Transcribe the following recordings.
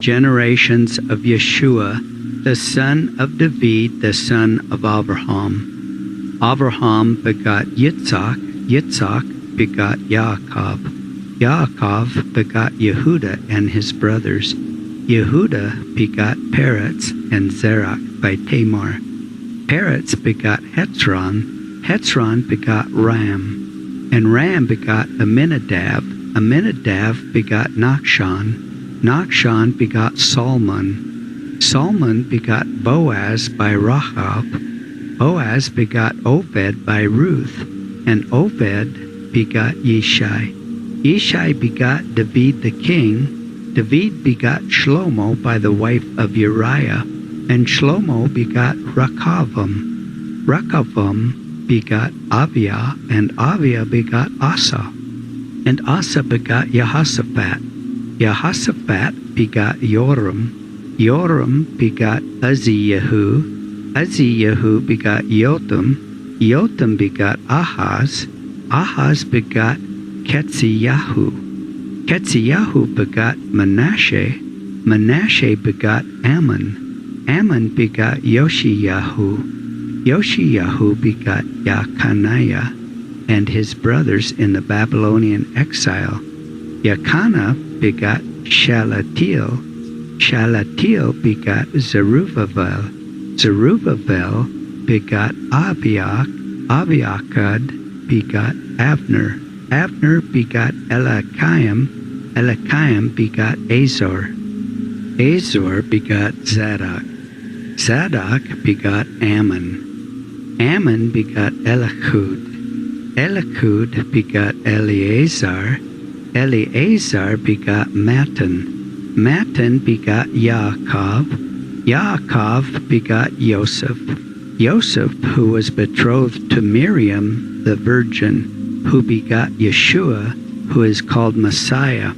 Generations of Yeshua, the son of David, the son of Abraham. Abraham begot Yitzhak, Yitzhak begot Yaakov, Yaakov begot Yehuda and his brothers. Yehuda begot Peretz and Zerach by Tamar. Peretz begot Hetzron, Hetzron begot Ram, and Ram begot Amminadab, Amminadab begot Nachshon, Nachshon begot Salmon, Salmon begot Boaz by Rahab, Boaz begot Obed by Ruth, and Obed begot Yishai. Yishai begot David the king, David begot Shlomo by the wife of Uriah, and Shlomo begot Rechavam. Rechavam begot Aviah, and Aviah begot Asa. And Asa begot Jehoshaphat. Jehoshaphat begot Joram. Joram begot Uzziyahu. Uzziyahu begot Jotham. Jotham begot Ahaz. Ahaz begot Ketziyahu. Ketziyahu begot Manasseh. Manasseh begot Ammon. Ammon begot Yoshiyahu. Yoshiyahu begot Jeconiah and his brothers in the Babylonian exile. Jeconiah begot Shealtiel. Shealtiel begot Zerubbabel. Zerubbabel begot Abiach. Abiachad begot Abner. Abner begot Eliakim. Eliakim begot Azor. Azor begot Zadok. Zadok begot Ammon. Ammon begot Elichud. Elichud begot Eleazar. Eleazar begot Matan. Matan begot Yaakov. Yaakov begot Joseph. Joseph, who was betrothed to Miriam the virgin, who begot Yeshua, who is called Messiah.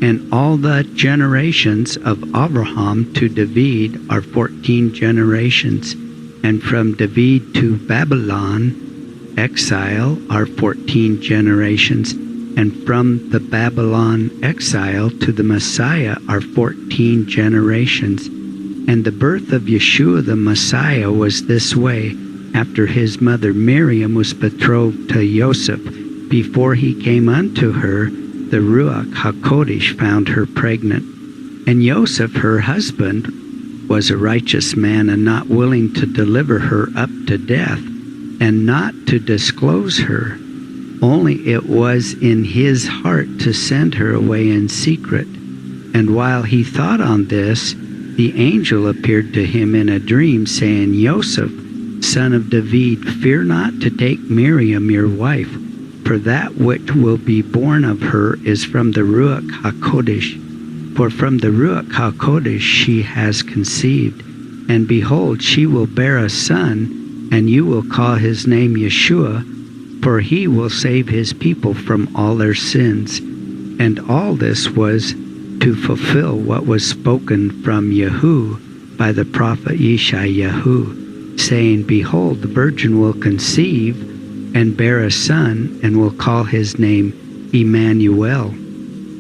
And all the generations of Abraham to David are 14 generations, and from David to Babylon, exile, are 14 generations, and from the Babylon exile to the Messiah are 14 generations. And the birth of Yeshua the Messiah was this way, after his mother Miriam was betrothed to Joseph. Before he came unto her, the Ruach HaKodesh found her pregnant. And Joseph, her husband, was a righteous man and not willing to deliver her up to death, and not to disclose her. Only it was in his heart to send her away in secret. And while he thought on this, the angel appeared to him in a dream, saying, Joseph, son of David, fear not to take Miriam your wife, for that which will be born of her is from the Ruach HaKodesh. For from the Ruach HaKodesh she has conceived, and behold, she will bear a son, and you will call his name Yeshua, for he will save his people from all their sins. And all this was to fulfill what was spoken from Yehu by the prophet Yeshayahu, saying, Behold, the virgin will conceive and bear a son, and will call his name Emmanuel.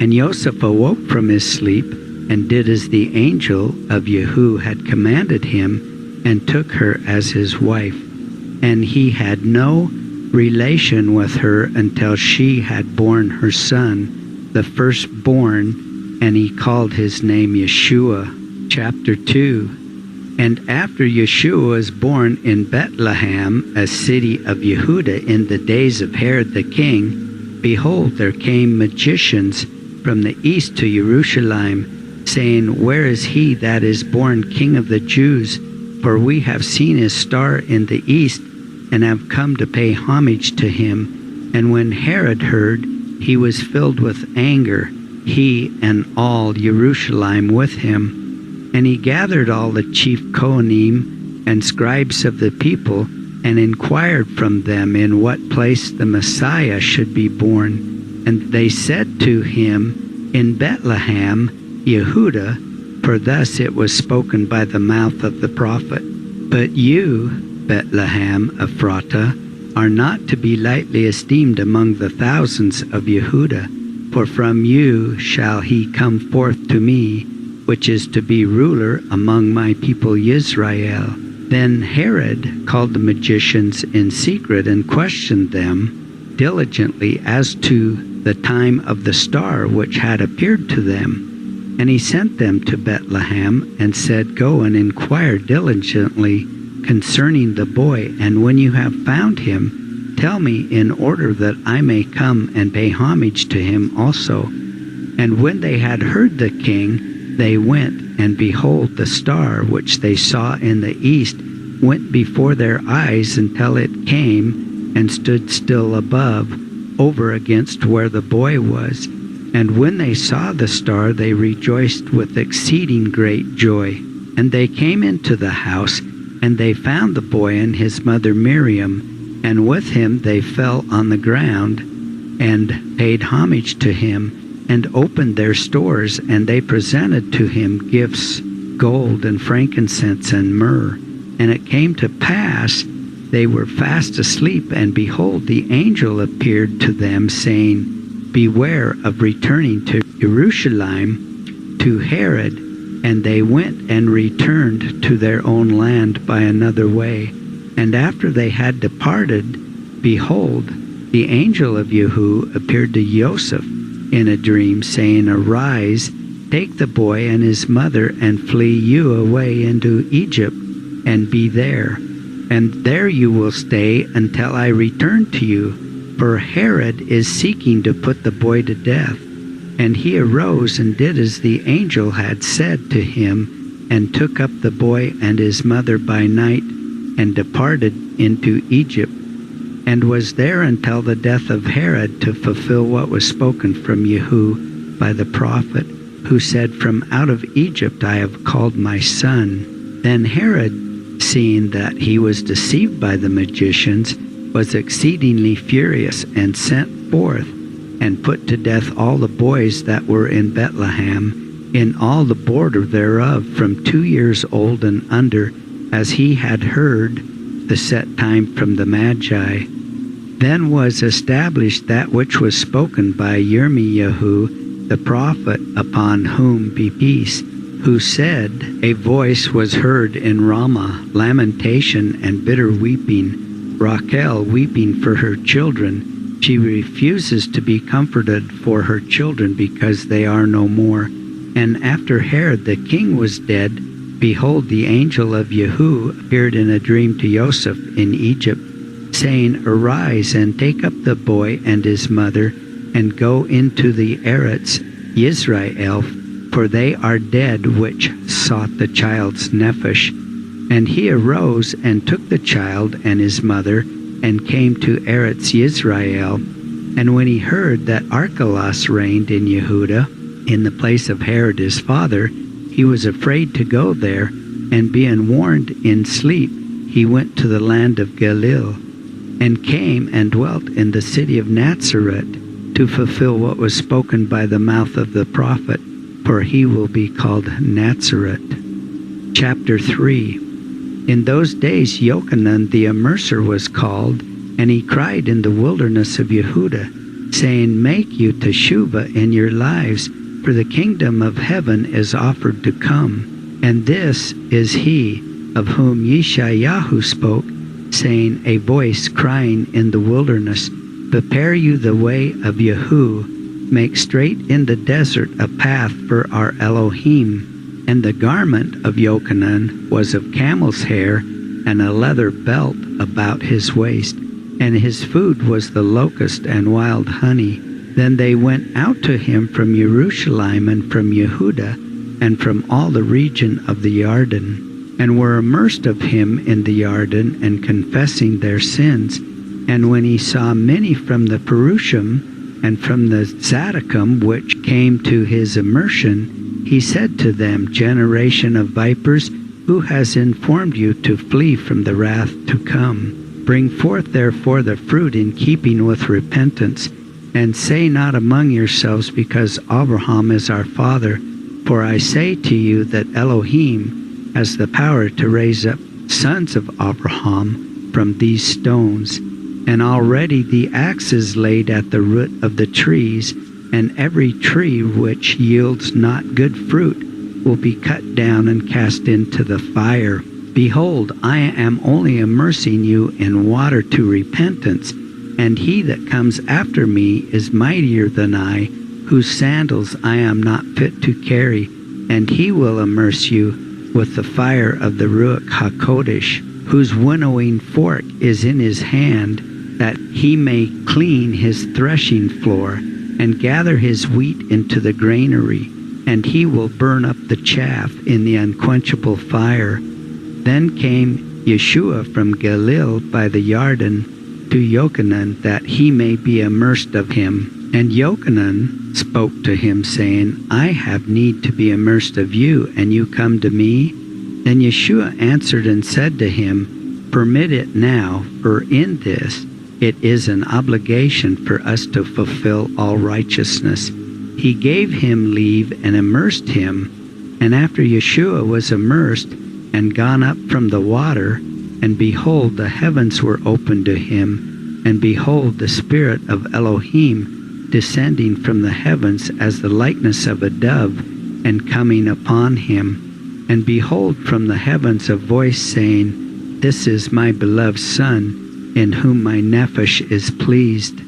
And Joseph awoke from his sleep, and did as the angel of Yehu had commanded him, and took her as his wife. And he had no relation with her until she had borne her son, the firstborn, and he called his name Yeshua. Chapter 2. And after Yeshua was born in Bethlehem, a city of Yehuda, in the days of Herod the king, behold, there came magicians from the east to Jerusalem, saying, Where is he that is born King of the Jews? For we have seen his star in the east, and have come to pay homage to him. And when Herod heard, he was filled with anger, he and all Jerusalem with him. And he gathered all the chief Kohanim and scribes of the people, and inquired from them in what place the Messiah should be born. And they said to him, In Bethlehem, Yehuda, for thus it was spoken by the mouth of the prophet. But you, Bethlehem Ephratah, are not to be lightly esteemed among the thousands of Yehuda, for from you shall he come forth to me which is to be ruler among my people Israel. Then Herod called the magicians in secret and questioned them diligently as to the time of the star which had appeared to them. And he sent them to Bethlehem and said, Go and inquire diligently concerning the boy, and when you have found him, tell me, in order that I may come and pay homage to him also. And when they had heard the king, they went, and behold, the star which they saw in the east went before their eyes until it came and stood still above, over against where the boy was. And when they saw the star, they rejoiced with exceeding great joy. And they came into the house, and they found the boy and his mother Miriam, and with him they fell on the ground, and paid homage to him, and opened their stores, and they presented to him gifts, gold and frankincense and myrrh. And it came to pass, they were fast asleep, and behold, the angel appeared to them, saying, Beware of returning to Jerusalem to Herod. And they went and returned to their own land by another way. And after they had departed, behold, the angel of Yahuwah appeared to Joseph in a dream, saying, Arise, take the boy and his mother, and flee you away into Egypt, and be there. And there you will stay until I return to you, for Herod is seeking to put the boy to death. And he arose and did as the angel had said to him, and took up the boy and his mother by night, and departed into Egypt, and was there until the death of Herod, to fulfill what was spoken from Yahuwah by the prophet, who said, From out of Egypt I have called my son. Then Herod, seeing that he was deceived by the magicians, was exceedingly furious, and sent forth and put to death all the boys that were in Bethlehem, in all the border thereof, from 2 years old and under, as he had heard the set time from the Magi. Then was established that which was spoken by Yirmiyahu the prophet, upon whom be peace, who said, A voice was heard in Ramah, lamentation and bitter weeping, Rachel weeping for her children. She refuses to be comforted for her children, because they are no more. And after Herod the king was dead, behold, the angel of Yahuwah appeared in a dream to Joseph in Egypt, saying, Arise and take up the boy and his mother, and go into the Eretz Yisrael, for they are dead which sought the child's nephesh. And he arose and took the child and his mother, and came to Eretz Yisrael. And when he heard that Archelaus reigned in Yehuda, in the place of Herod his father, he was afraid to go there, and being warned in sleep, he went to the land of Galilee, and came and dwelt in the city of Nazareth, to fulfill what was spoken by the mouth of the prophet, for he will be called Nazareth. Chapter 3. In those days Yochanan the Emissaries was called, and he cried in the wilderness of Yehuda, saying, Make you teshuvah in your lives, for the kingdom of heaven is offered to come. And this is he of whom Yeshayahu spoke, saying, A voice crying in the wilderness, Prepare you the way of Yahuwah, make straight in the desert a path for our Elohim. And the garment of Yochanan was of camel's hair, and a leather belt about his waist, and his food was the locust and wild honey. Then they went out to him from Jerusalem and from Yehuda, and from all the region of the Jordan, and were immersed of him in the Jordan, and confessing their sins. And when he saw many from the Perushim and from the Zadocum which came to his immersion, he said to them, Generation of vipers, who has informed you to flee from the wrath to come? Bring forth therefore the fruit in keeping with repentance, and say not among yourselves, Because Abraham is our father. For I say to you that Elohim has the power to raise up sons of Abraham from these stones. And already the axe is laid at the root of the trees, and every tree which yields not good fruit will be cut down and cast into the fire. Behold, I am only immersing you in water to repentance, and he that comes after me is mightier than I, whose sandals I am not fit to carry, and he will immerse you with the fire of the Ruach HaKodesh, whose winnowing fork is in his hand, that he may clean his threshing floor, and gather his wheat into the granary, and he will burn up the chaff in the unquenchable fire. Then came Yeshua from Galilee by the Jordan to Yochanan, that he may be immersed of him. And Yochanan spoke to him, saying, I have need to be immersed of you, and you come to me? Then Yeshua answered and said to him, Permit it now, for in this it is an obligation for us to fulfill all righteousness. He gave him leave and immersed him. And after Yeshua was immersed and gone up from the water, and behold, the heavens were opened to him, and behold, the Spirit of Elohim descending from the heavens as the likeness of a dove, and coming upon him. And behold, from the heavens a voice saying, This is my beloved Son, in whom my nephesh is pleased.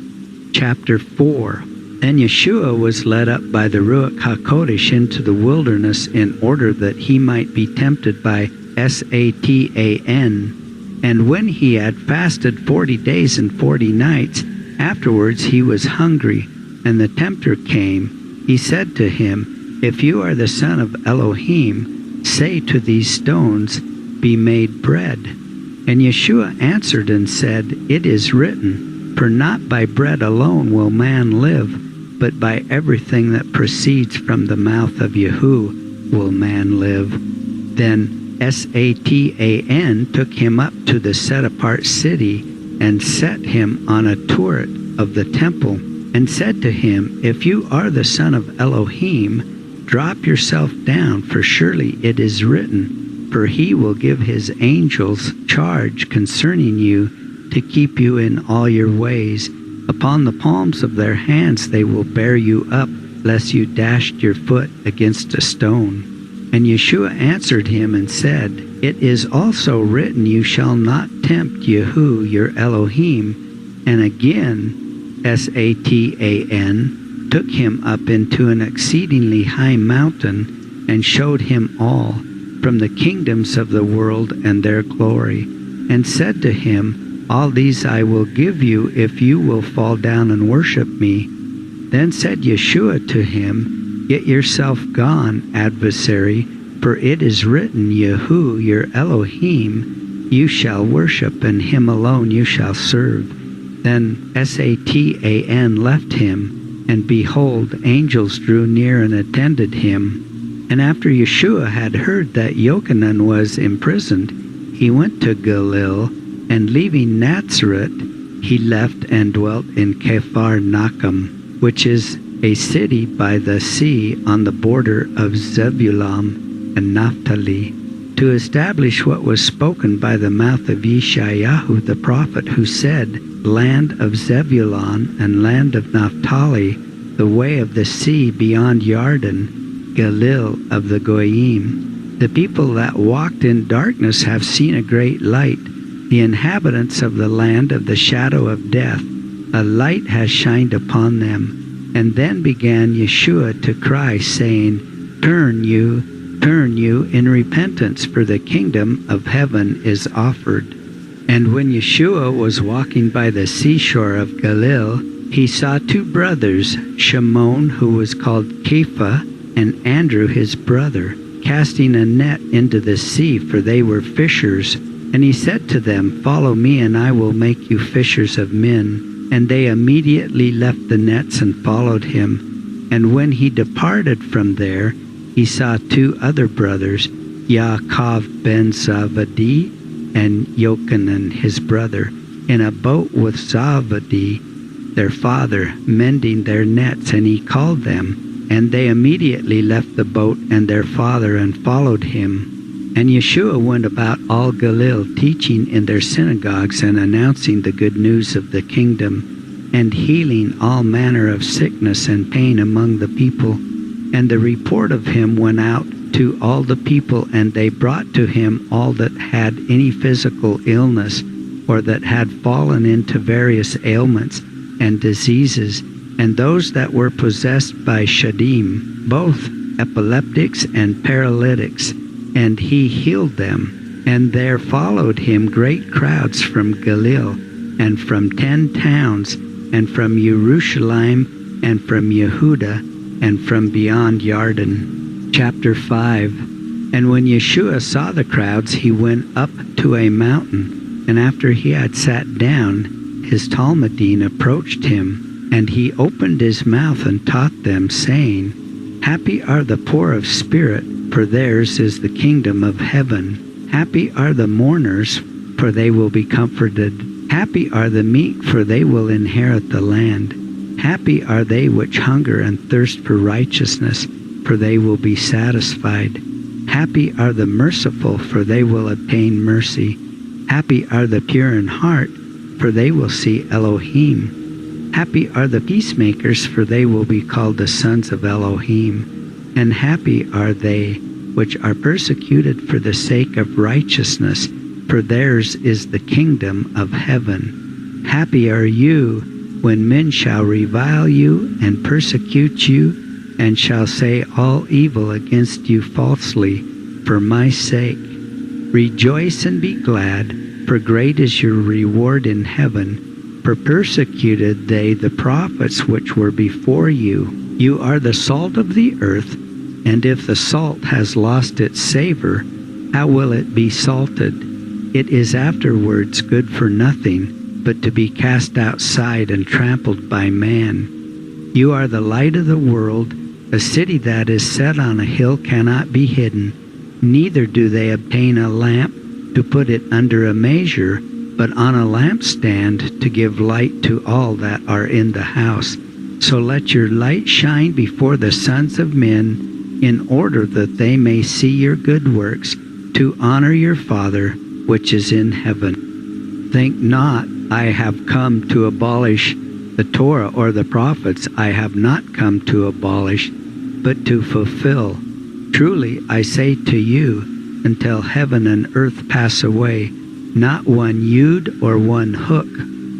Chapter 4. Then Yeshua was led up by the Ruach HaKodesh into the wilderness in order that he might be tempted by Satan. And when he had fasted 40 days and 40 nights, afterwards he was hungry. And the tempter came. He said to him, If you are the Son of Elohim, say to these stones, Be made bread. And Yeshua answered and said, It is written, For not by bread alone will man live, but by everything that proceeds from the mouth of Yahuwah will man live. Then Satan took him up to the set-apart city, and set him on a turret of the temple, and said to him, If you are the Son of Elohim, drop yourself down, for surely it is written, For he will give his angels charge concerning you, to keep you in all your ways. Upon the palms of their hands they will bear you up, lest you dash your foot against a stone. And Yeshua answered him and said, It is also written, You shall not tempt Yahuwah your Elohim. And again Satan took him up into an exceedingly high mountain, and showed him all, from the kingdoms of the world and their glory, and said to him, All these I will give you, if you will fall down and worship me. Then said Yeshua to him, Get yourself gone, adversary, for it is written, Yahuwah your Elohim you shall worship, and him alone you shall serve. Then Satan left him, and behold, angels drew near and attended him. And after Yeshua had heard that Yochanan was imprisoned, he went to Galilee, and leaving Nazareth, he left and dwelt in Capharnaum, which is a city by the sea on the border of Zebulun and Naphtali, to establish what was spoken by the mouth of Yeshayahu the prophet, who said, Land of Zebulun and land of Naphtali, the way of the sea beyond Jordan, Galilee of the Goyim. The people that walked in darkness have seen a great light. The inhabitants of the land of the shadow of death, a light has shined upon them. And then began Yeshua to cry, saying, Turn you in repentance, for the kingdom of heaven is offered. And when Yeshua was walking by the seashore of Galilee, he saw two brothers, Shimon, who was called Kepha, and Andrew his brother, casting a net into the sea, for they were fishers. And he said to them, Follow me, and I will make you fishers of men. And they immediately left the nets and followed him. And when he departed from there, he saw two other brothers, Yaakov ben Zebedee and Yochanan his brother, in a boat with Zebedee their father, mending their nets. And he called them, and they immediately left the boat and their father and followed him. And Yeshua went about all Galilee, teaching in their synagogues and announcing the good news of the kingdom, and healing all manner of sickness and pain among the people. And the report of him went out to all the people, and they brought to him all that had any physical illness, or that had fallen into various ailments and diseases, and those that were possessed by Shadim, both epileptics and paralytics, and he healed them. And there followed him great crowds from Galilee, and from 10 towns, and from Jerusalem, and from Yehuda, and from beyond Jordan. Chapter 5. And when Yeshua saw the crowds, he went up to a mountain, and after he had sat down, his Talmudim approached him, and he opened his mouth and taught them, saying, Happy are the poor of spirit, for theirs is the kingdom of heaven. Happy are the mourners, for they will be comforted. Happy are the meek, for they will inherit the land. Happy are they which hunger and thirst for righteousness, for they will be satisfied. Happy are the merciful, for they will obtain mercy. Happy are the pure in heart, for they will see Elohim. Happy are the peacemakers, for they will be called the sons of Elohim. And happy are they which are persecuted for the sake of righteousness, for theirs is the kingdom of heaven. Happy are you when men shall revile you and persecute you, and shall say all evil against you falsely for my sake. Rejoice and be glad, for great is your reward in heaven. For persecuted they the prophets which were before you. You are the salt of the earth, and if the salt has lost its savor, how will it be salted? It is afterwards good for nothing, but to be cast outside and trampled by man. You are the light of the world. A city that is set on a hill cannot be hidden. Neither do they obtain a lamp to put it under a measure, but on a lampstand to give light to all that are in the house. So let your light shine before the sons of men, in order that they may see your good works, to honor your Father which is in heaven. Think not, I have come to abolish the Torah or the prophets. I have not come to abolish, but to fulfill. Truly I say to you, until heaven and earth pass away, not one yud or one hook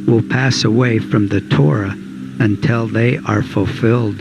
will pass away from the Torah until they are fulfilled.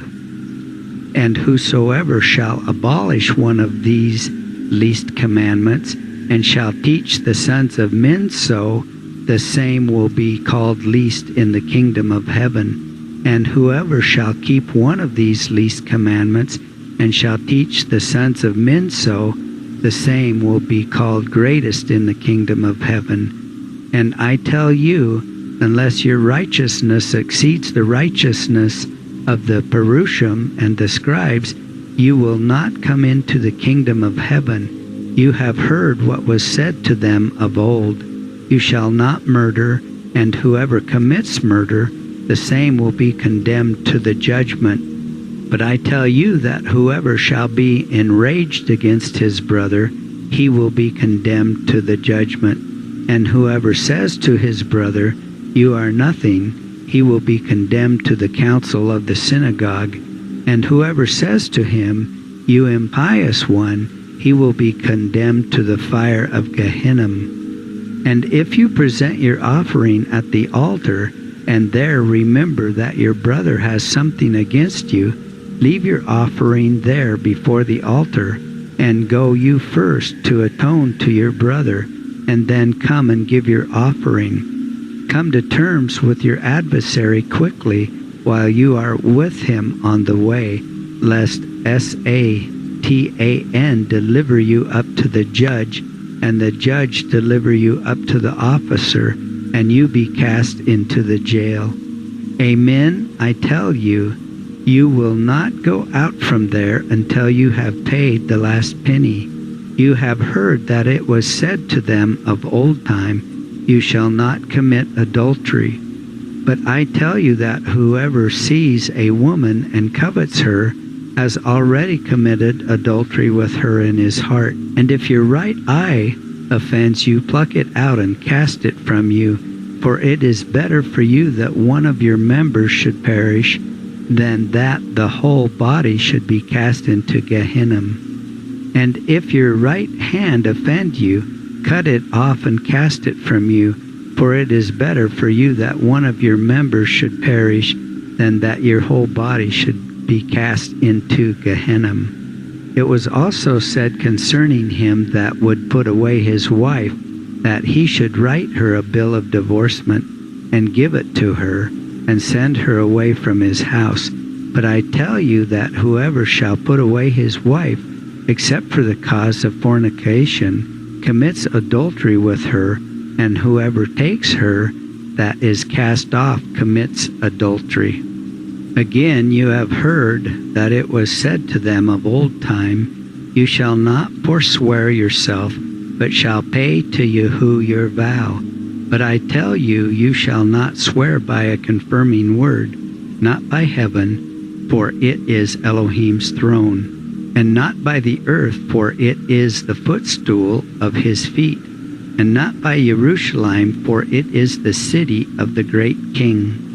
And whosoever shall abolish one of these least commandments, and shall teach the sons of men so, the same will be called least in the kingdom of heaven. And whoever shall keep one of these least commandments, and shall teach the sons of men so, the same will be called greatest in the kingdom of heaven. And I tell you, unless your righteousness exceeds the righteousness of the Perushim and the scribes, you will not come into the kingdom of heaven. You have heard what was said to them of old, You shall not murder, and whoever commits murder, the same will be condemned to the judgment. But I tell you that whoever shall be enraged against his brother, he will be condemned to the judgment. And whoever says to his brother, You are nothing, he will be condemned to the council of the synagogue. And whoever says to him, You impious one, he will be condemned to the fire of Gehenna. And if you present your offering at the altar, and there remember that your brother has something against you, leave your offering there before the altar, and go you first to atone to your brother, and then come and give your offering. Come to terms with your adversary quickly while you are with him on the way, lest Satan deliver you up to the judge, and the judge deliver you up to the officer, and you be cast into the jail. Amen, I tell you, you will not go out from there until you have paid the last penny. You have heard that it was said to them of old time, You shall not commit adultery. But I tell you that whoever sees a woman and covets her has already committed adultery with her in his heart. And if your right eye offends you, pluck it out and cast it from you. For it is better for you that one of your members should perish, than that the whole body should be cast into Gehenna. And if your right hand offend you, cut it off and cast it from you, for it is better for you that one of your members should perish than that your whole body should be cast into Gehenna. It was also said concerning him that would put away his wife, that he should write her a bill of divorcement, and give it to her, and send her away from his house. But I tell you that whoever shall put away his wife, except for the cause of fornication, commits adultery with her, and whoever takes her that is cast off commits adultery. Again, you have heard that it was said to them of old time, You shall not forswear yourself, but shall pay to Yahuwah your vow. But I tell you, you shall not swear by a confirming word, not by heaven, for it is Elohim's throne, and not by the earth, for it is the footstool of his feet, and not by Jerusalem, for it is the city of the great King.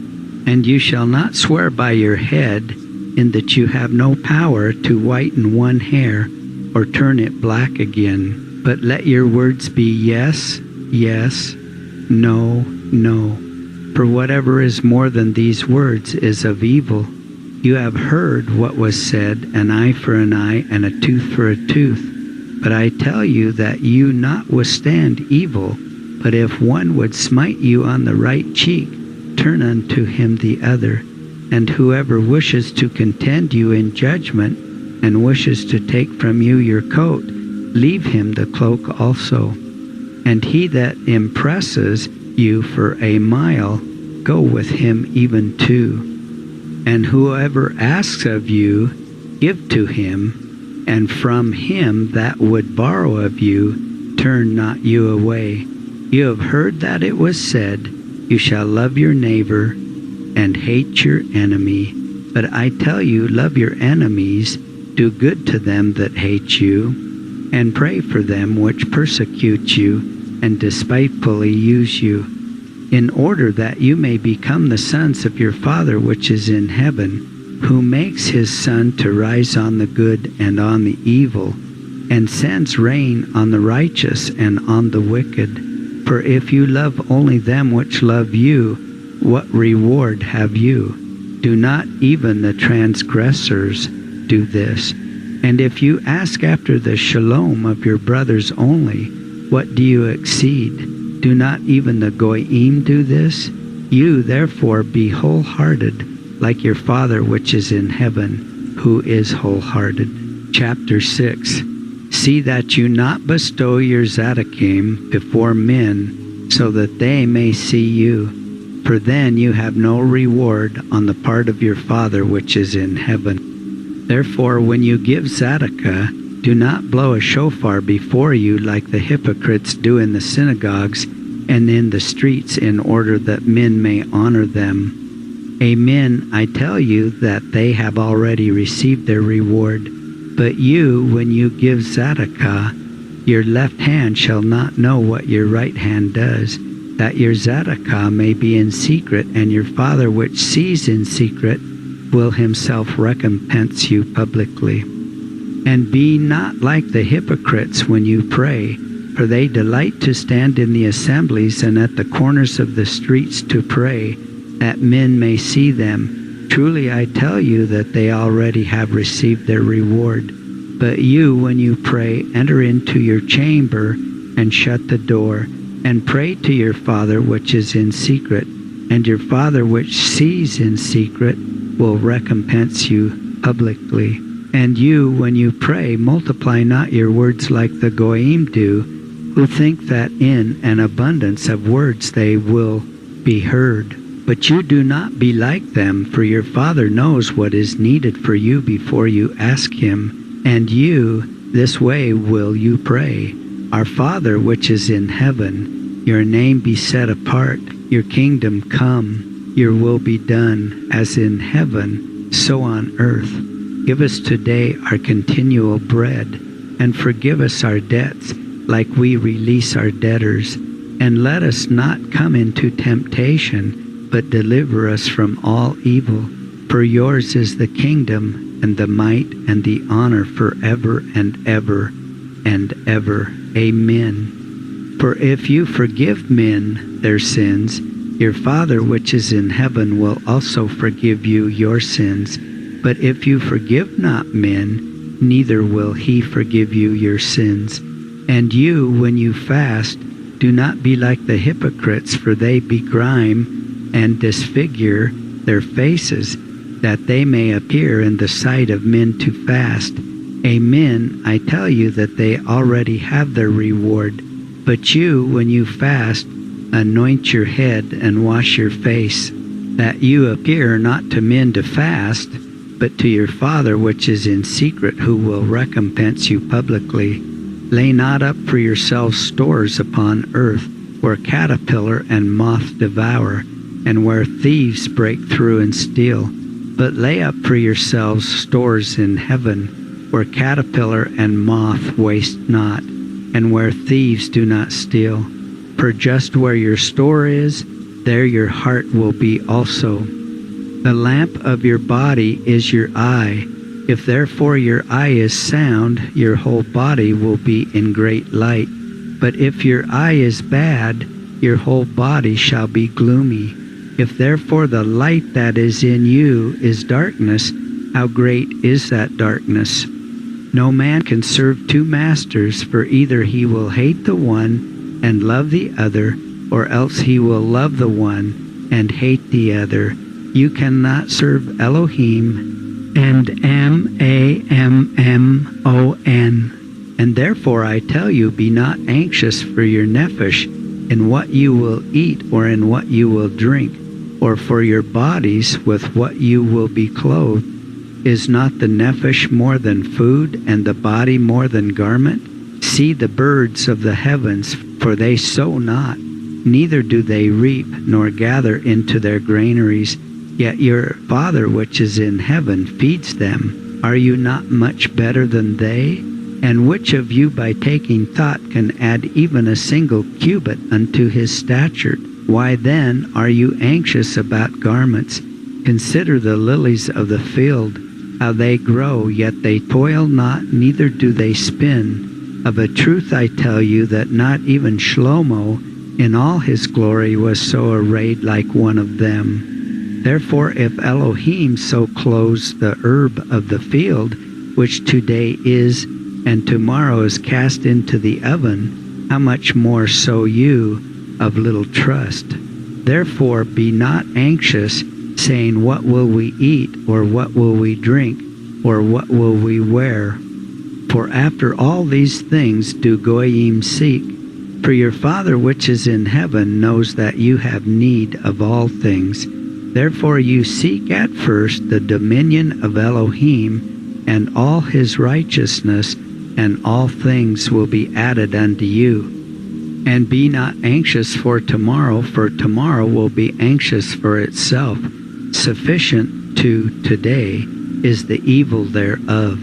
And you shall not swear by your head, in that you have no power to whiten one hair, or turn it black again. But let your words be yes, yes, no, no. For whatever is more than these words is of evil. You have heard what was said, an eye for an eye, and a tooth for a tooth. But I tell you that you not withstand evil, but if one would smite you on the right cheek, turn unto him the other. And whoever wishes to contend you in judgment, and wishes to take from you your coat, leave him the cloak also. And he that impresses you for a mile, go with him even 2. And whoever asks of you, give to him, and from him that would borrow of you, turn not you away. You have heard that it was said, You shall love your neighbor, and hate your enemy. But I tell you, love your enemies, do good to them that hate you, and pray for them which persecute you, and despitefully use you, in order that you may become the sons of your Father which is in heaven, who makes his sun to rise on the good and on the evil, and sends rain on the righteous and on the wicked. For if you love only them which love you, what reward have you? Do not even the transgressors do this? And if you ask after the shalom of your brothers only, what do you exceed? Do not even the goyim do this? You therefore be wholehearted, like your Father which is in heaven, who is wholehearted. Chapter 6. See that you not bestow your tzaddikim before men, so that they may see you. For then you have no reward on the part of your Father which is in heaven. Therefore, when you give tzedakah, do not blow a shofar before you like the hypocrites do in the synagogues and in the streets, in order that men may honor them. Amen, I tell you that they have already received their reward. But you, when you give tzedakah, your left hand shall not know what your right hand does, that your tzedakah may be in secret, and your Father which sees in secret will himself recompense you publicly. And be not like the hypocrites when you pray, for they delight to stand in the assemblies and at the corners of the streets to pray, that men may see them. Truly I tell you that they already have received their reward. But you, when you pray, enter into your chamber and shut the door, and pray to your Father which is in secret, and your Father which sees in secret will recompense you publicly. And you, when you pray, multiply not your words like the goyim do, who think that in an abundance of words they will be heard. But you do not be like them, for your Father knows what is needed for you before you ask him. And you, this way will you pray. Our Father which is in heaven, your name be set apart, your kingdom come, your will be done, as in heaven, so on earth. Give us today our continual bread, and forgive us our debts, like we release our debtors. And let us not come into temptation, but deliver us from all evil. For yours is the kingdom, and the might, and the honor forever and ever and ever. Amen. For if you forgive men their sins, your Father which is in heaven will also forgive you your sins. But if you forgive not men, neither will he forgive you your sins. And you, when you fast, do not be like the hypocrites, for they begrime and disfigure their faces, that they may appear in the sight of men to fast. Amen, I tell you that they already have their reward. But you, when you fast, anoint your head and wash your face, that you appear not to men to fast, but to your Father which is in secret, who will recompense you publicly. Lay not up for yourselves stores upon earth, where caterpillar and moth devour, and where thieves break through and steal. But lay up for yourselves stores in heaven, where caterpillar and moth waste not, and where thieves do not steal. For just where your store is, there your heart will be also. The lamp of your body is your eye. If therefore your eye is sound, your whole body will be in great light. But if your eye is bad, your whole body shall be gloomy. If therefore the light that is in you is darkness, how great is that darkness? No man can serve two masters, for either he will hate the one and love the other, or else he will love the one and hate the other. You cannot serve Elohim and Mammon. And therefore I tell you, be not anxious for your nephesh, in what you will eat or in what you will drink, or for your bodies with what you will be clothed. Is not the nephesh more than food, and the body more than garment? See the birds of the heavens, for they sow not, neither do they reap, nor gather into their granaries, yet your Father which is in heaven feeds them. Are you not much better than they? And which of you by taking thought can add even a single cubit unto his stature? Why then are you anxious about garments? Consider the lilies of the field, how they grow, yet they toil not, neither do they spin. Of a truth I tell you that not even Shlomo in all his glory was so arrayed like one of them. Therefore if Elohim so clothes the herb of the field, which today is and tomorrow is cast into the oven, how much more so you of little trust? Therefore be not anxious, saying, what will we eat, or what will we drink, or what will we wear? For after all these things do goyim seek. For your Father which is in heaven knows that you have need of all things. Therefore you seek at first the dominion of Elohim and all his righteousness, and all things will be added unto you. And be not anxious for tomorrow will be anxious for itself. Sufficient to today is the evil thereof.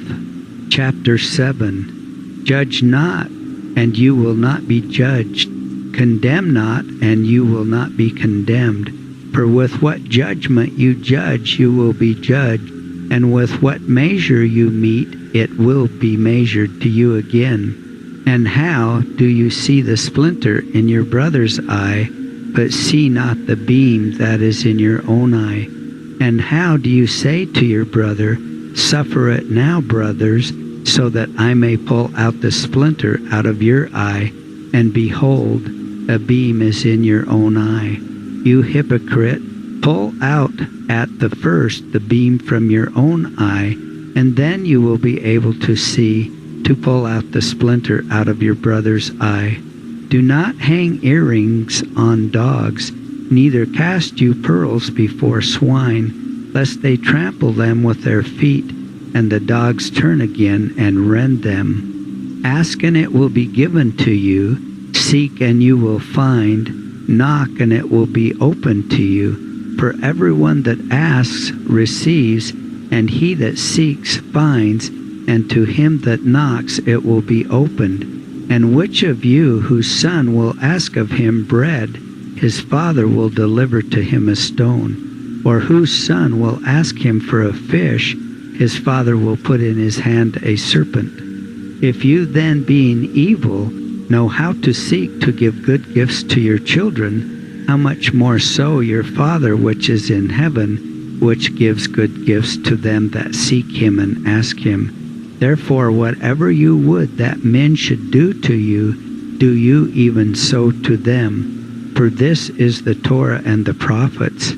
Chapter 7. Judge not, and you will not be judged. Condemn not, and you will not be condemned. For with what judgment you judge, you will be judged, and with what measure you meet, it will be measured to you again. And how do you see the splinter in your brother's eye, but see not the beam that is in your own eye? And how do you say to your brother, suffer it now, brothers, so that I may pull out the splinter out of your eye, and behold, a beam is in your own eye? You hypocrite, pull out at the first the beam from your own eye, and then you will be able to see to pull out the splinter out of your brother's eye. Do not hang earrings on dogs, neither cast you pearls before swine, lest they trample them with their feet, and the dogs turn again and rend them. Ask and it will be given to you, seek and you will find, knock and it will be opened to you. For everyone that asks receives, and he that seeks finds, and to him that knocks it will be opened. And which of you whose son will ask of him bread, his father will deliver to him a stone? Or whose son will ask him for a fish, his father will put in his hand a serpent? If you then, being evil, know how to seek to give good gifts to your children, how much more so your Father which is in heaven, which gives good gifts to them that seek him and ask him. Therefore whatever you would that men should do to you, do you even so to them. For this is the Torah and the prophets.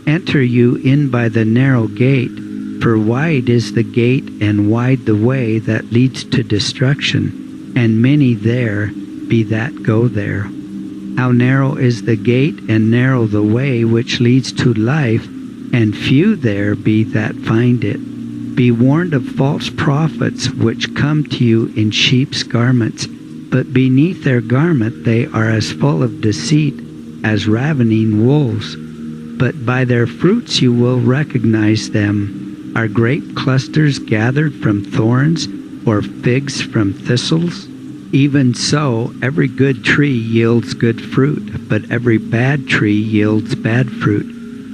Enter you in by the narrow gate, for wide is the gate and wide the way that leads to destruction, and many there be that go there. How narrow is the gate and narrow the way which leads to life, and few there be that find it. Be warned of false prophets which come to you in sheep's garments, but beneath their garment they are as full of deceit as ravening wolves. But by their fruits you will recognize them. Are grape clusters gathered from thorns, or figs from thistles? Even so, every good tree yields good fruit, but every bad tree yields bad fruit.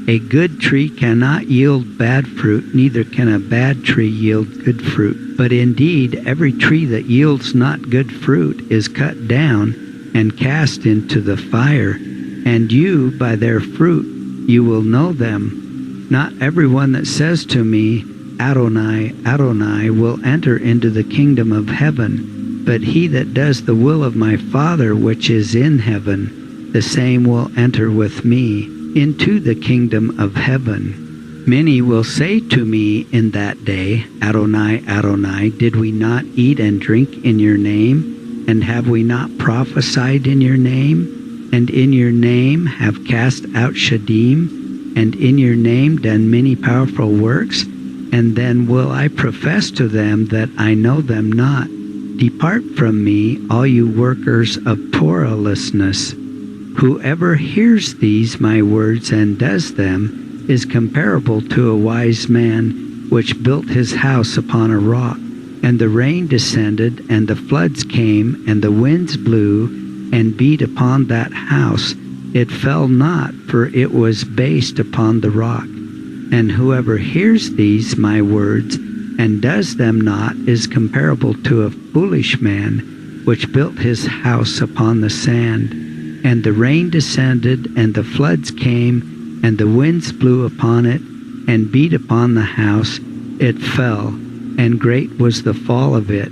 A good tree cannot yield bad fruit, neither can a bad tree yield good fruit. But indeed, every tree that yields not good fruit is cut down and cast into the fire. And you, by their fruit, you will know them. Not everyone that says to me, Adonai, Adonai, will enter into the kingdom of heaven, but he that does the will of my Father which is in heaven, the same will enter with me into the kingdom of heaven. Many will say to me in that day, Adonai, Adonai, did we not eat and drink in your name? And have we not prophesied in your name? And in your name have cast out Shadim? And in your name done many powerful works? And then will I profess to them that I know them not. Depart from me, all you workers of Torahlessness. Whoever hears these my words and does them is comparable to a wise man which built his house upon a rock. And the rain descended, and the floods came, and the winds blew, and beat upon that house. It fell not, for it was based upon the rock. And whoever hears these my words and does them not is comparable to a foolish man which built his house upon the sand. And the rain descended, and the floods came, and the winds blew upon it, and beat upon the house. It fell, and great was the fall of it.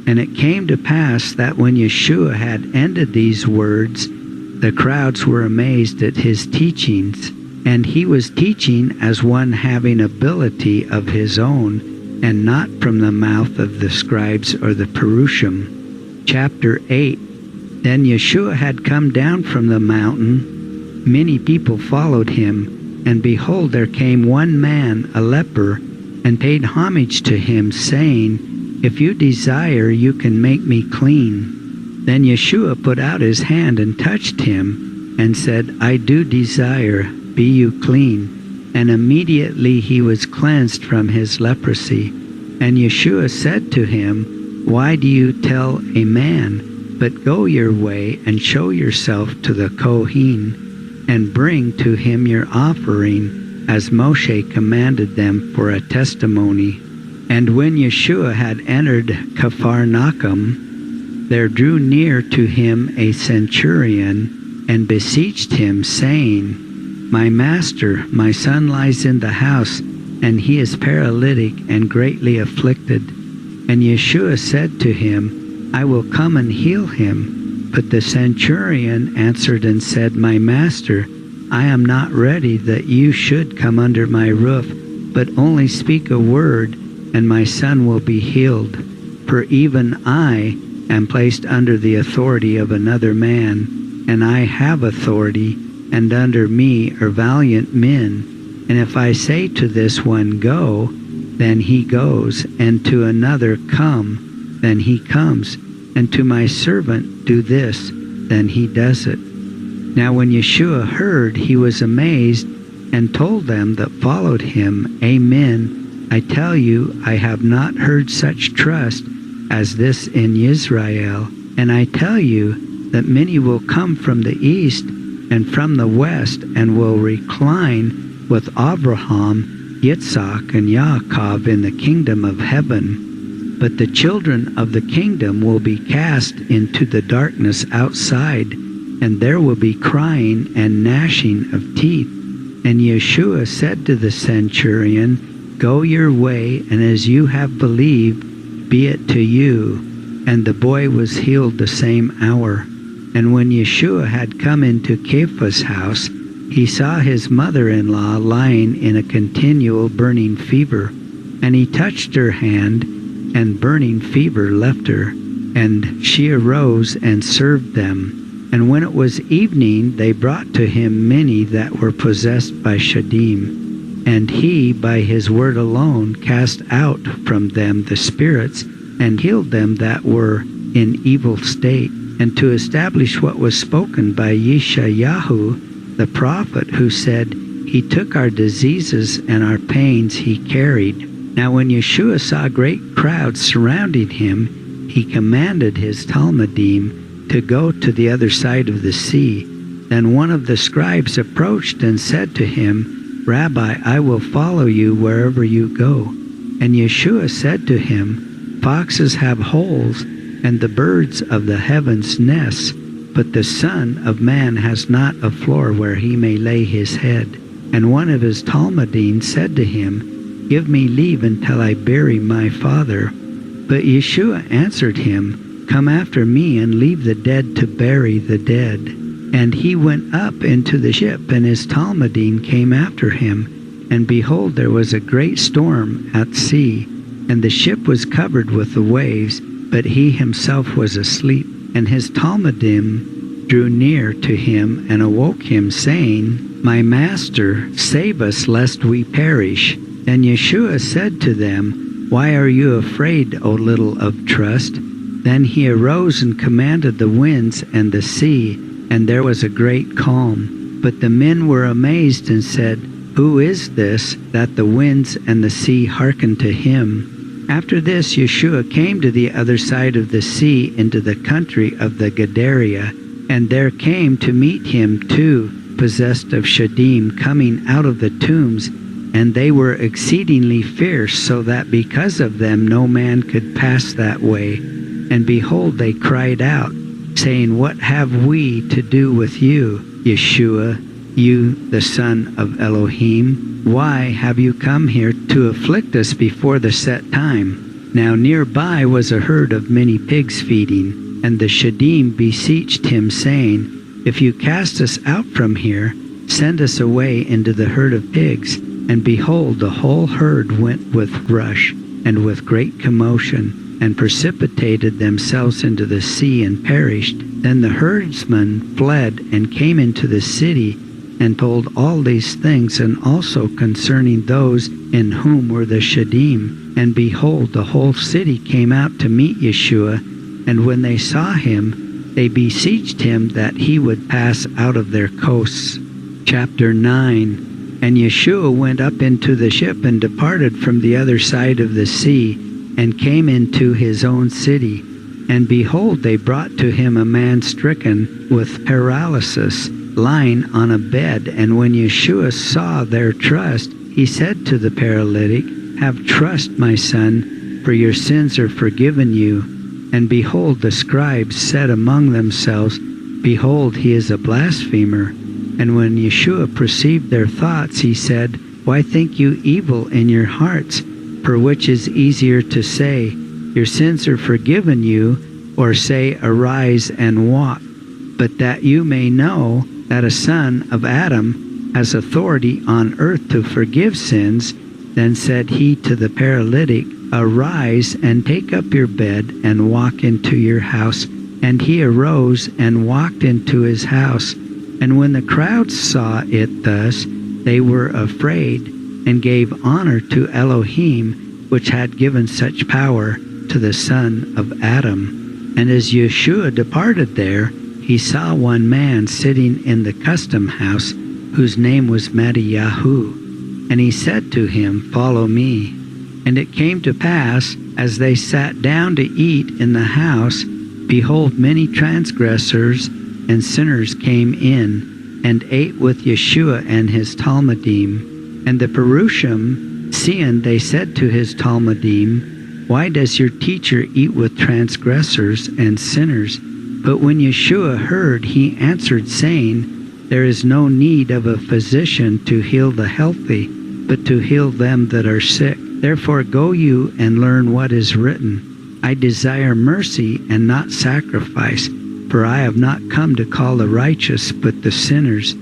And it came to pass that when Yeshua had ended these words, the crowds were amazed at his teachings. And he was teaching as one having ability of his own, and not from the mouth of the scribes or the Perushim. Chapter 8. Then Yeshua had come down from the mountain. Many people followed him, and behold, there came one man, a leper, and paid homage to him, saying, If you desire, you can make me clean. Then Yeshua put out his hand and touched him, and said, I do desire, be you clean. And immediately he was cleansed from his leprosy. And Yeshua said to him, Why do you tell a man? But go your way and show yourself to the Kohen, and bring to him your offering, as Moshe commanded them for a testimony. And when Yeshua had entered Capharnaum, there drew near to him a centurion, and beseeched him, saying, My master, my son lies in the house, and he is paralytic and greatly afflicted. And Yeshua said to him, I will come and heal him. But the centurion answered and said, My master, I am not ready that you should come under my roof, but only speak a word, and my son will be healed. For even I am placed under the authority of another man, and I have authority, and under me are valiant men. And if I say to this one, Go, then he goes, and to another, Come, then he comes, and to my servant, Do this, then he does it. Now when Yeshua heard, he was amazed, and told them that followed him, Amen, I tell you, I have not heard such trust as this in Israel. And I tell you that many will come from the east and from the west, and will recline with Abraham, Yitzhak, and Yaakov in the kingdom of heaven. But the children of the kingdom will be cast into the darkness outside, and there will be crying and gnashing of teeth. And Yeshua said to the centurion, Go your way, and as you have believed, be it to you. And the boy was healed the same hour. And when Yeshua had come into Caiaphas' house, he saw his mother-in-law lying in a continual burning fever. And he touched her hand, and burning fever left her. And she arose and served them. And when it was evening, they brought to him many that were possessed by Shadim. And he, by his word alone, cast out from them the spirits, and healed them that were in evil state, and to establish what was spoken by Yeshayahu the prophet, who said, He took our diseases and our pains he carried. Now when Yeshua saw great crowds surrounding him, he commanded his Talmudim to go to the other side of the sea. Then one of the scribes approached and said to him, Rabbi, I will follow you wherever you go. And Yeshua said to him, Foxes have holes, and the birds of the heavens nests, but the Son of Man has not a floor where he may lay his head. And one of his Talmudim said to him, Give me leave until I bury my father. But Yeshua answered him, Come after me, and leave the dead to bury the dead. And he went up into the ship, and his Talmudim came after him. And behold, there was a great storm at sea, and the ship was covered with the waves, but he himself was asleep. And his Talmudim drew near to him and awoke him, saying, My master, save us lest we perish. Then Yeshua said to them, Why are you afraid, O little of trust? Then he arose and commanded the winds and the sea, and there was a great calm. But the men were amazed and said, Who is this, that the winds and the sea hearken to him? After this, Yeshua came to the other side of the sea into the country of the Gadara, and there came to meet him two possessed of Shadim coming out of the tombs, and they were exceedingly fierce, so that because of them no man could pass that way. And behold, they cried out, saying, What have we to do with you, Yeshua, you the Son of Elohim? Why have you come here to afflict us before the set time? Now nearby was a herd of many pigs feeding, and the Shadim beseeched him, saying, If you cast us out from here, send us away into the herd of pigs. And behold, the whole herd went with rush, and with great commotion, and precipitated themselves into the sea, and perished. Then the herdsmen fled, and came into the city, and told all these things, and also concerning those in whom were the Shadim. And behold, the whole city came out to meet Yeshua, and when they saw him, they beseeched him that he would pass out of their coasts. Chapter 9. And Yeshua went up into the ship, and departed from the other side of the sea, and came into his own city. And behold, they brought to him a man stricken with paralysis, lying on a bed. And when Yeshua saw their trust, he said to the paralytic, Have trust, my son, for your sins are forgiven you. And behold, the scribes said among themselves, Behold, he is a blasphemer. And when Yeshua perceived their thoughts, he said, Why think you evil in your hearts? For which is easier to say, Your sins are forgiven you, or say, Arise and walk? But that you may know that a son of Adam has authority on earth to forgive sins, then said he to the paralytic, Arise and take up your bed and walk into your house. And he arose and walked into his house. And when the crowds saw it thus, they were afraid, and gave honor to Elohim, which had given such power to the son of Adam. And as Yeshua departed there, he saw one man sitting in the custom house, whose name was Mattiyahu. And he said to him, Follow me. And it came to pass, as they sat down to eat in the house, behold, many transgressors and sinners came in, and ate with Yeshua and his Talmudim. And the Perushim, seeing, they said to his Talmudim, Why does your teacher eat with transgressors and sinners? But when Yeshua heard, he answered, saying, There is no need of a physician to heal the healthy, but to heal them that are sick. Therefore go you and learn what is written. I desire mercy and not sacrifice, for I have not come to call the righteous, but the sinners.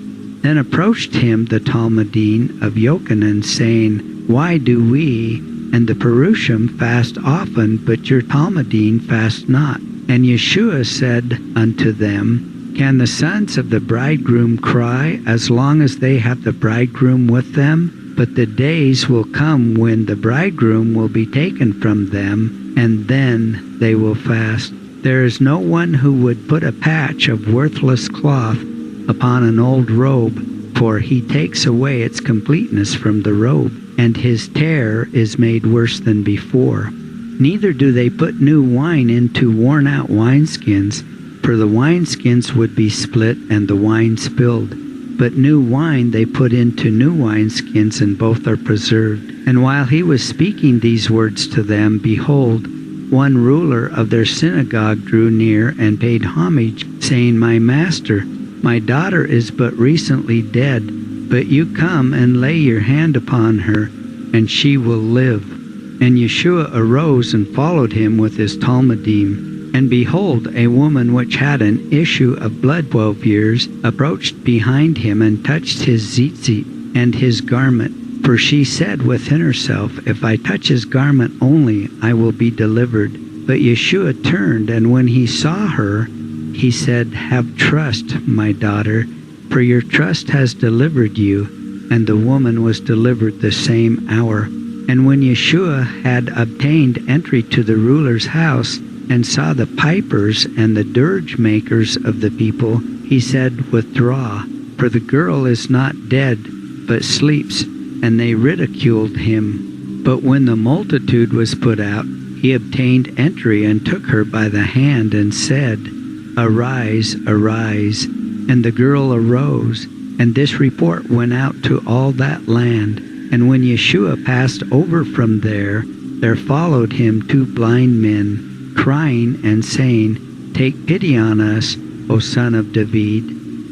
Then approached him the Talmudim of Yochanan, saying, Why do we and the Perushim fast often, but your Talmudim fast not? And Yeshua said unto them, Can the sons of the bridegroom cry as long as they have the bridegroom with them? But the days will come when the bridegroom will be taken from them, and then they will fast. There is no one who would put a patch of worthless cloth upon an old robe, for he takes away its completeness from the robe, and his tear is made worse than before. Neither do they put new wine into worn-out wineskins, for the wineskins would be split and the wine spilled. But new wine they put into new wineskins, and both are preserved. And while he was speaking these words to them, behold, one ruler of their synagogue drew near and paid homage, saying, My master, my daughter is but recently dead, but you come and lay your hand upon her, and she will live. And Yeshua arose and followed him with his Talmudim. And behold, a woman which had an issue of blood 12 years approached behind him and touched his tzitzit and his garment. For she said within herself, If I touch his garment only, I will be delivered. But Yeshua turned, and when he saw her, he said, Have trust, my daughter, for your trust has delivered you. And the woman was delivered the same hour. And when Yeshua had obtained entry to the ruler's house, and saw the pipers and the dirge makers of the people, he said, Withdraw, for the girl is not dead, but sleeps. And they ridiculed him. But when the multitude was put out, he obtained entry and took her by the hand and said, Arise, arise. And the girl arose. And this report went out to all that land. And when Yeshua passed over from there followed him 2 blind men, crying and saying, Take pity on us, O Son of David.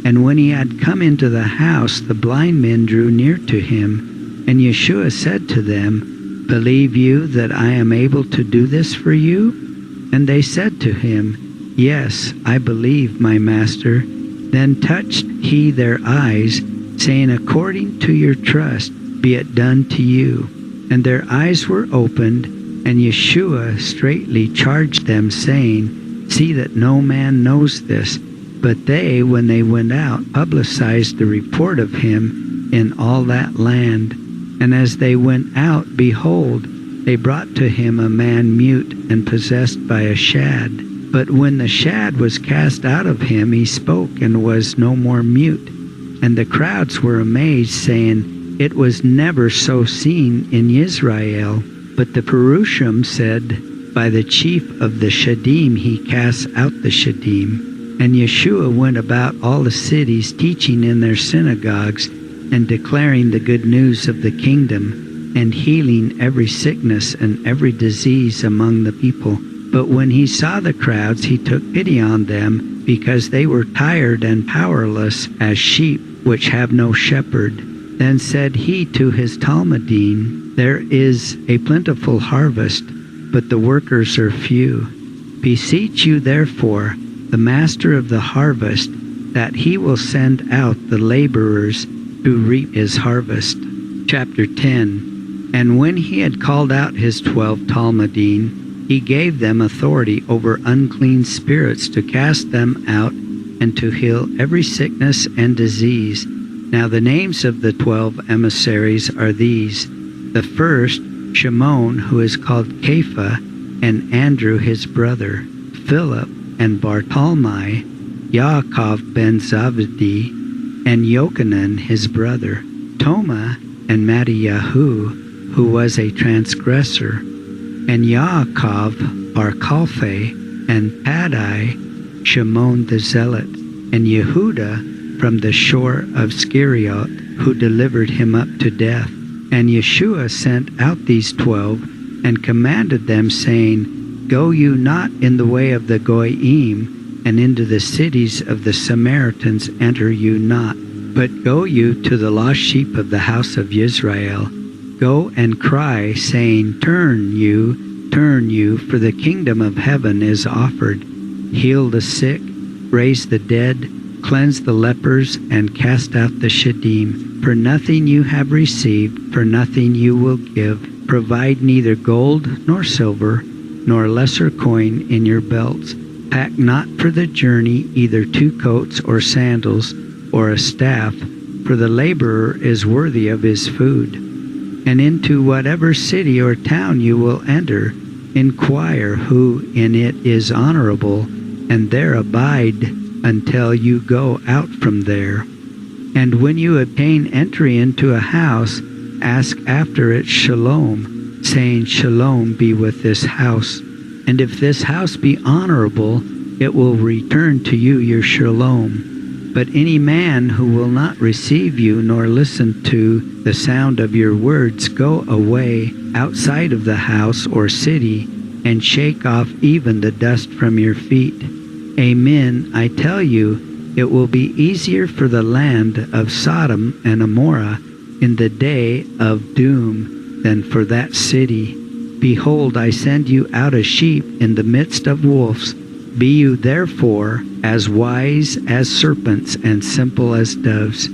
And when he had come into the house, the blind men drew near to him. And Yeshua said to them, Believe you that I am able to do this for you? And they said to him, Yes, I believe, my master. Then touched he their eyes, saying, According to your trust be it done to you. And their eyes were opened, and Yeshua straitly charged them, saying, See that no man knows this. But they, when they went out, publicized the report of him in all that land. And as they went out, behold, they brought to him a man mute and possessed by a shad. But when the shad was cast out of him, he spoke and was no more mute. And the crowds were amazed, saying, It was never so seen in Israel. But the Perushim said, By the chief of the Shadim he casts out the Shadim. And Yeshua went about all the cities, teaching in their synagogues, and declaring the good news of the kingdom, and healing every sickness and every disease among the people. But when he saw the crowds, he took pity on them, because they were tired and powerless as sheep which have no shepherd. Then said he to his Talmudim, There is a plentiful harvest, but the workers are few. Beseech you therefore the master of the harvest, that he will send out the laborers to reap his harvest. Chapter 10. And when he had called out his 12 Talmudim, he gave them authority over unclean spirits to cast them out and to heal every sickness and disease. Now the names of the 12 emissaries are these: the first, Shimon, who is called Kepha, and Andrew his brother, Philip and Bartholomew, Yaakov ben Zebedee, and Yochanan his brother, Toma and Mattiyahu, who was a transgressor, and Yaakov Bar-Chalphe, and Paddai, Shimon the Zealot, and Yehuda from the shore of Skiriot, who delivered him up to death. And Yeshua sent out these 12, and commanded them, saying, Go you not in the way of the Goyim, and into the cities of the Samaritans enter you not, but go you to the lost sheep of the house of Israel. Go and cry, saying, turn you, for the kingdom of heaven is offered. Heal the sick, raise the dead, cleanse the lepers, and cast out the Sheddim. For nothing you have received, for nothing you will give. Provide neither gold nor silver, nor lesser coin in your belts. Pack not for the journey either 2 coats or sandals, or a staff, for the laborer is worthy of his food. And into whatever city or town you will enter, inquire who in it is honorable, and there abide until you go out from there. And when you obtain entry into a house, ask after it Shalom, saying, Shalom be with this house. And if this house be honorable, it will return to you your Shalom. But any man who will not receive you nor listen to the sound of your words, go away outside of the house or city, and shake off even the dust from your feet. Amen, I tell you, it will be easier for the land of Sodom and Gomorrah in the day of doom than for that city. Behold, I send you out as sheep in the midst of wolves. Be you therefore as wise as serpents and simple as doves.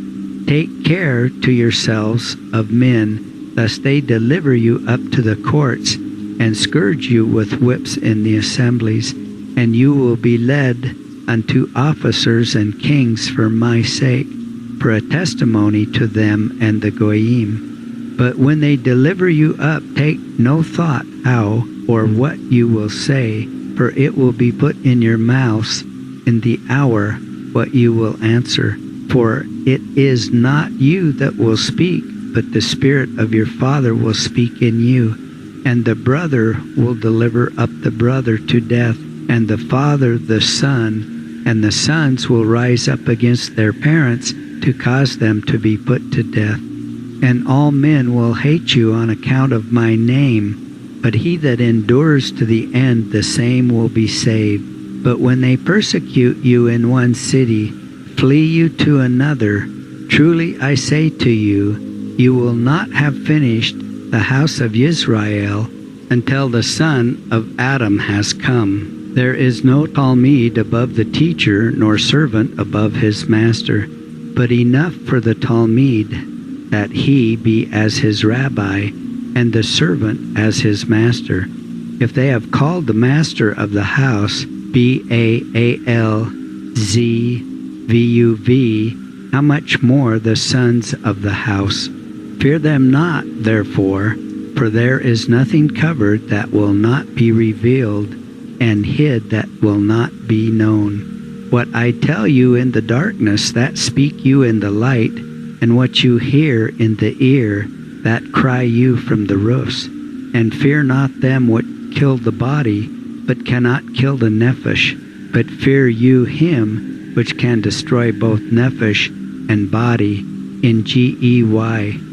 Take care to yourselves of men, lest they deliver you up to the courts, and scourge you with whips in the assemblies, and you will be led unto officers and kings for my sake, for a testimony to them and the Goyim. But when they deliver you up, take no thought how or what you will say, for it will be put in your mouths in the hour what you will answer. For it is not you that will speak, but the Spirit of your Father will speak in you. And the brother will deliver up the brother to death, and the father the son, and the sons will rise up against their parents to cause them to be put to death. And all men will hate you on account of my name, but he that endures to the end, the same will be saved. But when they persecute you in one city, flee you to another. Truly I say to you, you will not have finished the house of Israel until the Son of Adam has come. There is no Talmud above the teacher, nor servant above his master, but enough for the Talmud that he be as his rabbi, and the servant as his master. If they have called the master of the house Baalzvuv, how much more the sons of the house? Fear them not, therefore, for there is nothing covered that will not be revealed, and hid that will not be known. What I tell you in the darkness, that speak you in the light, and what you hear in the ear, that cry you from the roofs. And fear not them which kill the body, but cannot kill the nephesh, but fear you him which can destroy both nephesh and body in Geyhinnom.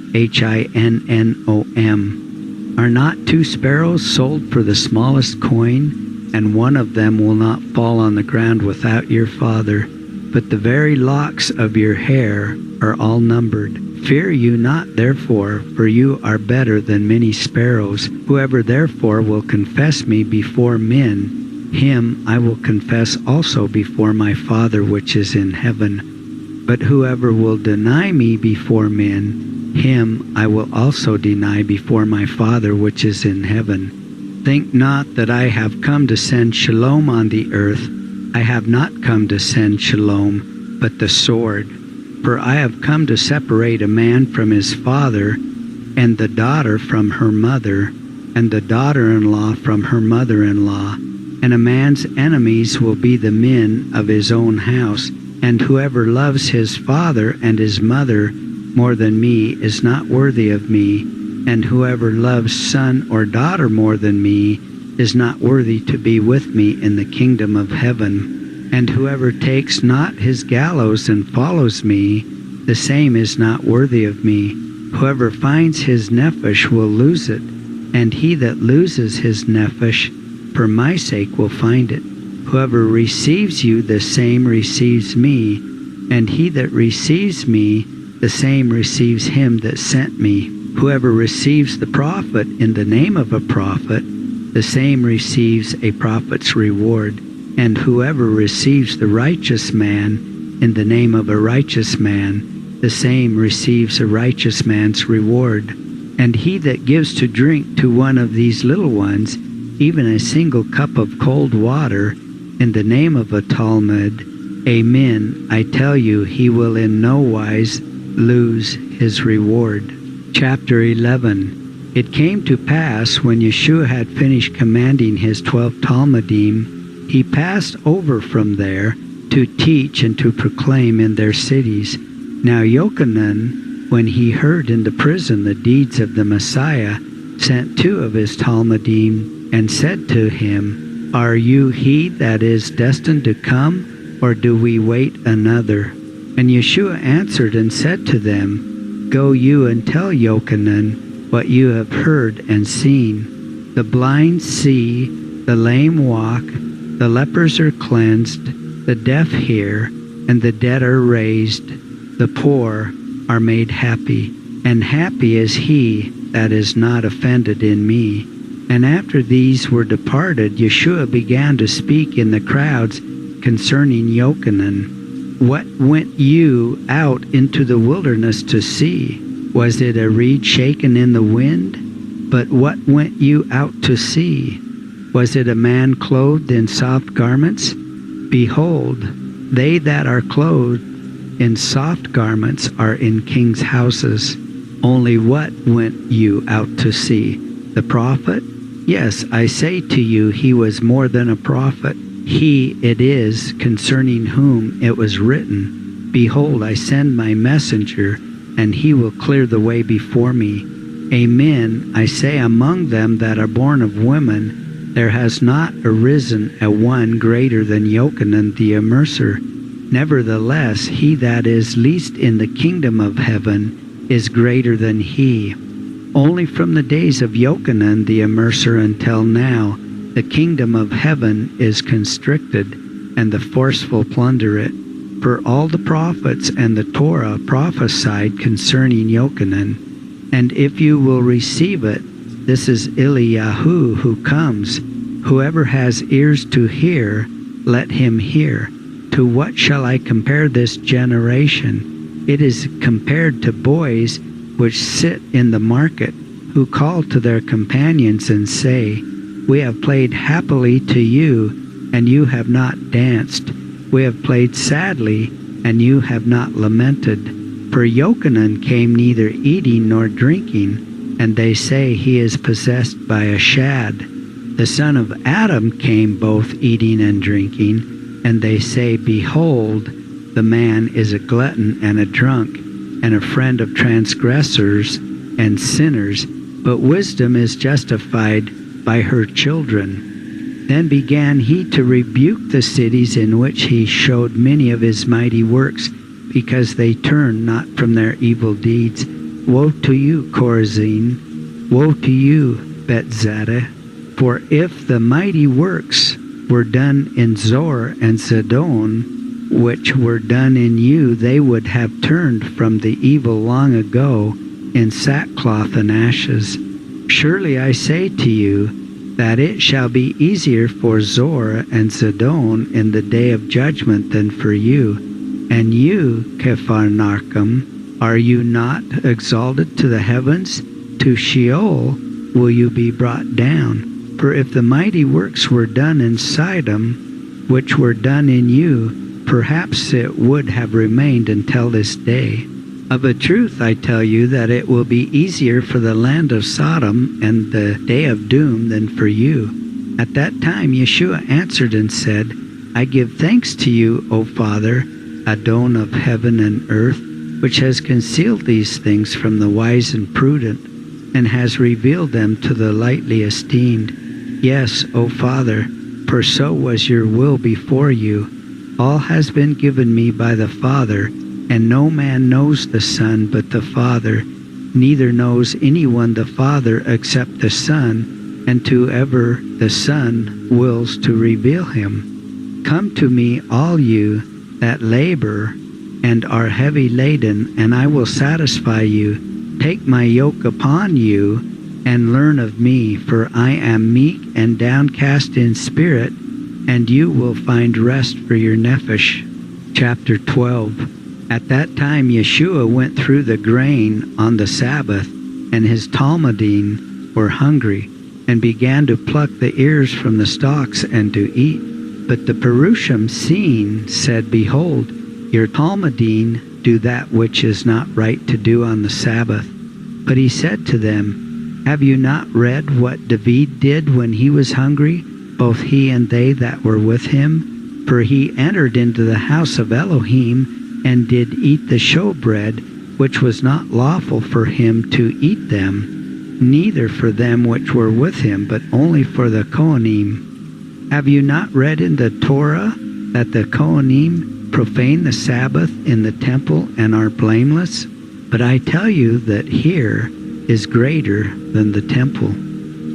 Are not 2 sparrows sold for the smallest coin, and one of them will not fall on the ground without your Father? But the very locks of your hair are all numbered. Fear you not, therefore, for you are better than many sparrows. Whoever therefore will confess me before men, him I will confess also before my Father which is in heaven. But whoever will deny me before men, him I will also deny before my Father which is in heaven. Think not that I have come to send shalom on the earth. I have not come to send shalom, but the sword. For I have come to separate a man from his father, and the daughter from her mother, and the daughter-in-law from her mother-in-law. And a man's enemies will be the men of his own house. And whoever loves his father and his mother more than me is not worthy of me. And whoever loves son or daughter more than me is not worthy to be with me in the kingdom of heaven. And whoever takes not his gallows and follows me, the same is not worthy of me. Whoever finds his nephesh will lose it, and he that loses his nephesh for my sake will find it. Whoever receives you, the same receives me, and he that receives me, the same receives him that sent me. Whoever receives the prophet in the name of a prophet, the same receives a prophet's reward. And whoever receives the righteous man in the name of a righteous man, the same receives a righteous man's reward. And he that gives to drink to one of these little ones, even a single cup of cold water, in the name of a Talmud, amen, I tell you, he will in no wise lose his reward. Chapter 11. It came to pass, when Yeshua had finished commanding his 12 Talmudim, he passed over from there to teach and to proclaim in their cities. Now Yochanan, when he heard in the prison the deeds of the Messiah, sent 2 of his Talmudim, and said to him, Are you he that is destined to come, or do we wait another? And Yeshua answered and said to them, Go you and tell Yochanan what you have heard and seen. The blind see, the lame walk, the lepers are cleansed, the deaf hear, and the dead are raised, the poor are made happy, and happy is he that is not offended in me. And after these were departed, Yeshua began to speak in the crowds concerning Yochanan. What went you out into the wilderness to see? Was it a reed shaken in the wind? But what went you out to see? Was it a man clothed in soft garments? Behold, they that are clothed in soft garments are in kings' houses. Only what went you out to see? The prophet? Yes, I say to you, he was more than a prophet. He it is concerning whom it was written, Behold, I send my messenger, and he will clear the way before me. Amen, I say, among them that are born of women, there has not arisen a one greater than Yochanan the Emissaries. Nevertheless, he that is least in the kingdom of heaven is greater than he. Only from the days of Yochanan the Emissaries until now, the kingdom of heaven is constricted, and the forceful plunder it. For all the prophets and the Torah prophesied concerning Yochanan. And if you will receive it, this is Eliyahu who comes. Whoever has ears to hear, let him hear. To what shall I compare this generation? It is compared to boys which sit in the market, who call to their companions and say, We have played happily to you, and you have not danced. We have played sadly, and you have not lamented. For Yochanan came neither eating nor drinking, and they say he is possessed by a shad. The son of Adam came both eating and drinking, and they say, Behold, the man is a glutton and a drunk, and a friend of transgressors and sinners, but wisdom is justified by her children. Then began he to rebuke the cities in which he showed many of his mighty works, because they turned not from their evil deeds. Woe to you, Chorazin! Woe to you, Bethsaida! For if the mighty works were done in Zor and Zidon, which were done in you, they would have turned from the evil long ago in sackcloth and ashes. Surely I say to you, that it shall be easier for Zor and Zidon in the day of judgment than for you. And you, Capharnaum, are you not exalted to the heavens? To Sheol will you be brought down. For if the mighty works were done in Sidon, which were done in you, perhaps it would have remained until this day. Of a truth I tell you that it will be easier for the land of Sodom and the day of doom than for you. At that time Yeshua answered and said, I give thanks to you, O Father, Adon of heaven and earth, which has concealed these things from the wise and prudent, and has revealed them to the lightly esteemed. Yes, O Father, for so was your will before you. All has been given me by the Father, and no man knows the Son but the Father, neither knows anyone the Father except the Son, and to whoever the Son wills to reveal him. Come to me, all you that labor and are heavy laden, and I will satisfy you. Take my yoke upon you, and learn of me, for I am meek and downcast in spirit, and you will find rest for your nephesh. Chapter 12. At that time Yeshua went through the grain on the Sabbath, and his Talmudim were hungry, and began to pluck the ears from the stalks and to eat. But the Perushim, seeing, said, Behold, your Talmudim do that which is not right to do on the Sabbath. But he said to them, Have you not read what David did when he was hungry, both he and they that were with him? For he entered into the house of Elohim, and did eat the showbread, which was not lawful for him to eat them, neither for them which were with him, but only for the Kohanim. Have you not read in the Torah that the Kohanim profane the Sabbath in the temple and are blameless? But I tell you that here is greater than the temple.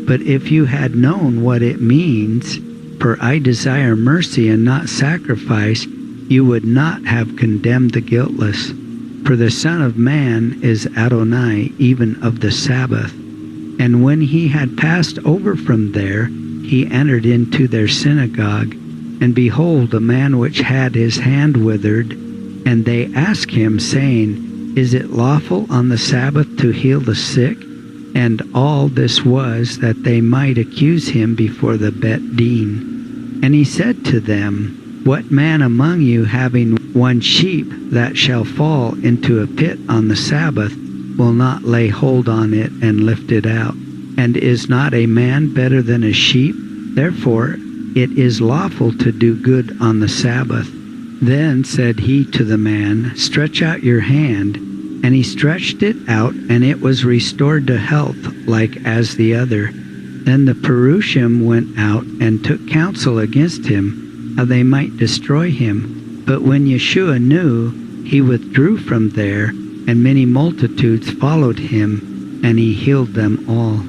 But if you had known what it means, for I desire mercy and not sacrifice, you would not have condemned the guiltless. For the Son of Man is Adonai, even of the Sabbath. And when he had passed over from there, he entered into their synagogue. And behold, a man which had his hand withered. And they asked him, saying, Is it lawful on the Sabbath to heal the sick? And all this was that they might accuse him before the Bet Din. And he said to them, What man among you, having one sheep that shall fall into a pit on the Sabbath, will not lay hold on it and lift it out? And is not a man better than a sheep? Therefore it is lawful to do good on the Sabbath. Then said he to the man, Stretch out your hand. And he stretched it out, and it was restored to health, like as the other. Then the Perushim went out and took counsel against him, how they might destroy him. But when Yeshua knew, he withdrew from there, and many multitudes followed him, and he healed them all,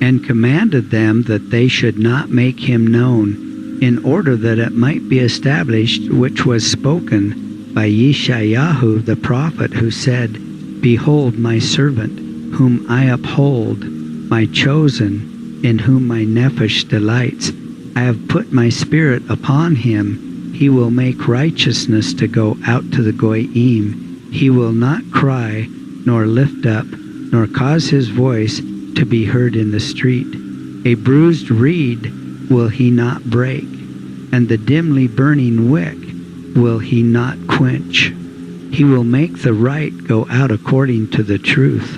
and commanded them that they should not make him known, in order that it might be established which was spoken by Yeshayahu the prophet, who said, Behold my servant, whom I uphold, my chosen, in whom my nephesh delights. I have put my spirit upon him. He will make righteousness to go out to the Goyim. He will not cry, nor lift up, nor cause his voice to be heard in the street. A bruised reed will he not break, and the dimly burning wick will he not quench. He will make the right go out according to the truth.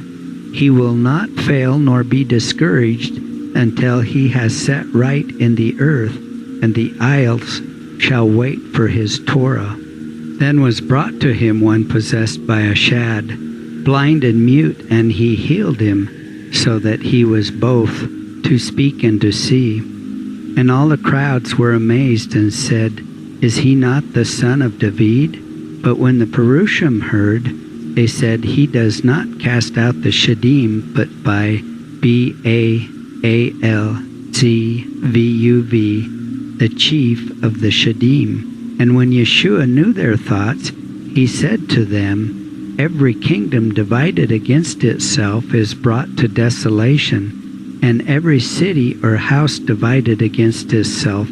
He will not fail nor be discouraged until he has set right in the earth, and the isles shall wait for his Torah. Then was brought to him one possessed by a shad, blind and mute, and he healed him, so that he was both to speak and to see. And all the crowds were amazed and said, Is he not the son of David? But when the Perushim heard, they said, He does not cast out the Shadim, but by Baalzvuv, the chief of the Shadim. And when Yeshua knew their thoughts, he said to them, Every kingdom divided against itself is brought to desolation, and every city or house divided against itself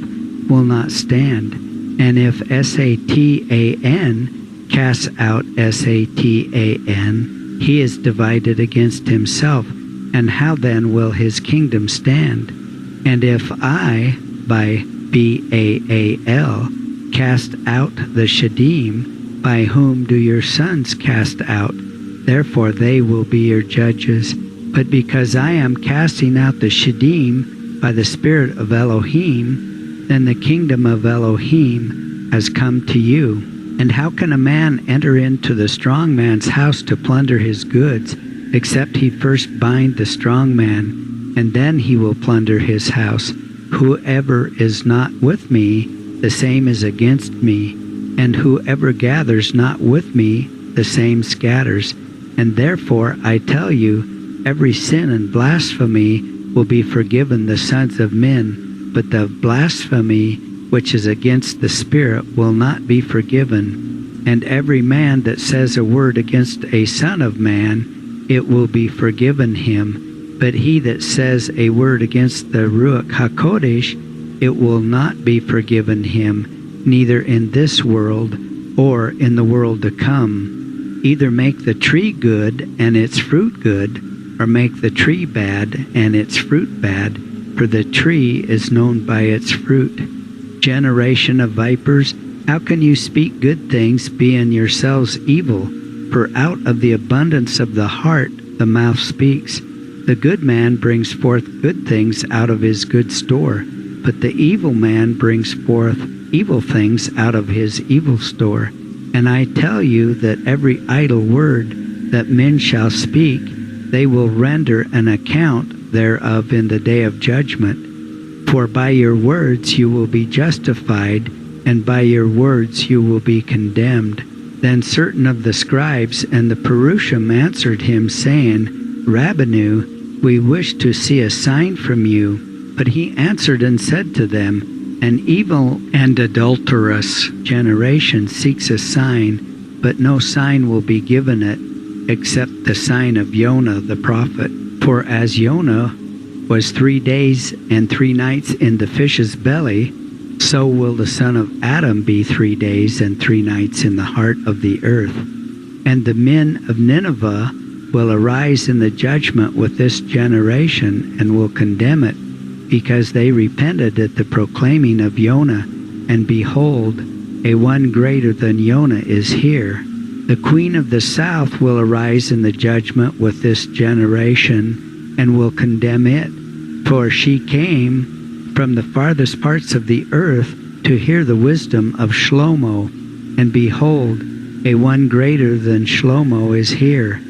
will not stand. And if Satan casts out Satan, he is divided against himself, and how then will his kingdom stand? And if I, by Baal, cast out the Shadim, by whom do your sons cast out? Therefore they will be your judges. But because I am casting out the Shadim by the Spirit of Elohim, then the kingdom of Elohim has come to you. And how can a man enter into the strong man's house to plunder his goods, except he first bind the strong man, and then he will plunder his house? Whoever is not with me, the same is against me, and whoever gathers not with me, the same scatters. And therefore I tell you every sin and blasphemy will be forgiven the sons of men, but the blasphemy which is against the Spirit will not be forgiven. And every man that says a word against a son of man, it will be forgiven him. But he that says a word against the Ruach HaKodesh, it will not be forgiven him, neither in this world or in the world to come. Either make the tree good and its fruit good, or make the tree bad and its fruit bad, for the tree is known by its fruit. Generation of vipers, how can you speak good things, being yourselves evil? For out of the abundance of the heart the mouth speaks. The good man brings forth good things out of his good store, but the evil man brings forth evil things out of his evil store. And I tell you that every idle word that men shall speak, they will render an account thereof in the day of judgment. For by your words you will be justified, and by your words you will be condemned. Then certain of the scribes and the Perushim answered him, saying, Rabbanu, we wish to see a sign from you. But he answered and said to them, An evil and adulterous generation seeks a sign, but no sign will be given it, except the sign of Jonah the prophet. For as Jonah was 3 days and 3 nights in the fish's belly, so will the Son of Adam be 3 days and 3 nights in the heart of the earth. And the men of Nineveh will arise in the judgment with this generation, and will condemn it, because they repented at the proclaiming of Jonah. And behold, a one greater than Jonah is here. The queen of the south will arise in the judgment with this generation, and will condemn it. For she came from the farthest parts of the earth to hear the wisdom of Shlomo. And behold, a one greater than Shlomo is here.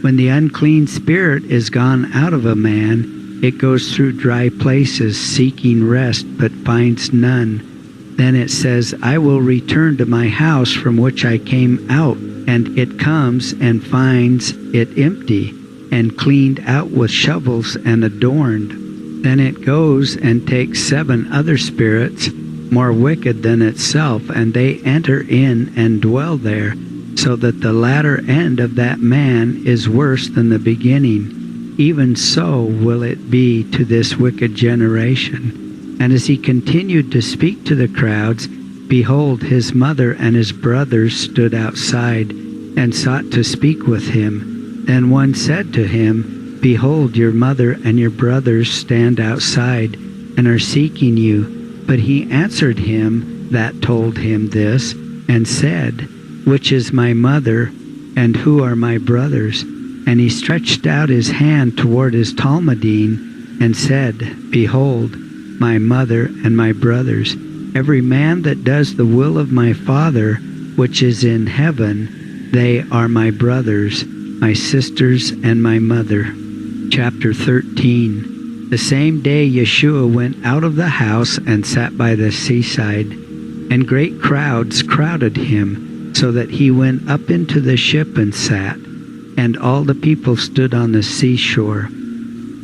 When the unclean spirit is gone out of a man, it goes through dry places seeking rest, but finds none. Then it says, I will return to my house from which I came out. And it comes and finds it empty, and cleaned out with shovels and adorned. Then it goes and takes 7 other spirits, more wicked than itself, and they enter in and dwell there, so that the latter end of that man is worse than the beginning. Even so will it be to this wicked generation. And as he continued to speak to the crowds, behold, his mother and his brothers stood outside, and sought to speak with him. Then one said to him, Behold, your mother and your brothers stand outside, and are seeking you. But he answered him that told him this, and said, Which is my mother, and who are my brothers? And he stretched out his hand toward his Talmudim, and said, Behold, my mother and my brothers. Every man that does the will of my Father, which is in heaven, they are my brothers, my sisters, and my mother. Chapter 13. The same day Yeshua went out of the house and sat by the seaside, and great crowds crowded him, so that he went up into the ship and sat, and all the people stood on the seashore.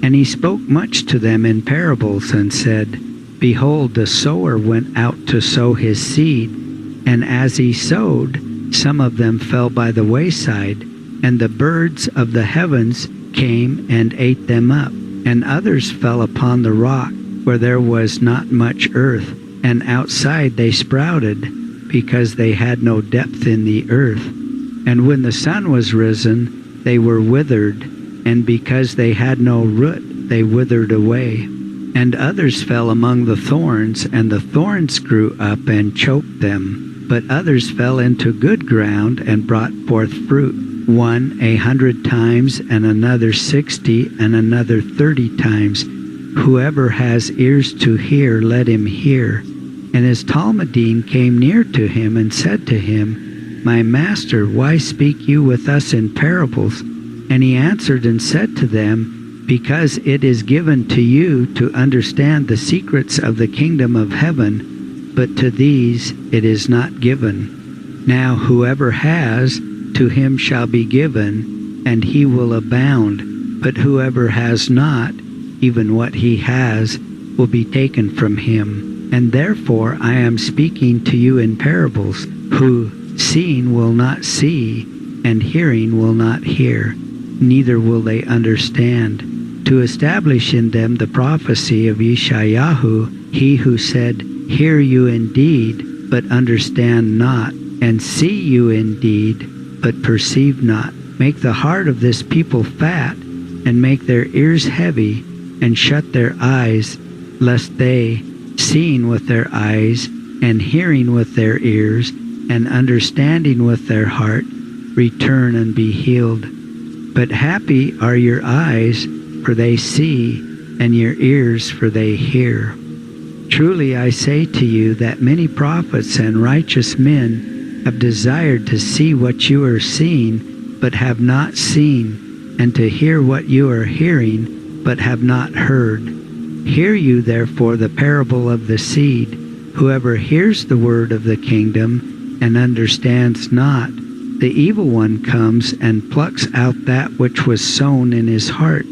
And he spoke much to them in parables, and said, Behold, the sower went out to sow his seed, and as he sowed, some of them fell by the wayside, and the birds of the heavens came and ate them up. And others fell upon the rock, where there was not much earth, and outside they sprouted, because they had no depth in the earth. And when the sun was risen, they were withered, and because they had no root, they withered away. And others fell among the thorns, and the thorns grew up and choked them. But others fell into good ground and brought forth fruit, one 100 times, and another 60, and another 30 times. Whoever has ears to hear, let him hear. And his Talmudim came near to him and said to him, My master, why speak you with us in parables? And he answered and said to them, Because it is given to you to understand the secrets of the kingdom of heaven, but to these it is not given. Now whoever has, to him shall be given, and he will abound. But whoever has not, even what he has, will be taken from him. And therefore I am speaking to you in parables, who seeing will not see, and hearing will not hear, neither will they understand, to establish in them the prophecy of Yeshayahu, he who said, Hear you indeed, but understand not, and see you indeed, but perceive not. Make the heart of this people fat, and make their ears heavy, and shut their eyes, lest they, seeing with their eyes, and hearing with their ears, and understanding with their heart, return and be healed. But happy are your eyes, for they see, and your ears, for they hear. Truly I say to you that many prophets and righteous men have desired to see what you are seeing, but have not seen, and to hear what you are hearing, but have not heard. Hear you therefore the parable of the seed. Whoever hears the word of the kingdom, and understands not, the evil one comes and plucks out that which was sown in his heart.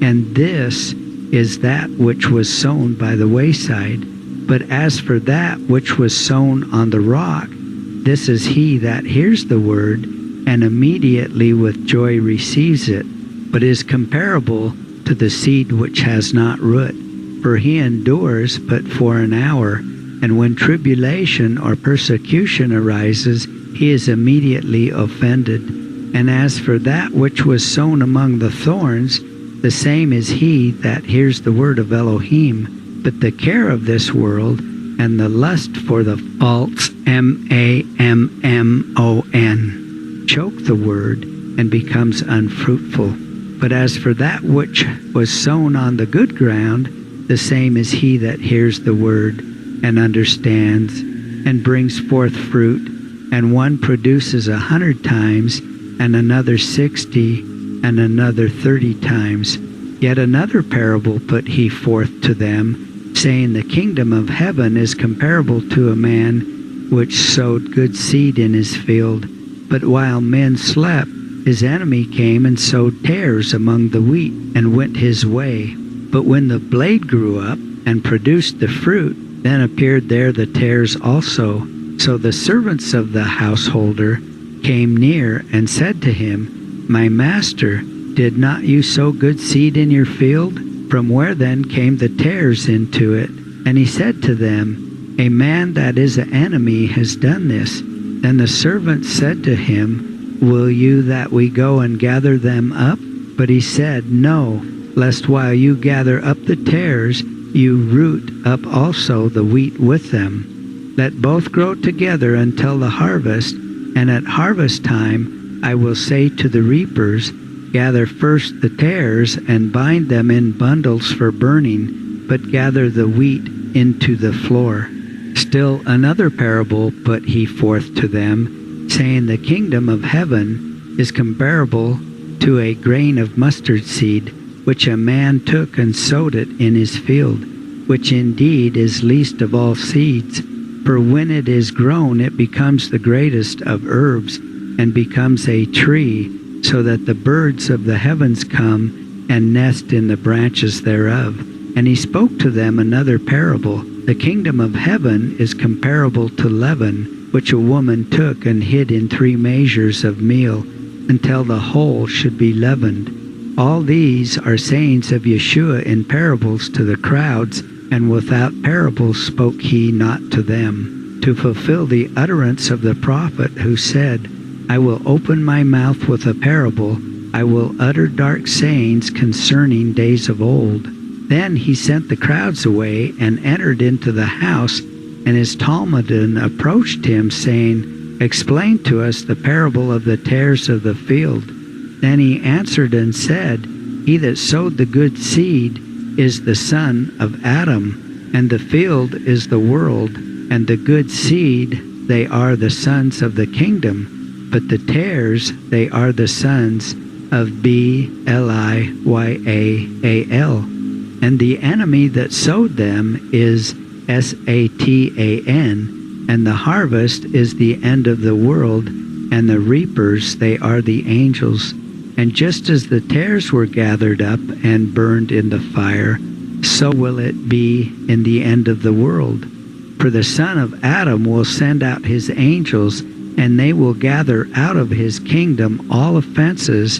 And this is that which was sown by the wayside. But as for that which was sown on the rock, this is he that hears the word, and immediately with joy receives it, but is comparable to the seed which has not root. For he endures but for an hour, and when tribulation or persecution arises, he is immediately offended. And as for that which was sown among the thorns, the same is he that hears the word of Elohim, but the care of this world, and the lust for the false mammon, choke the word, and becomes unfruitful. But as for that which was sown on the good ground, the same is he that hears the word, and understands, and brings forth fruit, and one produces 100 times, and another 60, and another 30 times. Yet another parable put he forth to them, saying, The kingdom of heaven is comparable to a man which sowed good seed in his field. But while men slept, his enemy came and sowed tares among the wheat, and went his way. But when the blade grew up, and produced the fruit, then appeared there the tares also. So the servants of the householder came near, and said to him, My master, did not you sow good seed in your field? From where then came the tares into it? And he said to them, A man that is an enemy has done this. Then the servants said to him, Will you that we go and gather them up? But he said, No, lest while you gather up the tares, you root up also the wheat with them. Let both grow together until the harvest, and at harvest time I will say to the reapers, Gather first the tares, and bind them in bundles for burning, but gather the wheat into the floor. Still another parable put he forth to them, saying, The kingdom of heaven is comparable to a grain of mustard seed, which a man took and sowed it in his field, which indeed is least of all seeds. For when it is grown, it becomes the greatest of herbs, and becomes a tree, so that the birds of the heavens come and nest in the branches thereof. And he spoke to them another parable. The kingdom of heaven is comparable to leaven, which a woman took and hid in 3 measures of meal, until the whole should be leavened. All these are sayings of Yeshua in parables to the crowds, and without parables spoke he not to them, to fulfill the utterance of the prophet who said, I will open my mouth with a parable, I will utter dark sayings concerning days of old. Then he sent the crowds away, and entered into the house, and his Talmudim approached him, saying, Explain to us the parable of the tares of the field. Then he answered and said, He that sowed the good seed is the son of Adam, and the field is the world, and the good seed, they are the sons of the kingdom, but the tares, they are the sons of Belial. And the enemy that sowed them is Satan, and the harvest is the end of the world, and the reapers, they are the angels. And just as the tares were gathered up and burned in the fire, so will it be in the end of the world. For the Son of Adam will send out his angels, and they will gather out of his kingdom all offenses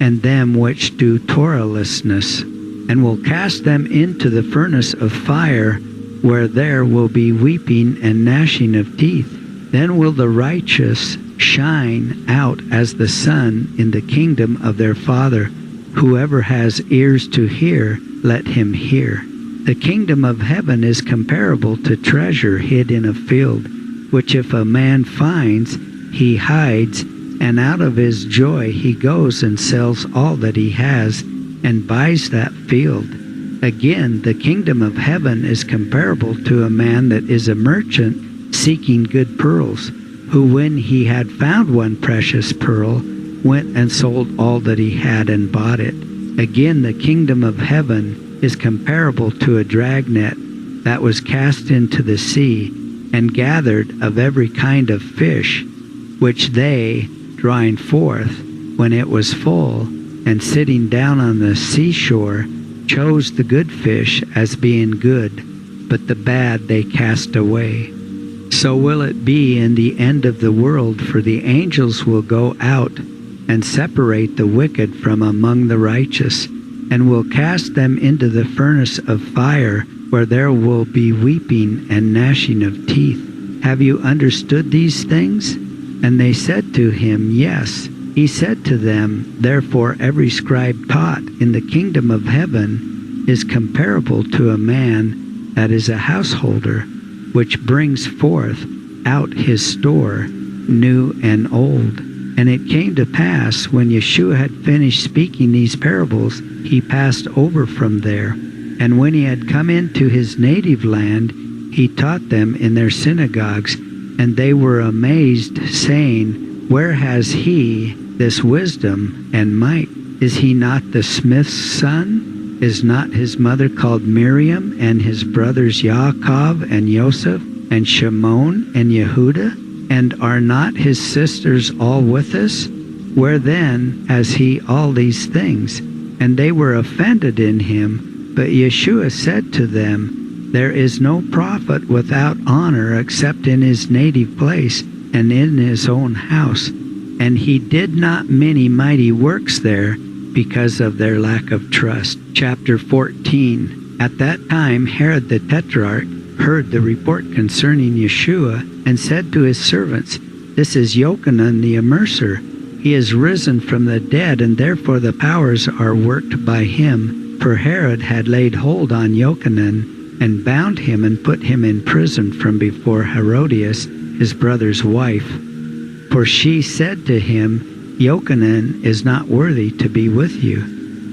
and them which do lawlessness, and will cast them into the furnace of fire, where there will be weeping and gnashing of teeth. Then will the righteous shine out as the sun in the kingdom of their Father. Whoever has ears to hear, let him hear. The kingdom of heaven is comparable to treasure hid in a field, which if a man finds, he hides, and out of his joy he goes and sells all that he has, and buys that field. Again, the kingdom of heaven is comparable to a man that is a merchant seeking good pearls, who when he had found one precious pearl, went and sold all that he had and bought it. Again, the kingdom of heaven is comparable to a dragnet that was cast into the sea, and gathered of every kind of fish, which they, drawing forth, when it was full, and sitting down on the seashore, chose the good fish as being good, but the bad they cast away. So will it be in the end of the world, for the angels will go out and separate the wicked from among the righteous, and will cast them into the furnace of fire, where there will be weeping and gnashing of teeth. Have you understood these things? And they said to him, Yes. He said to them, Therefore every scribe taught in the kingdom of heaven is comparable to a man that is a householder, which brings forth out his store, new and old. And it came to pass, when Yeshua had finished speaking these parables, he passed over from there. And when he had come into his native land, he taught them in their synagogues, and they were amazed, saying, Where has he this wisdom and might? Is he not the smith's son? Is not his mother called Miriam, and his brothers Yaakov and Joseph, and Shimon and Yehudah? And are not his sisters all with us? Where then has he all these things? And they were offended in him. But Yeshua said to them, There is no prophet without honor except in his native place and in his own house. And he did not many mighty works there because of their lack of trust. Chapter 14. At that time Herod the Tetrarch heard the report concerning Yeshua, and said to his servants, This is Yochanan the Immerser. He is risen from the dead, and therefore the powers are worked by him. For Herod had laid hold on Yochanan, and bound him and put him in prison from before Herodias, his brother's wife. For she said to him, Yochanan is not worthy to be with you.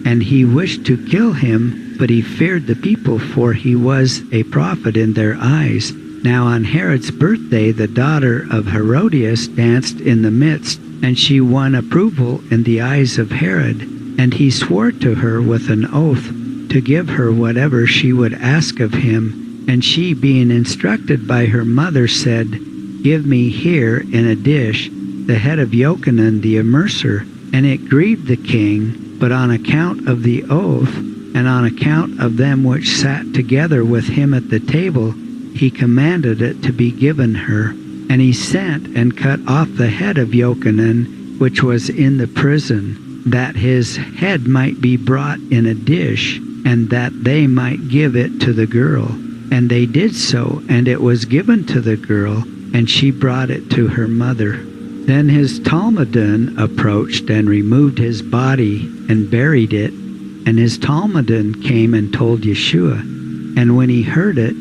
And he wished to kill him, but he feared the people, for he was a prophet in their eyes. Now on Herod's birthday the daughter of Herodias danced in the midst, and she won approval in the eyes of Herod. And he swore to her with an oath to give her whatever she would ask of him. And she, being instructed by her mother, said, Give me here in a dish the head of Yochanan the Immerser. And it grieved the king, but on account of the oath, and on account of them which sat together with him at the table, he commanded it to be given her. And he sent and cut off the head of Yochanan, which was in the prison, that his head might be brought in a dish, and that they might give it to the girl. And they did so, and it was given to the girl, and she brought it to her mother. Then his Talmudin approached and removed his body and buried it. And his Talmudin came and told Yeshua. And when he heard it,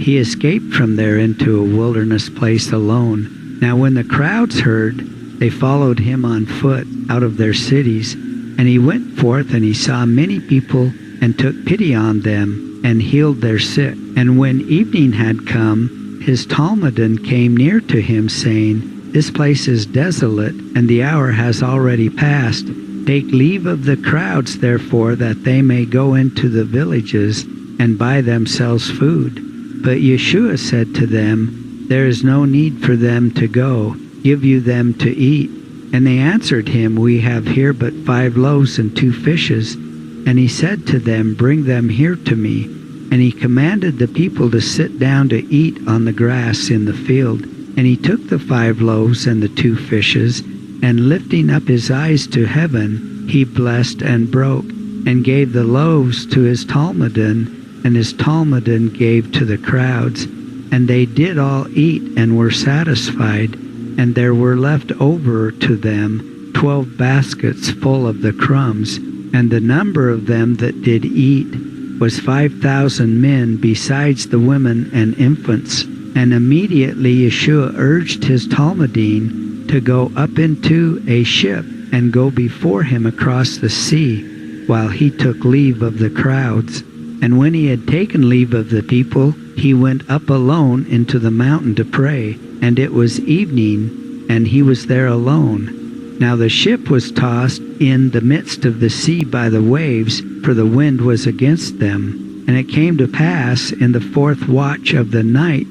he escaped from there into a wilderness place alone. Now when the crowds heard, they followed him on foot out of their cities. And he went forth, and he saw many people, and took pity on them, and healed their sick. And when evening had come, his Talmudin came near to him, saying, This place is desolate, and the hour has already passed. Take leave of the crowds, therefore, that they may go into the villages and buy themselves food. But Yeshua said to them, There is no need for them to go. Give you them to eat. And they answered him, We have here but 5 loaves and 2 fishes. And he said to them, Bring them here to me. And he commanded the people to sit down to eat on the grass in the field. And he took the 5 loaves and the 2 fishes, and lifting up his eyes to heaven, he blessed and broke, and gave the loaves to his Talmudin, and his Talmudin gave to the crowds. And they did all eat and were satisfied, and there were left over to them 12 baskets full of the crumbs. And the number of them that did eat was 5,000 men, besides the women and infants. And immediately Yeshua urged his Talmudim to go up into a ship and go before him across the sea, while he took leave of the crowds. And when he had taken leave of the people, he went up alone into the mountain to pray. And it was evening, and he was there alone. Now the ship was tossed in the midst of the sea by the waves, for the wind was against them. And it came to pass in the 4th watch of the night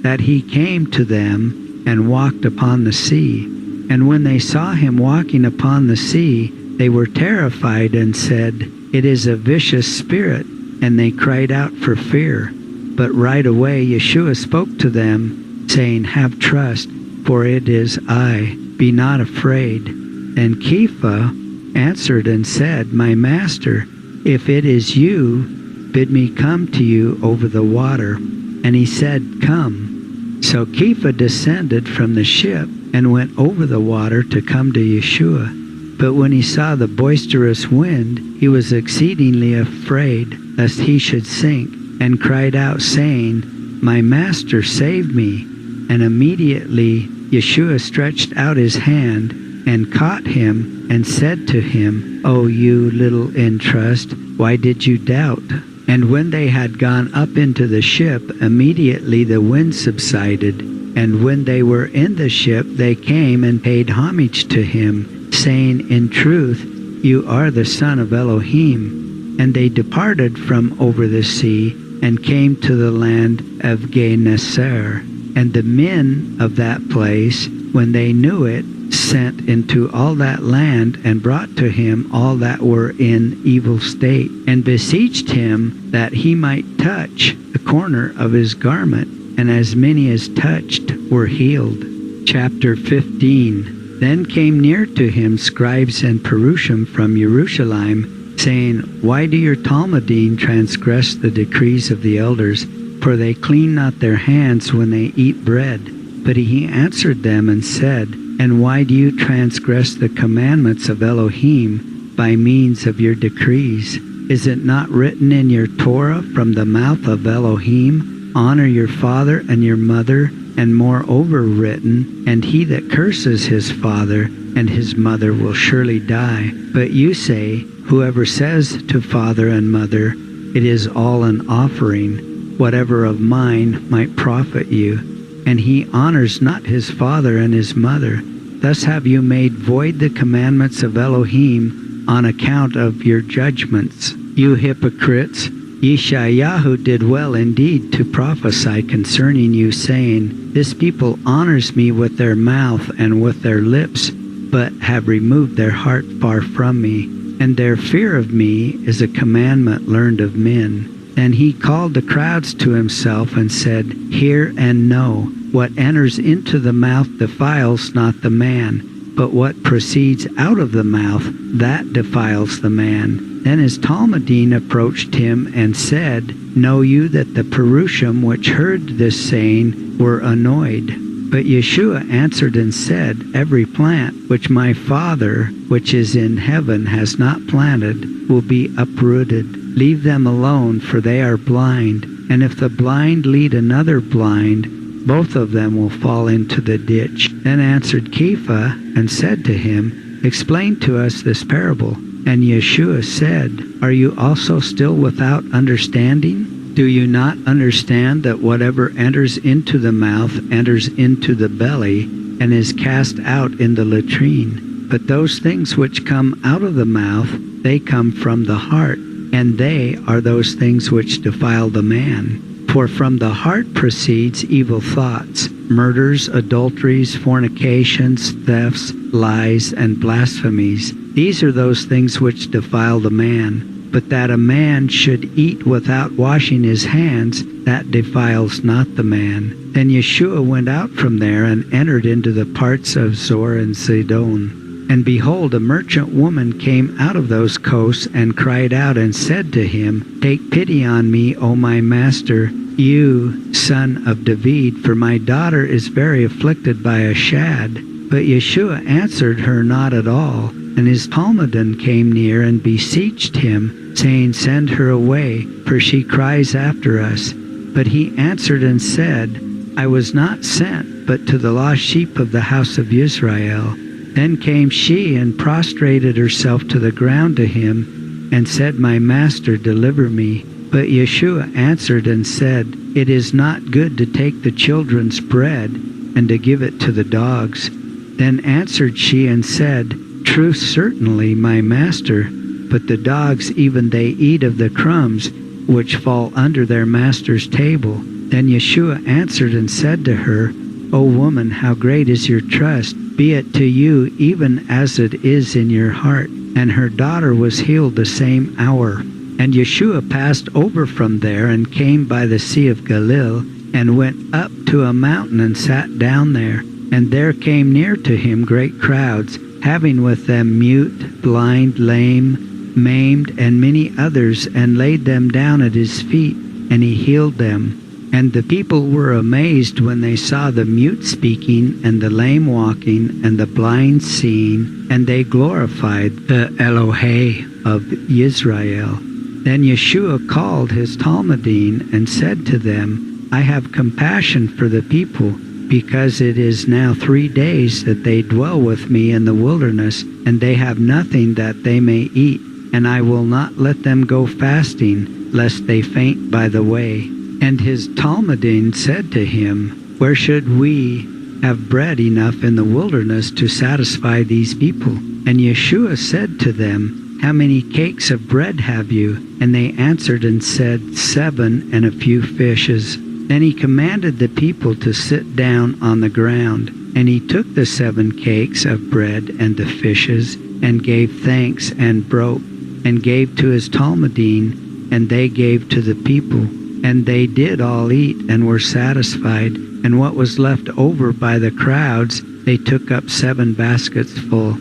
that he came to them and walked upon the sea. And when they saw him walking upon the sea, they were terrified and said, It is a vicious spirit. And they cried out for fear. But right away Yeshua spoke to them, saying, Have trust, for it is I. Be not afraid. And Kepha answered and said, My master, if it is you, bid me come to you over the water. And he said, Come. So Kepha descended from the ship and went over the water to come to Yeshua. But when he saw the boisterous wind, he was exceedingly afraid lest he should sink, and cried out, saying, My master, save me. And immediately Yeshua stretched out his hand and caught him, and said to him, O you little in trust, why did you doubt? And when they had gone up into the ship, immediately the wind subsided. And when they were in the ship, they came and paid homage to him, saying, In truth, you are the Son of Elohim. And they departed from over the sea, and came to the land of Gennesaret. And the men of that place, when they knew it, sent into all that land, and brought to him all that were in evil state, and beseeched him that he might touch the corner of his garment. And as many as touched were healed. Chapter 15. Then came near to him scribes and Perushim from Jerusalem, saying, Why do your Talmudim transgress the decrees of the elders? For they clean not their hands when they eat bread. But he answered them and said, And why do you transgress the commandments of Elohim by means of your decrees? Is it not written in your Torah from the mouth of Elohim, Honor your father and your mother, and moreover written, And he that curses his father and his mother will surely die. But you say, Whoever says to father and mother, It is all an offering, whatever of mine might profit you, and he honors not his father and his mother. Thus have you made void the commandments of Elohim on account of your judgments. You hypocrites, Yeshayahu did well indeed to prophesy concerning you, saying, This people honors me with their mouth and with their lips, but have removed their heart far from me. And their fear of me is a commandment learned of men. And he called the crowds to himself and said, Hear and know, what enters into the mouth defiles not the man, but what proceeds out of the mouth, that defiles the man. Then his Talmudim approached him and said, Know you that the Perushim which heard this saying were annoyed? But Yeshua answered and said, Every plant which my Father which is in heaven has not planted will be uprooted. Leave them alone, for they are blind. And if the blind lead another blind, both of them will fall into the ditch. Then answered Kepha and said to him, Explain to us this parable. And Yeshua said, Are you also still without understanding? Do you not understand that whatever enters into the mouth enters into the belly, and is cast out in the latrine? But those things which come out of the mouth, they come from the heart, and they are those things which defile the man. For from the heart proceeds evil thoughts, murders, adulteries, fornications, thefts, lies, and blasphemies. These are those things which defile the man. But that a man should eat without washing his hands, that defiles not the man. Then Yeshua went out from there and entered into the parts of Zor and Sidon. And behold, a merchant woman came out of those coasts and cried out and said to him, Take pity on me, O my master, you, son of David, for my daughter is very afflicted by a shad. But Yeshua answered her not at all. And his Talmudim came near and beseeched him, saying, Send her away, for she cries after us. But he answered and said, I was not sent, but to the lost sheep of the house of Israel. Then came she and prostrated herself to the ground to him, and said, My master, deliver me. But Yeshua answered and said, It is not good to take the children's bread, and to give it to the dogs. Then answered she and said, Truth, certainly, my master, but the dogs even they eat of the crumbs which fall under their master's table. Then Yeshua answered and said to her, O woman, how great is your trust! Be it to you even as it is in your heart. And her daughter was healed the same hour. And Yeshua passed over from there and came by the Sea of Galilee, and went up to a mountain and sat down there. And there came near to him great crowds, having with them mute, blind, lame, maimed, and many others, and laid them down at his feet, and he healed them. And the people were amazed when they saw the mute speaking, and the lame walking, and the blind seeing, and they glorified the Elohe of Israel. Then Yeshua called his Talmudim and said to them, I have compassion for the people, because it is now 3 days that they dwell with me in the wilderness, and they have nothing that they may eat, and I will not let them go fasting, lest they faint by the way. And his Talmudim said to him, Where should we have bread enough in the wilderness to satisfy these people? And Yeshua said to them, How many cakes of bread have you? And they answered and said, 7, and a few fishes. Then he commanded the people to sit down on the ground. And he took the 7 cakes of bread and the fishes, and gave thanks, and broke, and gave to his Talmudim, and they gave to the people. And they did all eat, and were satisfied. And what was left over by the crowds, they took up 7 baskets full.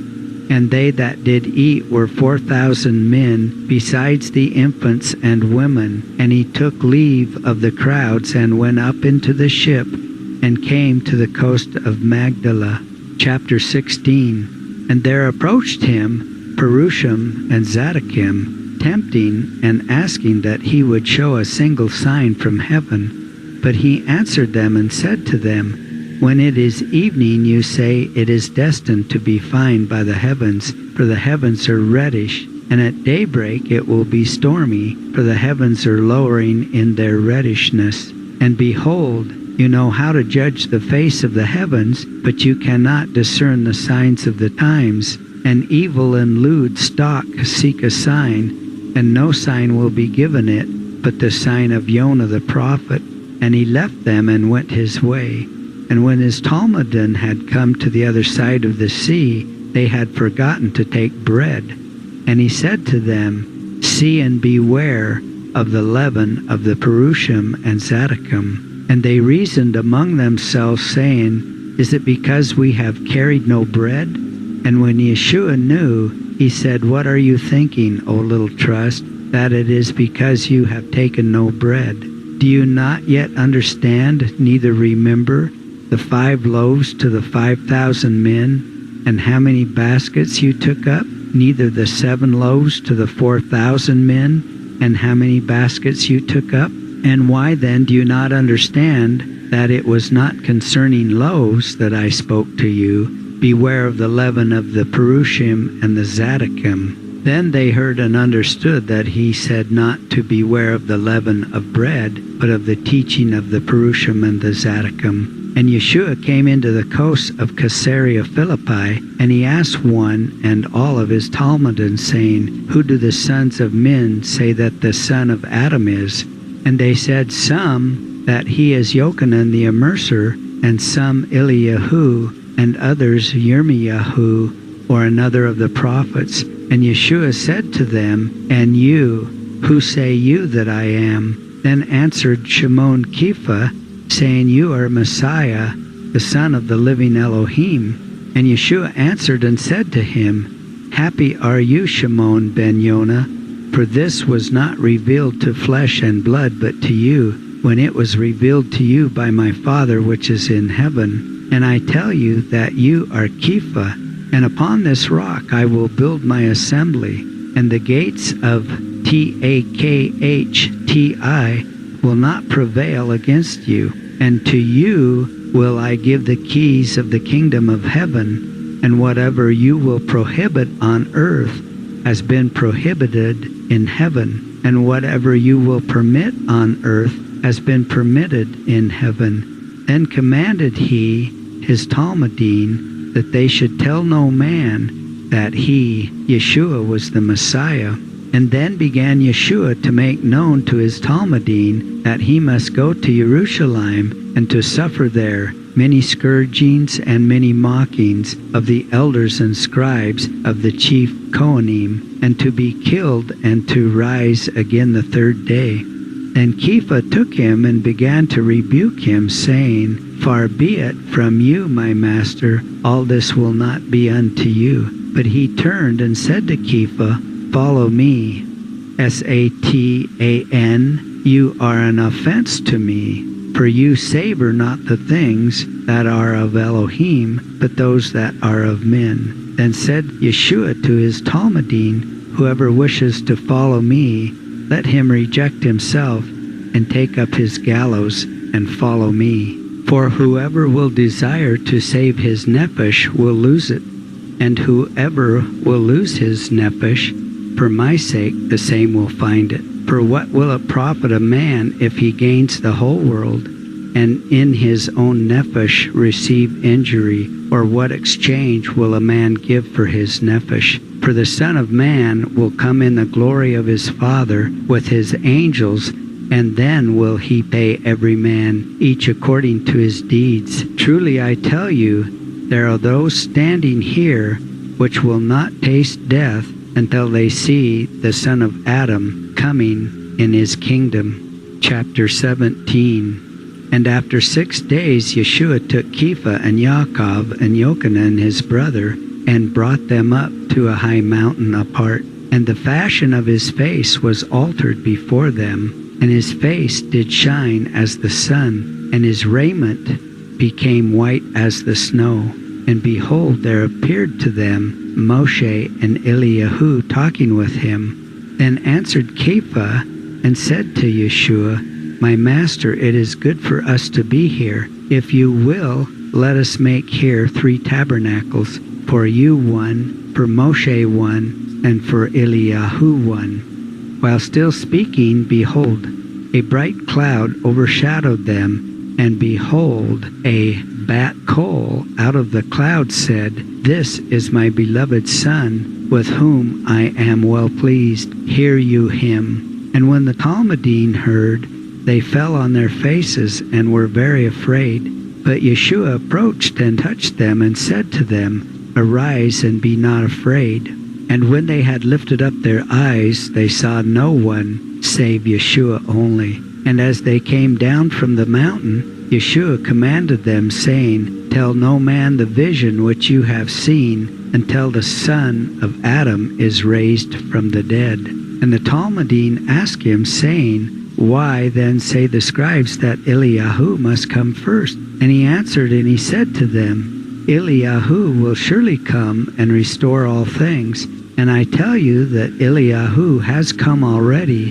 And they that did eat were 4,000 men, besides the infants and women. And he took leave of the crowds, and went up into the ship, and came to the coast of Magdala. Chapter 16. And there approached him Perushim and Zadokим, tempting and asking that he would show a single sign from heaven. But he answered them and said to them, When it is evening, you say, It is destined to be fine by the heavens, for the heavens are reddish. And at daybreak it will be stormy, for the heavens are lowering in their reddishness. And behold, you know how to judge the face of the heavens, but you cannot discern the signs of the times. And evil and lewd stock seek a sign, and no sign will be given it, but the sign of Jonah the prophet. And he left them and went his way. And when his Talmudim had come to the other side of the sea, they had forgotten to take bread. And he said to them, See and beware of the leaven of the Perushim and Zadokim. And they reasoned among themselves, saying, Is it because we have carried no bread? And when Yeshua knew, he said, What are you thinking, O little trust, that it is because you have taken no bread? Do you not yet understand, neither remember, the 5 loaves to the 5,000 men, and how many baskets you took up? Neither the 7 loaves to the 4,000 men, and how many baskets you took up? And why then do you not understand that it was not concerning loaves that I spoke to you? Beware of the leaven of the Perushim and the Zadokim. Then they heard and understood that he said not to beware of the leaven of bread, but of the teaching of the Perushim and the Zadokim. And Yeshua came into the coast of Caesarea Philippi, and he asked one and all of his Talmudim, saying, Who do the sons of men say that the son of Adam is? And they said, Some, that he is Yochanan the Immerser, and some Eliyahu, and others Yirmiyahu, or another of the prophets. And Yeshua said to them, And you, who say you that I am? Then answered Shimon Kepha, saying, You are Messiah, the Son of the living Elohim. And Yeshua answered and said to him, Happy are you, Shimon ben Yonah, for this was not revealed to flesh and blood, but to you, when it was revealed to you by my Father which is in heaven. And I tell you that you are Kepha, and upon this rock I will build my assembly, and the gates of Takhti will not prevail against you. And to you will I give the keys of the kingdom of heaven, and whatever you will prohibit on earth has been prohibited in heaven, and whatever you will permit on earth has been permitted in heaven. Then commanded he his Talmudim that they should tell no man that he, Yeshua, was the Messiah. And then began Yeshua to make known to his Talmudim that he must go to Jerusalem and to suffer there many scourgings and many mockings of the elders and scribes of the chief Kohanim, and to be killed and to rise again the third day. Then Kepha took him and began to rebuke him, saying, Far be it from you, my master, all this will not be unto you. But he turned and said to Kepha, Follow me, Satan, you are an offense to me, for you savor not the things that are of Elohim, but those that are of men. Then said Yeshua to his Talmudim, Whoever wishes to follow me, let him reject himself, and take up his gallows, and follow me. For whoever will desire to save his nephesh will lose it, and whoever will lose his nephesh, for my sake, the same will find it. For what will it profit a man if he gains the whole world, and in his own nephesh receive injury? Or what exchange will a man give for his nephesh? For the Son of Man will come in the glory of his Father with his angels, and then will he pay every man, each according to his deeds. Truly I tell you, there are those standing here which will not taste death until they see the Son of Adam coming in his kingdom. Chapter 17. And after 6 days Yeshua took Kepha and Yaakov and Yochanan his brother, and brought them up to a high mountain apart. And the fashion of his face was altered before them, and his face did shine as the sun, and his raiment became white as the snow. And behold, there appeared to them Moshe and Eliyahu talking with him. Then answered Kepha and said to Yeshua, My master, it is good for us to be here. If you will, let us make here 3 tabernacles, for you one, for Moshe one, and for Eliyahu one. While still speaking, behold, a bright cloud overshadowed them, and behold, a bat coal out of the cloud said, This is my beloved Son, with whom I am well pleased. Hear you him. And when the Talmudim heard, they fell on their faces and were very afraid. But Yeshua approached and touched them and said to them, Arise and be not afraid. And when they had lifted up their eyes, they saw no one save Yeshua only. And as they came down from the mountain, Yeshua commanded them, saying, Tell no man the vision which you have seen, until the Son of Adam is raised from the dead. And the Talmudim asked him, saying, Why then say the scribes that Eliyahu must come first? And he answered and he said to them, Eliyahu will surely come and restore all things. And I tell you that Eliyahu has come already,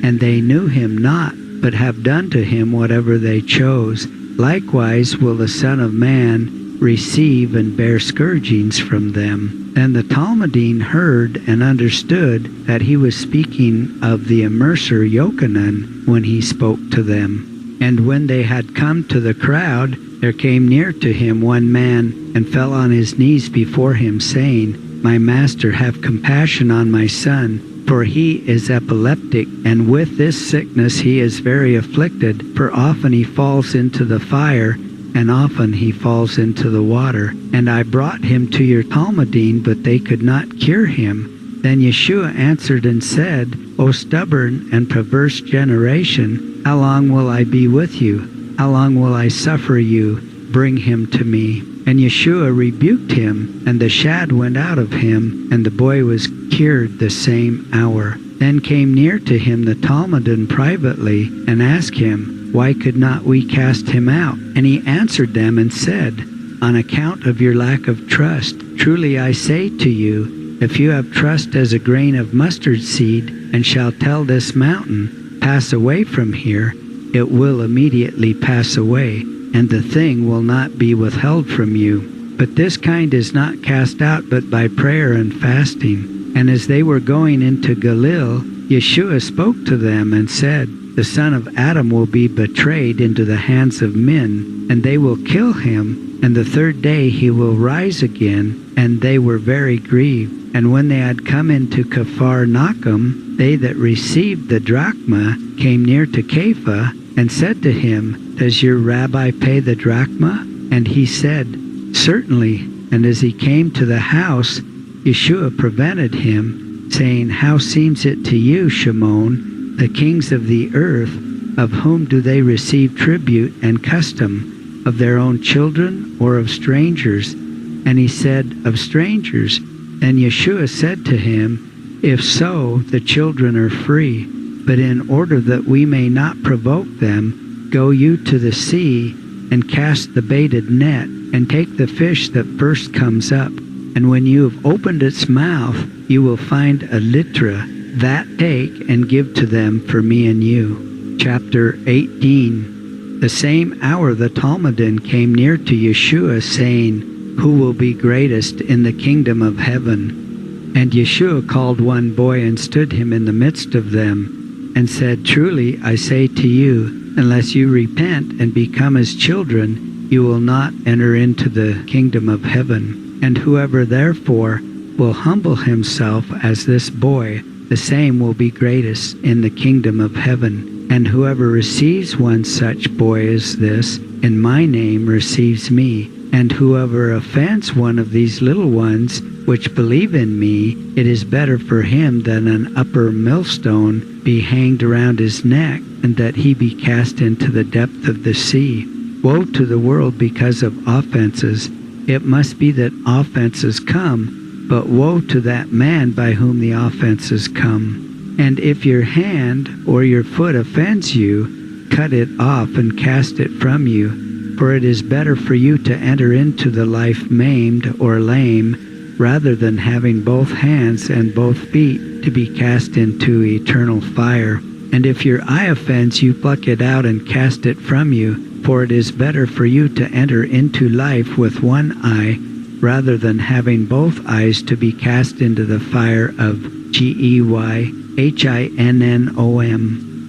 and they knew him not, but have done to him whatever they chose. Likewise will the Son of Man receive and bear scourgings from them. Then the Talmudim heard and understood that he was speaking of the immerser Yochanan when he spoke to them. And when they had come to the crowd, there came near to him one man, and fell on his knees before him, saying, My master, have compassion on my son, for he is epileptic, and with this sickness he is very afflicted, for often he falls into the fire and often he falls into the water. And I brought him to your Talmudim, but they could not cure him. Then Yeshua answered and said, O stubborn and perverse generation, how long will I be with you? How long will I suffer you? Bring him to me. And Yeshua rebuked him, and the shad went out of him, and the boy was cured the same hour. Then came near to him the Talmudim privately, and asked him, Why could not we cast him out? And he answered them and said, On account of your lack of trust. Truly I say to you, if you have trust as a grain of mustard seed, and shall tell this mountain, Pass away from here, it will immediately pass away, and the thing will not be withheld from you. But this kind is not cast out but by prayer and fasting. And as they were going into Galilee, Yeshua spoke to them and said, The Son of Adam will be betrayed into the hands of men, and they will kill him, and the third day he will rise again. And they were very grieved. And when they had come into Capharnaum, they that received the drachma came near to Caiaphas, and said to him, Does your rabbi pay the drachma? And he said, Certainly. And as he came to the house, Yeshua prevented him, saying, How seems it to you, Shimon, the kings of the earth, of whom do they receive tribute and custom, of their own children or of strangers? And he said, Of strangers. And Yeshua said to him, If so, the children are free. But in order that we may not provoke them, go you to the sea, and cast the baited net, and take the fish that first comes up. And when you have opened its mouth, you will find a litra. That take and give to them for me and you. Chapter 18. The same hour the Talmudim came near to Yeshua, saying, Who will be greatest in the kingdom of heaven? And Yeshua called one boy and stood him in the midst of them, and said, Truly I say to you, unless you repent and become as children, you will not enter into the kingdom of heaven. And whoever therefore will humble himself as this boy, the same will be greatest in the kingdom of heaven. And whoever receives one such boy as this, in my name receives me. And whoever offends one of these little ones which believe in me, it is better for him that an upper millstone be hanged around his neck, and that he be cast into the depth of the sea. Woe to the world because of offenses! It must be that offenses come, but woe to that man by whom the offenses come. And if your hand or your foot offends you, cut it off and cast it from you. For it is better for you to enter into the life maimed or lame, rather than having both hands and both feet to be cast into eternal fire. And if your eye offends you, pluck it out and cast it from you. For it is better for you to enter into life with one eye, rather than having both eyes to be cast into the fire of Gehinnom.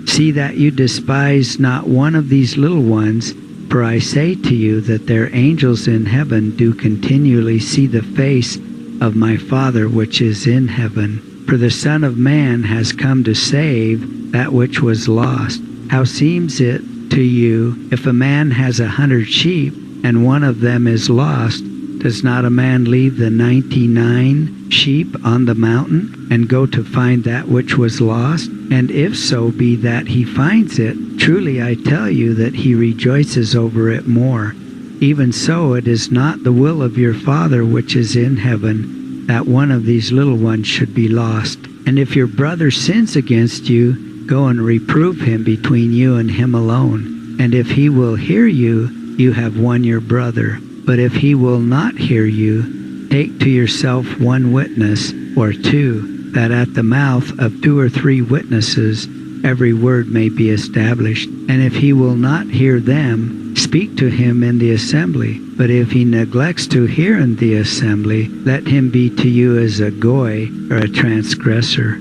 See that you despise not one of these little ones, for I say to you that their angels in heaven do continually see the face of my Father which is in heaven. For the Son of Man has come to save that which was lost. How seems it to you, if a man has 100 sheep, and one of them is lost, does not a man leave the 99 sheep on the mountain, and go to find that which was lost? And if so be that he finds it, truly I tell you that he rejoices over it more. Even so it is not the will of your Father which is in heaven, that one of these little ones should be lost. And if your brother sins against you, go and reprove him between you and him alone. And if he will hear you, you have won your brother. But if he will not hear you, take to yourself one witness or two, that at the mouth of 2 or 3 witnesses every word may be established. And if he will not hear them, speak to him in the assembly. But if he neglects to hear in the assembly, let him be to you as a goy or a transgressor.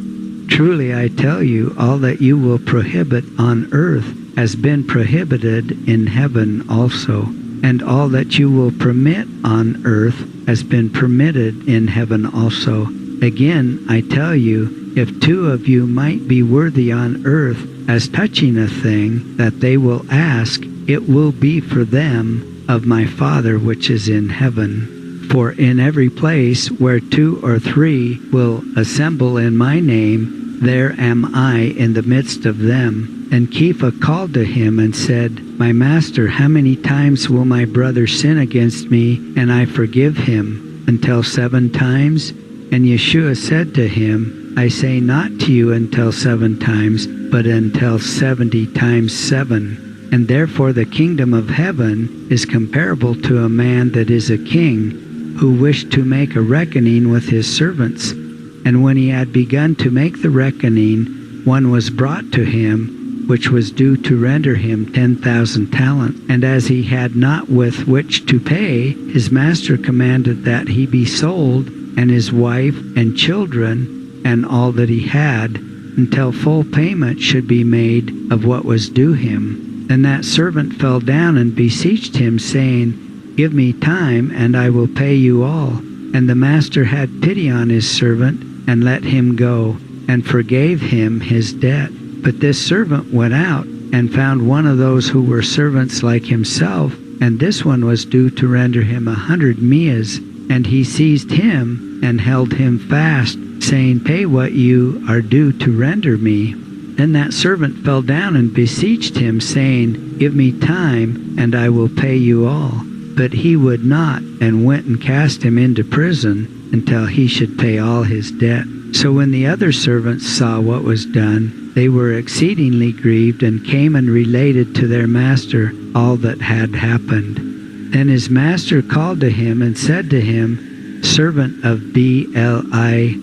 Truly I tell you, all that you will prohibit on earth has been prohibited in heaven also, and all that you will permit on earth has been permitted in heaven also. Again, I tell you, if 2 of you might be worthy on earth as touching a thing that they will ask, it will be for them of my Father which is in heaven. For in every place where 2 or 3 will assemble in my name, there am I in the midst of them. And Kepha called to him and said, My master, how many times will my brother sin against me, and I forgive him? Until 7 times? And Yeshua said to him, I say not to you until 7 times, but until 70 times 7. And therefore the kingdom of heaven is comparable to a man that is a king, who wished to make a reckoning with his servants. And when he had begun to make the reckoning, one was brought to him, which was due to render him 10,000 talents. And as he had not with which to pay, his master commanded that he be sold, and his wife and children, and all that he had, until full payment should be made of what was due him. Then that servant fell down and beseeched him, saying, Give me time, and I will pay you all. And the master had pity on his servant, and let him go, and forgave him his debt. But this servant went out, and found one of those who were servants like himself, and this one was due to render him 100 mias. And he seized him, and held him fast, saying, Pay what you are due to render me. Then that servant fell down and beseeched him, saying, Give me time, and I will pay you all. But he would not, and went and cast him into prison, until he should pay all his debt. So when the other servants saw what was done, they were exceedingly grieved, and came and related to their master all that had happened. Then his master called to him, and said to him, Servant of Belial, I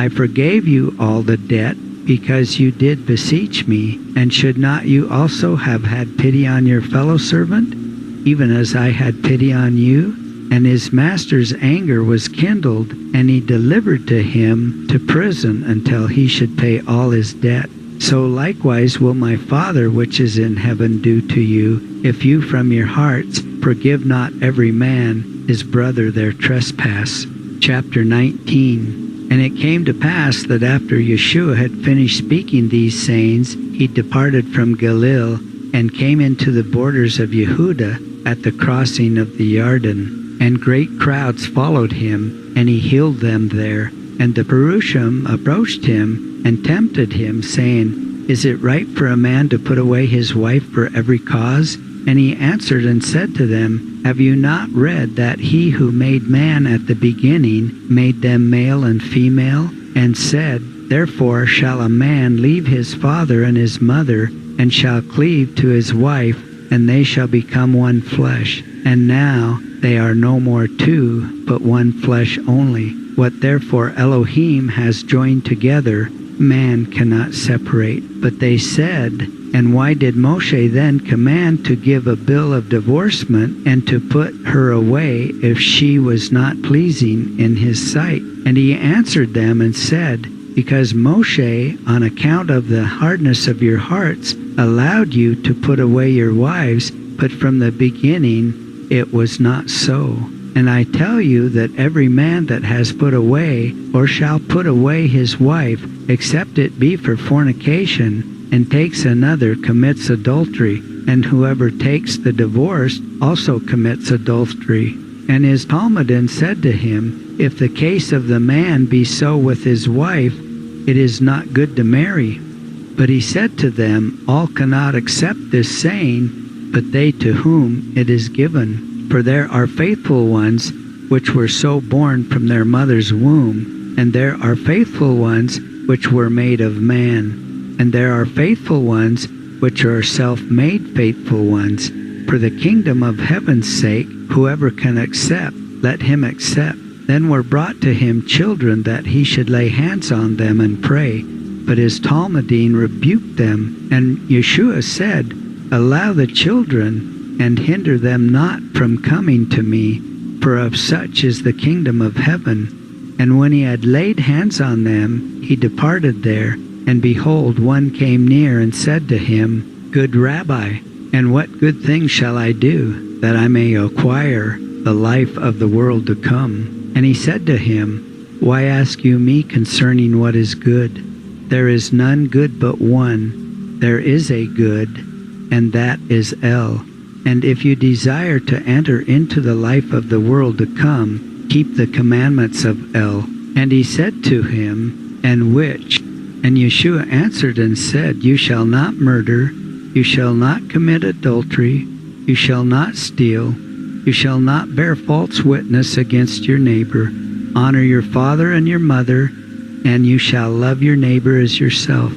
forgave you all the debt, because you did beseech me. And should not you also have had pity on your fellow servant, even as I had pity on you? And his master's anger was kindled, and he delivered to him to prison until he should pay all his debt. So likewise will my Father which is in heaven do to you, if you from your hearts forgive not every man his brother their trespass. Chapter 19. And it came to pass that after Yeshua had finished speaking these sayings, he departed from Galilee, and came into the borders of Yehuda at the crossing of the Jordan. And great crowds followed him, and he healed them there. And the Perushim approached him, and tempted him, saying, Is it right for a man to put away his wife for every cause? And he answered and said to them, Have you not read that he who made man at the beginning made them male and female? And said, Therefore shall a man leave his father and his mother, and shall cleave to his wife, and they shall become one flesh. And now they are no more two, but one flesh only. What therefore Elohim has joined together, man cannot separate. But they said, And why did Moshe then command to give a bill of divorcement, and to put her away if she was not pleasing in his sight? And he answered them and said, Because Moshe, on account of the hardness of your hearts, allowed you to put away your wives, but from the beginning it was not so. And I tell you that every man that has put away, or shall put away his wife, except it be for fornication, and takes another, commits adultery. And whoever takes the divorce also commits adultery. And his Talmudim said to him, If the case of the man be so with his wife, it is not good to marry. But he said to them, All cannot accept this saying, but they to whom it is given. For there are faithful ones which were so born from their mother's womb, and there are faithful ones which were made of man, and there are faithful ones which are self-made faithful ones. For the kingdom of heaven's sake, whoever can accept, let him accept. Then were brought to him children that he should lay hands on them and pray. But his Talmudim rebuked them, and Yeshua said, Allow the children, and hinder them not from coming to me, for of such is the kingdom of heaven. And when he had laid hands on them, he departed there. And behold, one came near and said to him, Good Rabbi, and what good thing shall I do, that I may acquire the life of the world to come? And he said to him, Why ask you me concerning what is good? There is none good but one. There is a good, and that is El. And if you desire to enter into the life of the world to come, keep the commandments of El. And he said to him, And which? And Yeshua answered and said, You shall not murder, you shall not commit adultery, you shall not steal, you shall not bear false witness against your neighbor, honor your father and your mother, and you shall love your neighbor as yourself.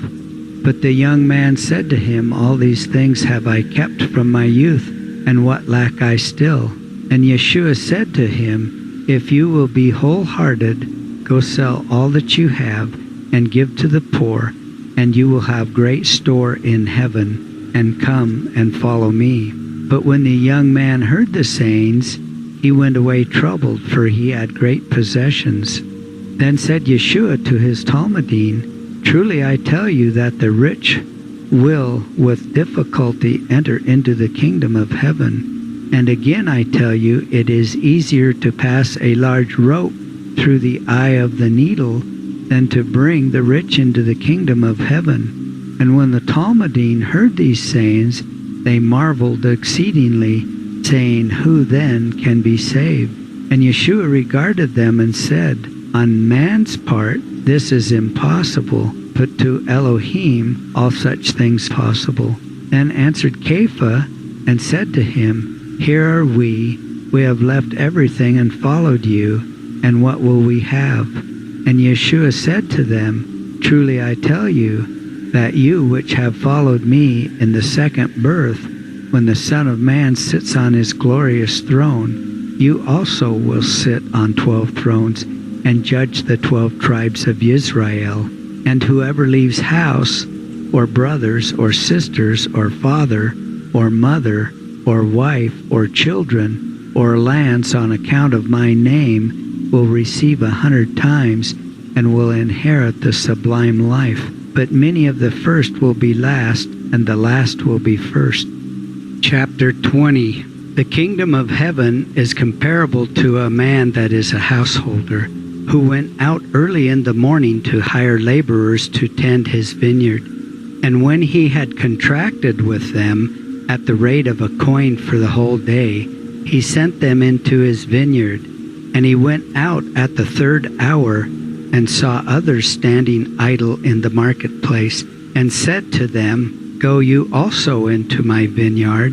But the young man said to him, All these things have I kept from my youth, and what lack I still? And Yeshua said to him, If you will be wholehearted, go sell all that you have, and give to the poor, and you will have great store in heaven, and come and follow me. But when the young man heard the sayings, he went away troubled, for he had great possessions. Then said Yeshua to his Talmudim, Truly I tell you that the rich will with difficulty enter into the kingdom of heaven. And again I tell you, it is easier to pass a large rope through the eye of the needle than to bring the rich into the kingdom of heaven. And when the Talmudim heard these sayings, they marveled exceedingly, saying, Who then can be saved? And Yeshua regarded them and said, On man's part this is impossible, but to Elohim all such things possible. Then answered Kepha and said to him, Here are we have left everything and followed you, and what will we have? And Yeshua said to them, Truly I tell you, that you which have followed me in the second birth, when the Son of Man sits on his glorious throne, you also will sit on 12 thrones, and judge the 12 tribes of Israel. And whoever leaves house, or brothers, or sisters, or father, or mother, or wife, or children, or lands on account of my name, will receive 100 times, and will inherit the sublime life. But many of the first will be last, and the last will be first. Chapter 20. The kingdom of heaven is comparable to a man that is a householder, who went out early in the morning to hire laborers to tend his vineyard. And when he had contracted with them at the rate of a coin for the whole day, he sent them into his vineyard. And he went out at the 3rd hour, and saw others standing idle in the marketplace, and said to them, Go you also into my vineyard,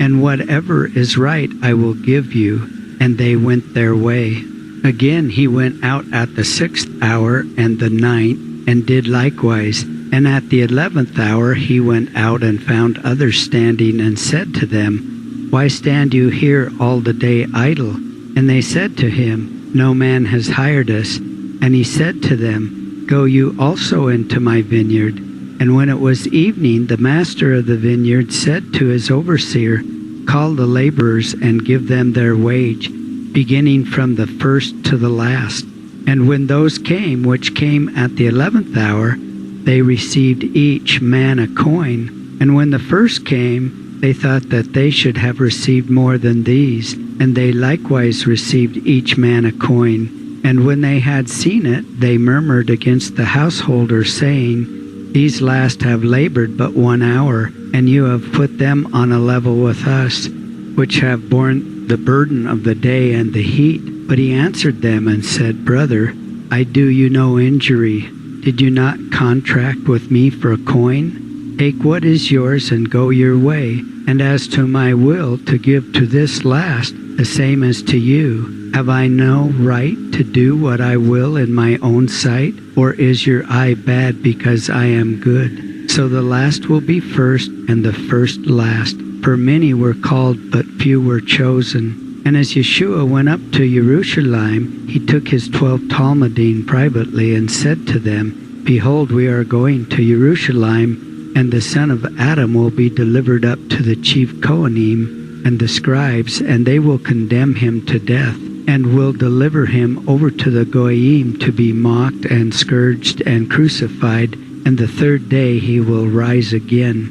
and whatever is right I will give you. And they went their way. Again he went out at the 6th hour and the 9th, and did likewise. And at the 11th hour he went out and found others standing, and said to them, Why stand you here all the day idle? And they said to him, No man has hired us. And he said to them, Go you also into my vineyard. And when it was evening, the master of the vineyard said to his overseer, Call the laborers and give them their wage, beginning from the first to the last. And when those came which came at the 11th hour, they received each man a coin. And when the first came, they thought that they should have received more than these, and they likewise received each man a coin. And when they had seen it, they murmured against the householder, saying, These last have labored but 1 hour, and you have put them on a level with us, which have borne the burden of the day and the heat. But he answered them and said, Brother, I do you no injury. Did you not contract with me for a coin? Take what is yours and go your way. And as to my will to give to this last, the same as to you, have I no right to do what I will in my own sight? Or is your eye bad because I am good? So the last will be first, and the first last. For many were called, but few were chosen. And as Yeshua went up to Jerusalem, he took his 12 Talmudim privately, and said to them, Behold, we are going to Jerusalem, and the Son of Adam will be delivered up to the chief Kohanim and the scribes, and they will condemn him to death, and will deliver him over to the Goyim to be mocked and scourged and crucified, and the 3rd day he will rise again.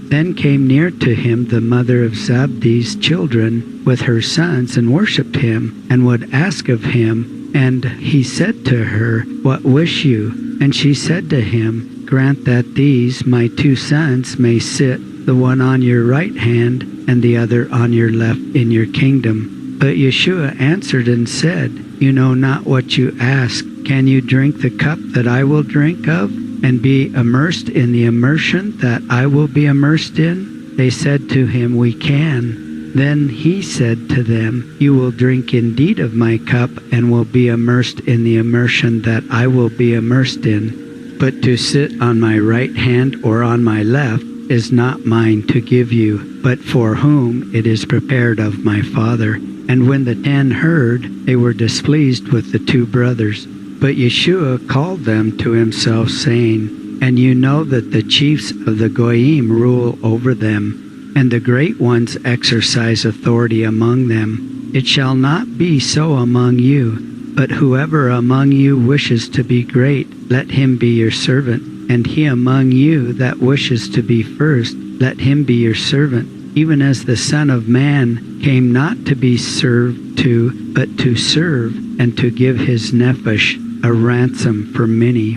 Then came near to him the mother of Zabdi's children with her sons, and worshipped him, and would ask of him. And he said to her, What wish you? And she said to him, grant that these, my 2 sons, may sit, the one on your right hand and the other on your left in your kingdom." But Yeshua answered and said, "You know not what you ask. Can you drink the cup that I will drink of, and be immersed in the immersion that I will be immersed in?" They said to him, "We can." Then he said to them, "You will drink indeed of my cup, and will be immersed in the immersion that I will be immersed in. But to sit on my right hand or on my left is not mine to give you, but for whom it is prepared of my Father." And when the 10 heard, they were displeased with the 2 brothers. But Yeshua called them to himself, saying, "And you know that the chiefs of the Goyim rule over them, and the great ones exercise authority among them. It shall not be so among you, but whoever among you wishes to be great, let him be your servant, and he among you that wishes to be first, let him be your servant. Even as the Son of Man came not to be served to, but to serve, and to give his nephesh a ransom for many."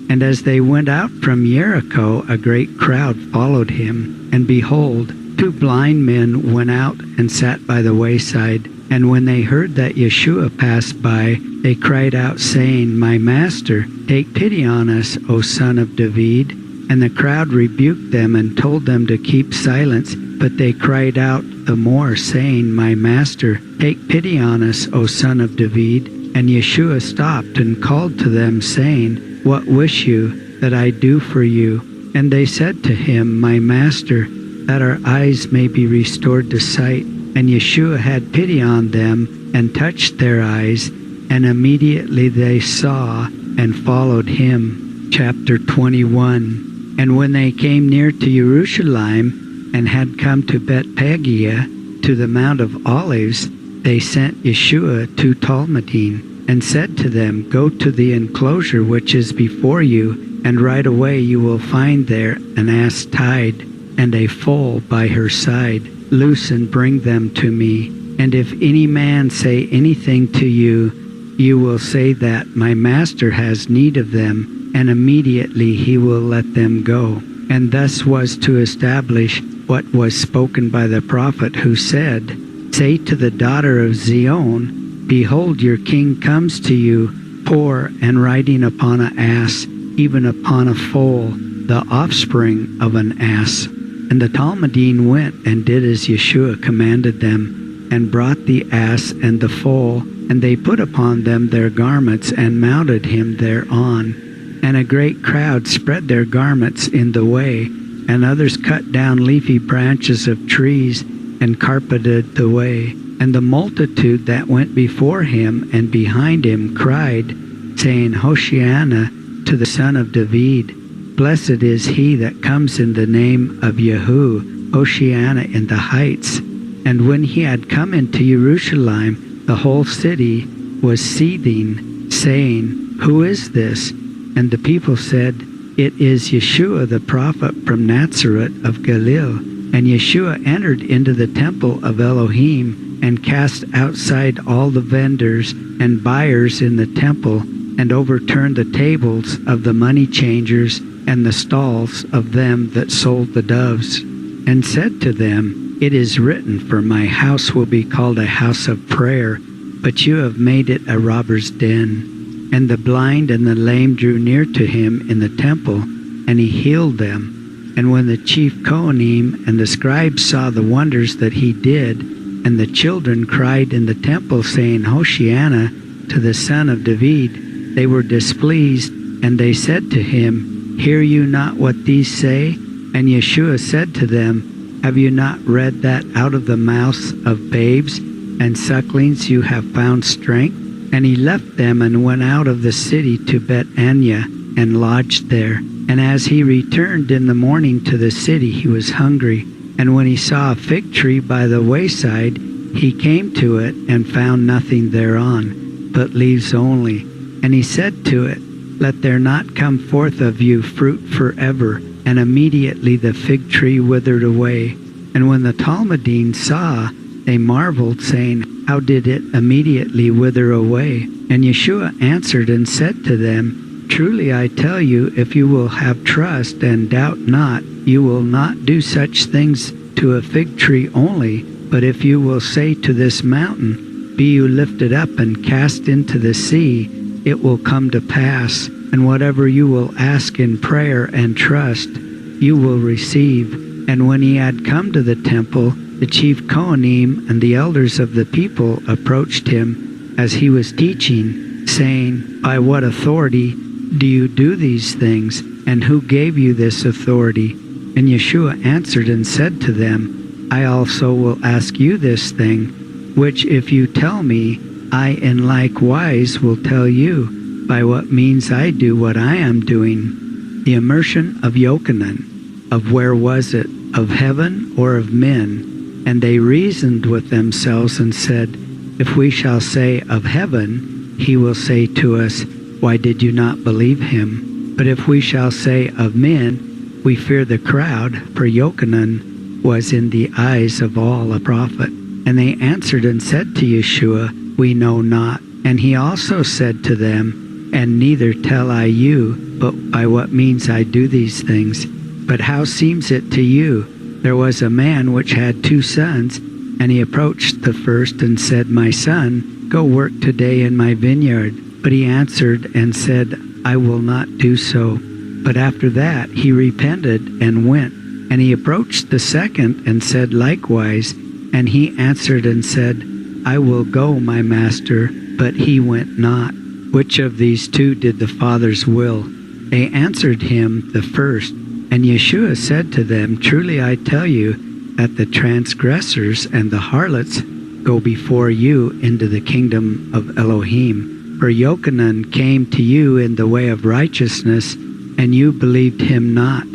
And as they went out from Jericho, a great crowd followed him. And behold, 2 blind men went out and sat by the wayside. And when they heard that Yeshua passed by, they cried out, saying, "My Master, take pity on us, O Son of David." And the crowd rebuked them and told them to keep silence. But they cried out the more, saying, "My Master, take pity on us, O Son of David." And Yeshua stopped and called to them, saying, "What wish you that I do for you?" And they said to him, "My Master, that our eyes may be restored to sight." And Yeshua had pity on them and touched their eyes, and immediately they saw and followed him. Chapter 21. And when they came near to Jerusalem and had come to Bethphage, to the Mount of Olives, they sent Yeshua 2 Talmudim, and said to them, "Go to the enclosure which is before you, and right away you will find there an ass tied, and a foal by her side. Loose and bring them to me. And if any man say anything to you, you will say that my Master has need of them, and immediately he will let them go." And thus was to establish what was spoken by the prophet, who said, "Say to the daughter of Zion, Behold, your king comes to you, poor and riding upon an ass, even upon a foal, the offspring of an ass." And the Talmudim went and did as Yeshua commanded them, and brought the ass and the foal, and they put upon them their garments, and mounted him thereon. And a great crowd spread their garments in the way, and others cut down leafy branches of trees, and carpeted the way. And the multitude that went before him and behind him cried, saying, "Hosanna to the Son of David. Blessed is he that comes in the name of Yahuwah, Hosanna in the heights." And when he had come into Jerusalem, the whole city was seething, saying, "Who is this?" And the people said, "It is Yeshua the prophet from Nazareth of Galilee." And Yeshua entered into the temple of Elohim, and cast outside all the vendors and buyers in the temple, and overturned the tables of the money changers and the stalls of them that sold the doves, and said to them, "It is written, for my house will be called a house of prayer, but you have made it a robber's den." And the blind and the lame drew near to him in the temple, and he healed them. And when the chief Kohanim and the scribes saw the wonders that he did, and the children cried in the temple, saying, "Hosanna to the Son of David," they were displeased, and they said to him, "Hear you not what these say?" And Yeshua said to them, "Have you not read that out of the mouths of babes and sucklings you have found strength?" And he left them and went out of the city to Bethania, and lodged there. And as he returned in the morning to the city, he was hungry. And when he saw a fig tree by the wayside, he came to it, and found nothing thereon, but leaves only. And he said to it, "Let there not come forth of you fruit forever." And immediately the fig tree withered away. And when the Talmudim saw, they marveled, saying, "How did it immediately wither away?" And Yeshua answered and said to them, Truly I tell you, if you will have trust and doubt not, you will not do such things to a fig tree only, but if you will say to this mountain, Be you lifted up and cast into the sea, it will come to pass, and whatever you will ask in prayer and trust, you will receive. And when he had come to the temple, the chief Kohanim and the elders of the people approached him as he was teaching, saying, By what authority do you do these things, and who gave you this authority? And Yeshua answered and said to them, I also will ask you this thing, which if you tell me, I in like wise will tell you, by what means I do what I am doing. The immersion of Yochanan, of where was it, of heaven or of men? And they reasoned with themselves and said, If we shall say of heaven, he will say to us, Why did you not believe him? But if we shall say of men, we fear the crowd, for Yochanan was in the eyes of all a prophet. And they answered and said to Yeshua, We know not. And he also said to them, And neither tell I you, but by what means I do these things. But how seems it to you? There was a man which had 2 sons, and he approached the first and said, My son, go work today in my vineyard. But he answered and said, I will not do so. But after that he repented and went. And he approached the second and said likewise. And he answered and said, I will go, my master. But he went not. Which of these 2 did the Father's will? They answered him, the first. And Yeshua said to them, Truly I tell you, that the transgressors and the harlots go before you into the kingdom of Elohim. For Yochanan came to you in the way of righteousness, and you believed him not.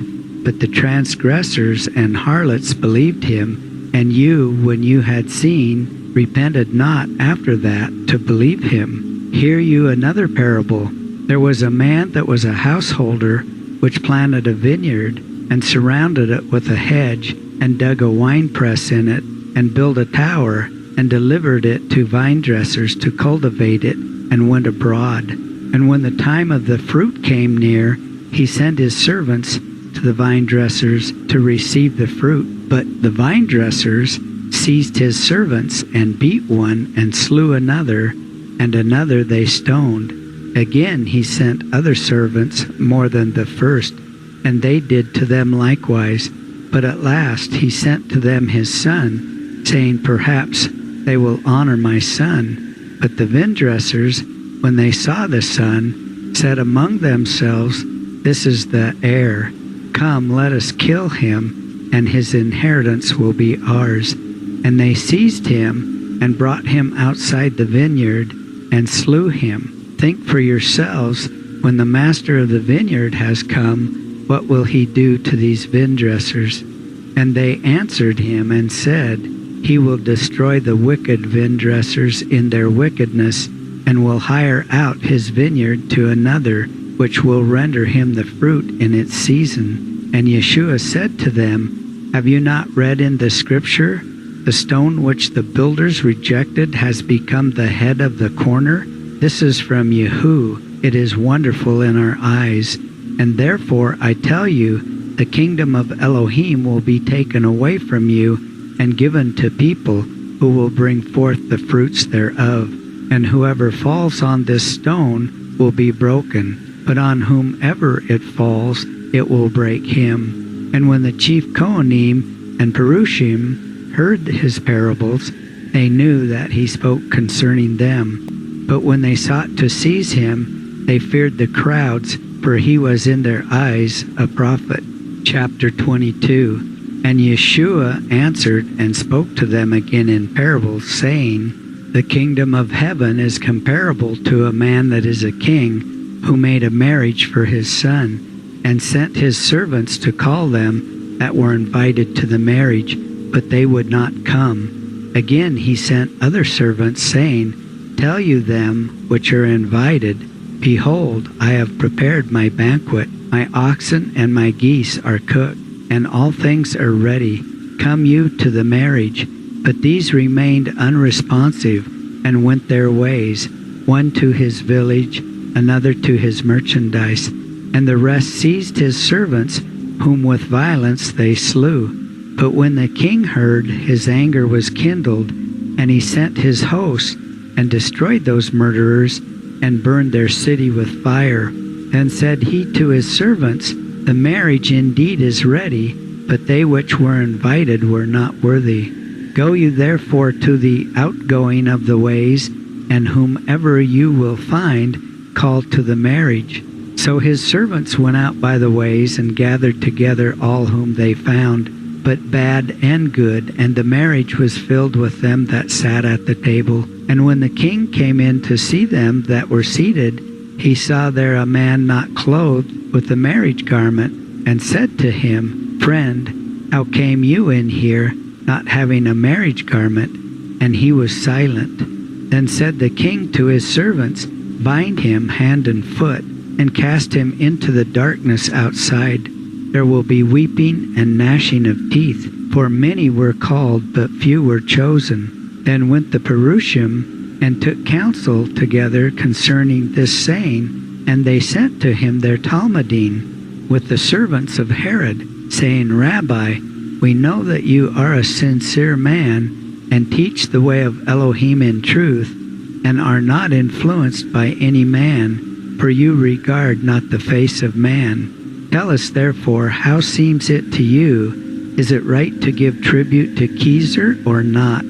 But the transgressors and harlots believed him, and you, when you had seen, repented not after that to believe him. Hear you another parable. There was a man that was a householder, which planted a vineyard, and surrounded it with a hedge, and dug a winepress in it, and built a tower, and delivered it to vine dressers to cultivate it, and went abroad. And when the time of the fruit came near, he sent his servants to the vine dressers to receive the fruit. But the vine dressers seized his servants, and beat one, and slew another, and another they stoned. Again he sent other servants more than the first, and they did to them likewise. But at last he sent to them his son, saying, Perhaps they will honor my son. But the vine dressers, when they saw the son, said among themselves, This is the heir. Come, let us kill him, and his inheritance will be ours. And they seized him, and brought him outside the vineyard, and slew him. Think for yourselves, when the master of the vineyard has come, what will he do to these vine dressers? And they answered him and said, He will destroy the wicked vine dressers in their wickedness, and will hire out his vineyard to another, which will render him the fruit in its season. And Yeshua said to them, Have you not read in the scripture, The stone which the builders rejected has become the head of the corner? This is from Yehu. It is wonderful in our eyes. And therefore I tell you, the kingdom of Elohim will be taken away from you, and given to people who will bring forth the fruits thereof. And whoever falls on this stone will be broken, but on whomever it falls, it will break him. And when the chief Kohanim and Perushim heard his parables, they knew that he spoke concerning them. But when they sought to seize him, they feared the crowds, for he was in their eyes a prophet. Chapter 22. And Yeshua answered and spoke to them again in parables, saying, The kingdom of heaven is comparable to a man that is a king, who made a marriage for his son, and sent his servants to call them that were invited to the marriage, but they would not come. Again he sent other servants, saying, Tell you them which are invited, Behold, I have prepared my banquet. My oxen and my geese are cooked, and all things are ready. Come you to the marriage. But these remained unresponsive, and went their ways, one to his village, another to his merchandise, and the rest seized his servants, whom with violence they slew. But when the king heard, his anger was kindled, and he sent his hosts, and destroyed those murderers, and burned their city with fire. Then said he to his servants, The marriage indeed is ready, but they which were invited were not worthy. Go you therefore to the outgoing of the ways, and whomever you will find, call to the marriage. So his servants went out by the ways, and gathered together all whom they found, but bad and good, and the marriage was filled with them that sat at the table. And when the king came in to see them that were seated, he saw there a man not clothed with a marriage garment, and said to him, Friend, how came you in here, not having a marriage garment? And he was silent. Then said the king to his servants, Bind him hand and foot, and cast him into the darkness outside. There will be weeping and gnashing of teeth, for many were called, but few were chosen. Then went the Perushim, and took counsel together concerning this saying, and they sent to him their Talmudim, with the servants of Herod, saying, Rabbi, we know that you are a sincere man, and teach the way of Elohim in truth, and are not influenced by any man, for you regard not the face of man. Tell us therefore, how seems it to you? Is it right to give tribute to Caesar or not?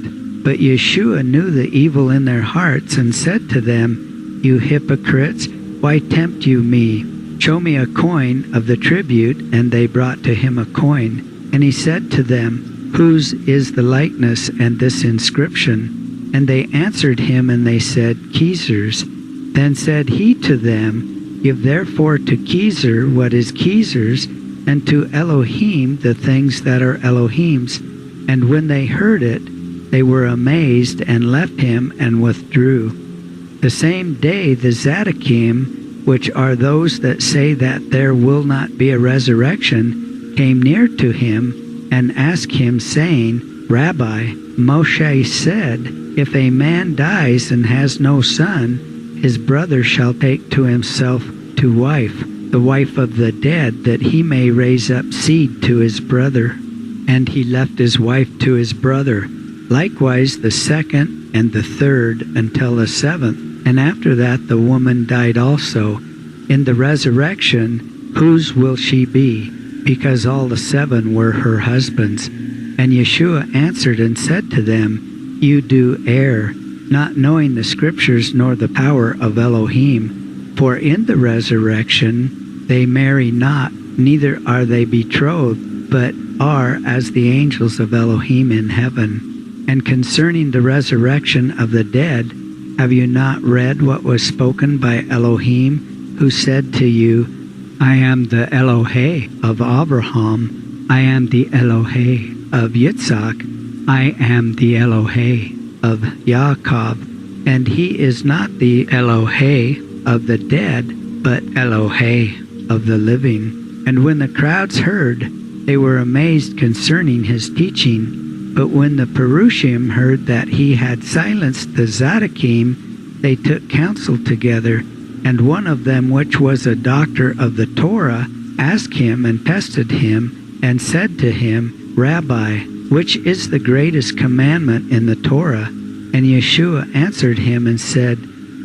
But Yeshua knew the evil in their hearts, and said to them, You hypocrites, why tempt you me? Show me a coin of the tribute. And they brought to him a coin. And he said to them, Whose is the likeness and this inscription? And they answered him, and they said, Caesar's. Then said he to them, Give therefore to Caesar what is Caesar's, and to Elohim the things that are Elohim's. And when they heard it, they were amazed, and left him, and withdrew. The same day the Zadokим, which are those that say that there will not be a resurrection, came near to him, and asked him, saying, Rabbi, Moshe said, If a man dies and has no son, his brother shall take to himself to wife, the wife of the dead, that he may raise up seed to his brother. And he left his wife to his brother. Likewise the second and the third until the seventh. And after that the woman died also. In the resurrection, whose will she be? Because all the seven were her husbands. And Yeshua answered and said to them, You do err, not knowing the scriptures nor the power of Elohim. For in the resurrection they marry not, neither are they betrothed, but are as the angels of Elohim in heaven. And concerning the resurrection of the dead, have you not read what was spoken by Elohim, who said to you, I am the Elohe of Abraham, I am the Elohe of Yitzhak, I am the Elohe of Yaakov, and he is not the Elohe of the dead, but Elohe of the living. And when the crowds heard, they were amazed concerning his teaching. But when the Perushim heard that he had silenced the Zadokim, they took counsel together. And one of them, which was a doctor of the Torah, asked him and tested him, and said to him, Rabbi, which is the greatest commandment in the Torah? And Yeshua answered him and said,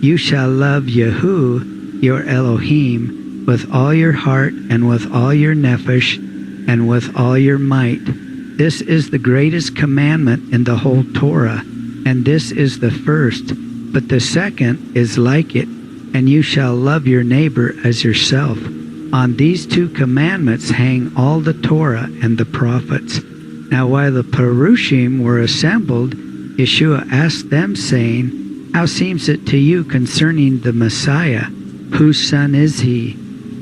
You shall love Yahu, your Elohim, with all your heart, and with all your nephesh, and with all your might. This is the greatest commandment in the whole Torah, and this is the first. But the second is like it, and you shall love your neighbor as yourself. On these two commandments hang all the Torah and the prophets. Now while the Perushim were assembled, Yeshua asked them, saying, How seems it to you concerning the Messiah? Whose son is he?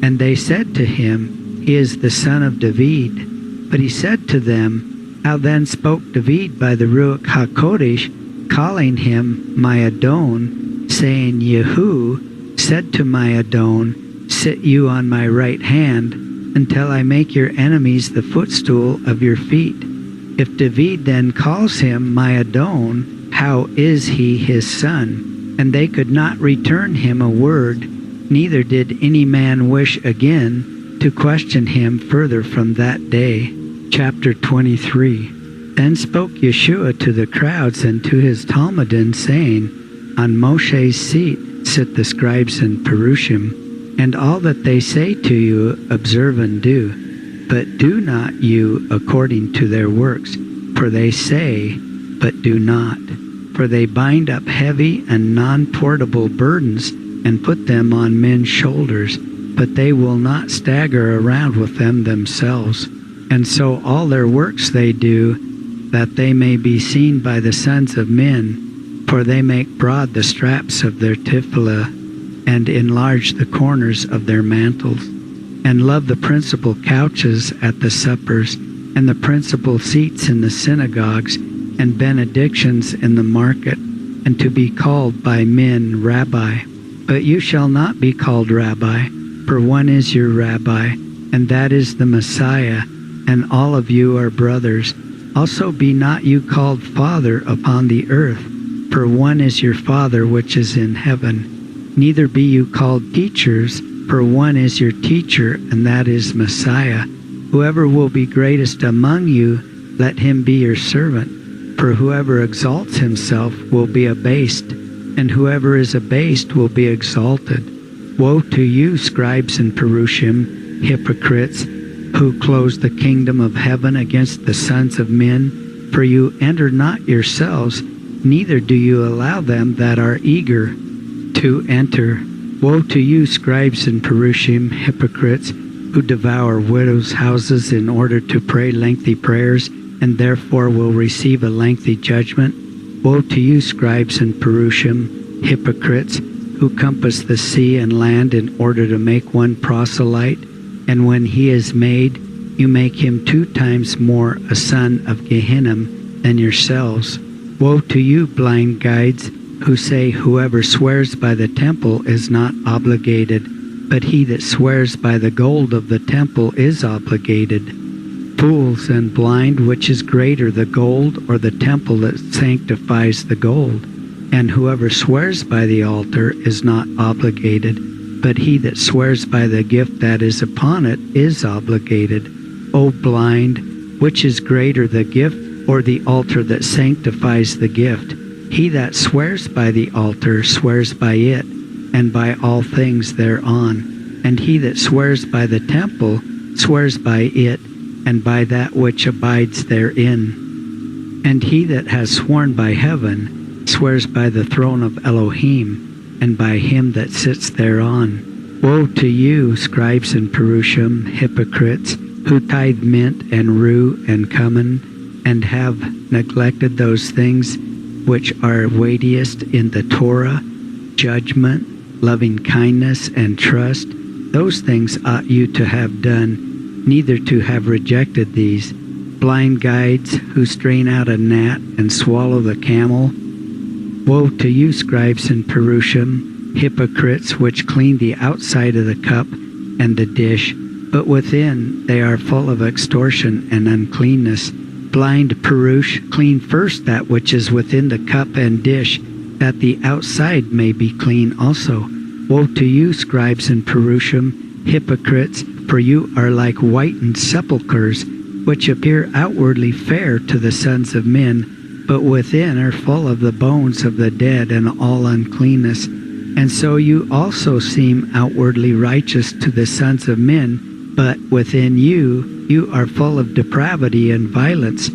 And they said to him, He is the son of David. But he said to them, How then spoke David by the Ruach HaKodesh, calling him my Adon, saying, Yehu said to my Adon, Sit you on my right hand, until I make your enemies the footstool of your feet. If David then calls him my Adon, how is he his son? And they could not return him a word, neither did any man wish again to question him further from that day. Chapter 23. Then spoke Yeshua to the crowds and to his Talmudim, saying, On Moshe's seat sit the scribes and Perushim, and all that they say to you observe and do. But do not you according to their works, for they say, but do not. For they bind up heavy and non-portable burdens and put them on men's shoulders, but they will not stagger around with them themselves. And so all their works they do, that they may be seen by the sons of men. For they make broad the straps of their tefillah, and enlarge the corners of their mantles, and love the principal couches at the suppers, and the principal seats in the synagogues, and benedictions in the market, and to be called by men Rabbi. But you shall not be called Rabbi, for one is your Rabbi, and that is the Messiah, and all of you are brothers. Also be not you called Father upon the earth, for one is your Father which is in heaven. Neither be you called teachers, for one is your teacher, and that is Messiah. Whoever will be greatest among you, let him be your servant. For whoever exalts himself will be abased, and whoever is abased will be exalted. Woe to you, scribes and Perushim, hypocrites, who close the kingdom of heaven against the sons of men, for you enter not yourselves, neither do you allow them that are eager to enter. Woe to you, scribes and Perushim, hypocrites, who devour widows' houses in order to pray lengthy prayers, and therefore will receive a lengthy judgment. Woe to you, scribes and Perushim, hypocrites, who compass the sea and land in order to make one proselyte, and when he is made, you make him 2 times more a son of Gehenna than yourselves. Woe to you, blind guides, who say whoever swears by the temple is not obligated, but he that swears by the gold of the temple is obligated. Fools and blind, which is greater, the gold or the temple that sanctifies the gold? And whoever swears by the altar is not obligated, but he that swears by the gift that is upon it is obligated. O blind, which is greater, the gift or the altar that sanctifies the gift? He that swears by the altar swears by it, and by all things thereon. And he that swears by the temple swears by it, and by that which abides therein. And he that has sworn by heaven swears by the throne of Elohim, and by him that sits thereon. Woe to you, scribes and Perushim, hypocrites, who tithe mint and rue and cumin, and have neglected those things which are weightiest in the Torah, judgment, loving kindness, and trust. Those things ought you to have done, neither to have rejected these. Blind guides, who strain out a gnat and swallow the camel. Woe to you, scribes and Perushim, hypocrites, which clean the outside of the cup and the dish, but within they are full of extortion and uncleanness. Blind Perush, clean first that which is within the cup and dish, that the outside may be clean also. Woe to you, scribes and Perushim, hypocrites, for you are like whitened sepulchres, which appear outwardly fair to the sons of men, but within are full of the bones of the dead and all uncleanness. And so you also seem outwardly righteous to the sons of men, but within you are full of depravity and violence.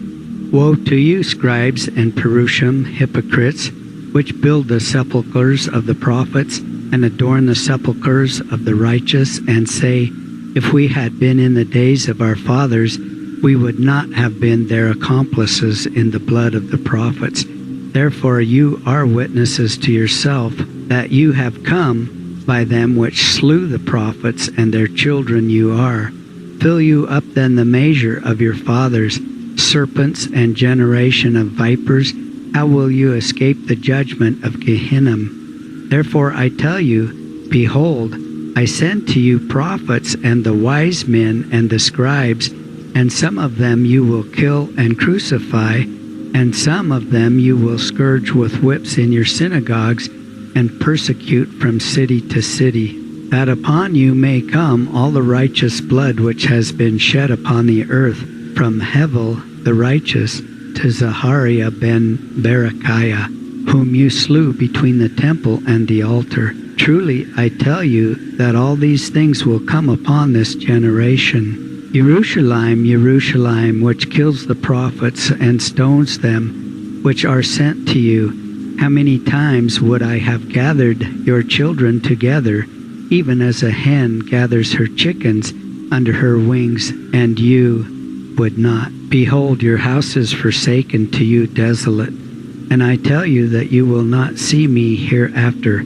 Woe to you, scribes and Perushim, hypocrites, which build the sepulchres of the prophets, and adorn the sepulchres of the righteous, and say, If we had been in the days of our fathers, we would not have been their accomplices in the blood of the prophets. Therefore you are witnesses to yourself, that you have come by them which slew the prophets, and their children you are. Fill you up then the measure of your fathers, serpents and generation of vipers. How will you escape the judgment of Gehenna? Therefore I tell you, behold, I send to you prophets and the wise men and the scribes, and some of them you will kill and crucify, and some of them you will scourge with whips in your synagogues, and persecute from city to city, that upon you may come all the righteous blood which has been shed upon the earth, from Hevel the righteous to Zachariah ben Berechiah, whom you slew between the temple and the altar. Truly I tell you that all these things will come upon this generation. Jerusalem, Jerusalem, which kills the prophets and stones them which are sent to you, how many times would I have gathered your children together, even as a hen gathers her chickens under her wings, and you would not. Behold, your house is forsaken to you desolate. And I tell you that you will not see me hereafter,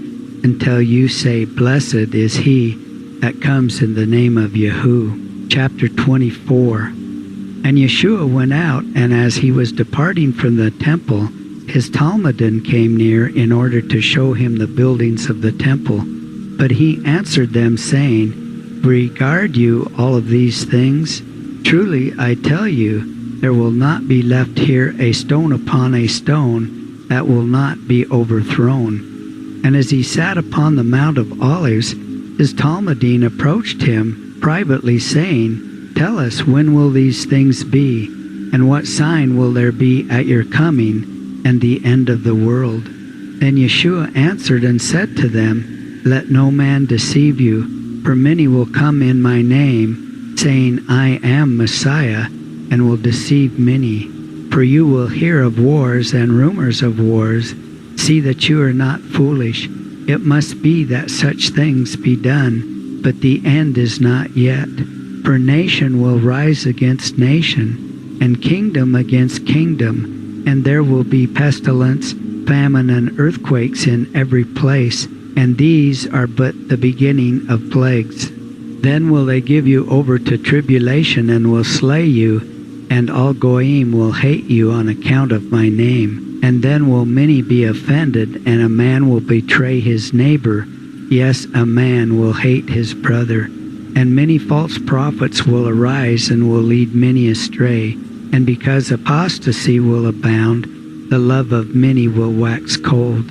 until you say, Blessed is he that comes in the name of Yahuwah. Chapter 24. And Yeshua went out, and as he was departing from the temple, his Talmudim came near in order to show him the buildings of the temple. But he answered them, saying, Regard you all of these things? Truly I tell you, there will not be left here a stone upon a stone that will not be overthrown. And as he sat upon the Mount of Olives, his Talmudim approached him privately, saying, Tell us, when will these things be? And what sign will there be at your coming and the end of the world? Then Yeshua answered and said to them, Let no man deceive you, for many will come in my name, saying, I am Messiah, and will deceive many. For you will hear of wars and rumors of wars. See that you are not foolish. It must be that such things be done, but the end is not yet. For nation will rise against nation, and kingdom against kingdom, and there will be pestilence, famine, and earthquakes in every place, and these are but the beginning of plagues. Then will they give you over to tribulation, and will slay you, and all goyim will hate you on account of my name. And then will many be offended, and a man will betray his neighbor. Yes, a man will hate his brother. And many false prophets will arise and will lead many astray. And because apostasy will abound, the love of many will wax cold.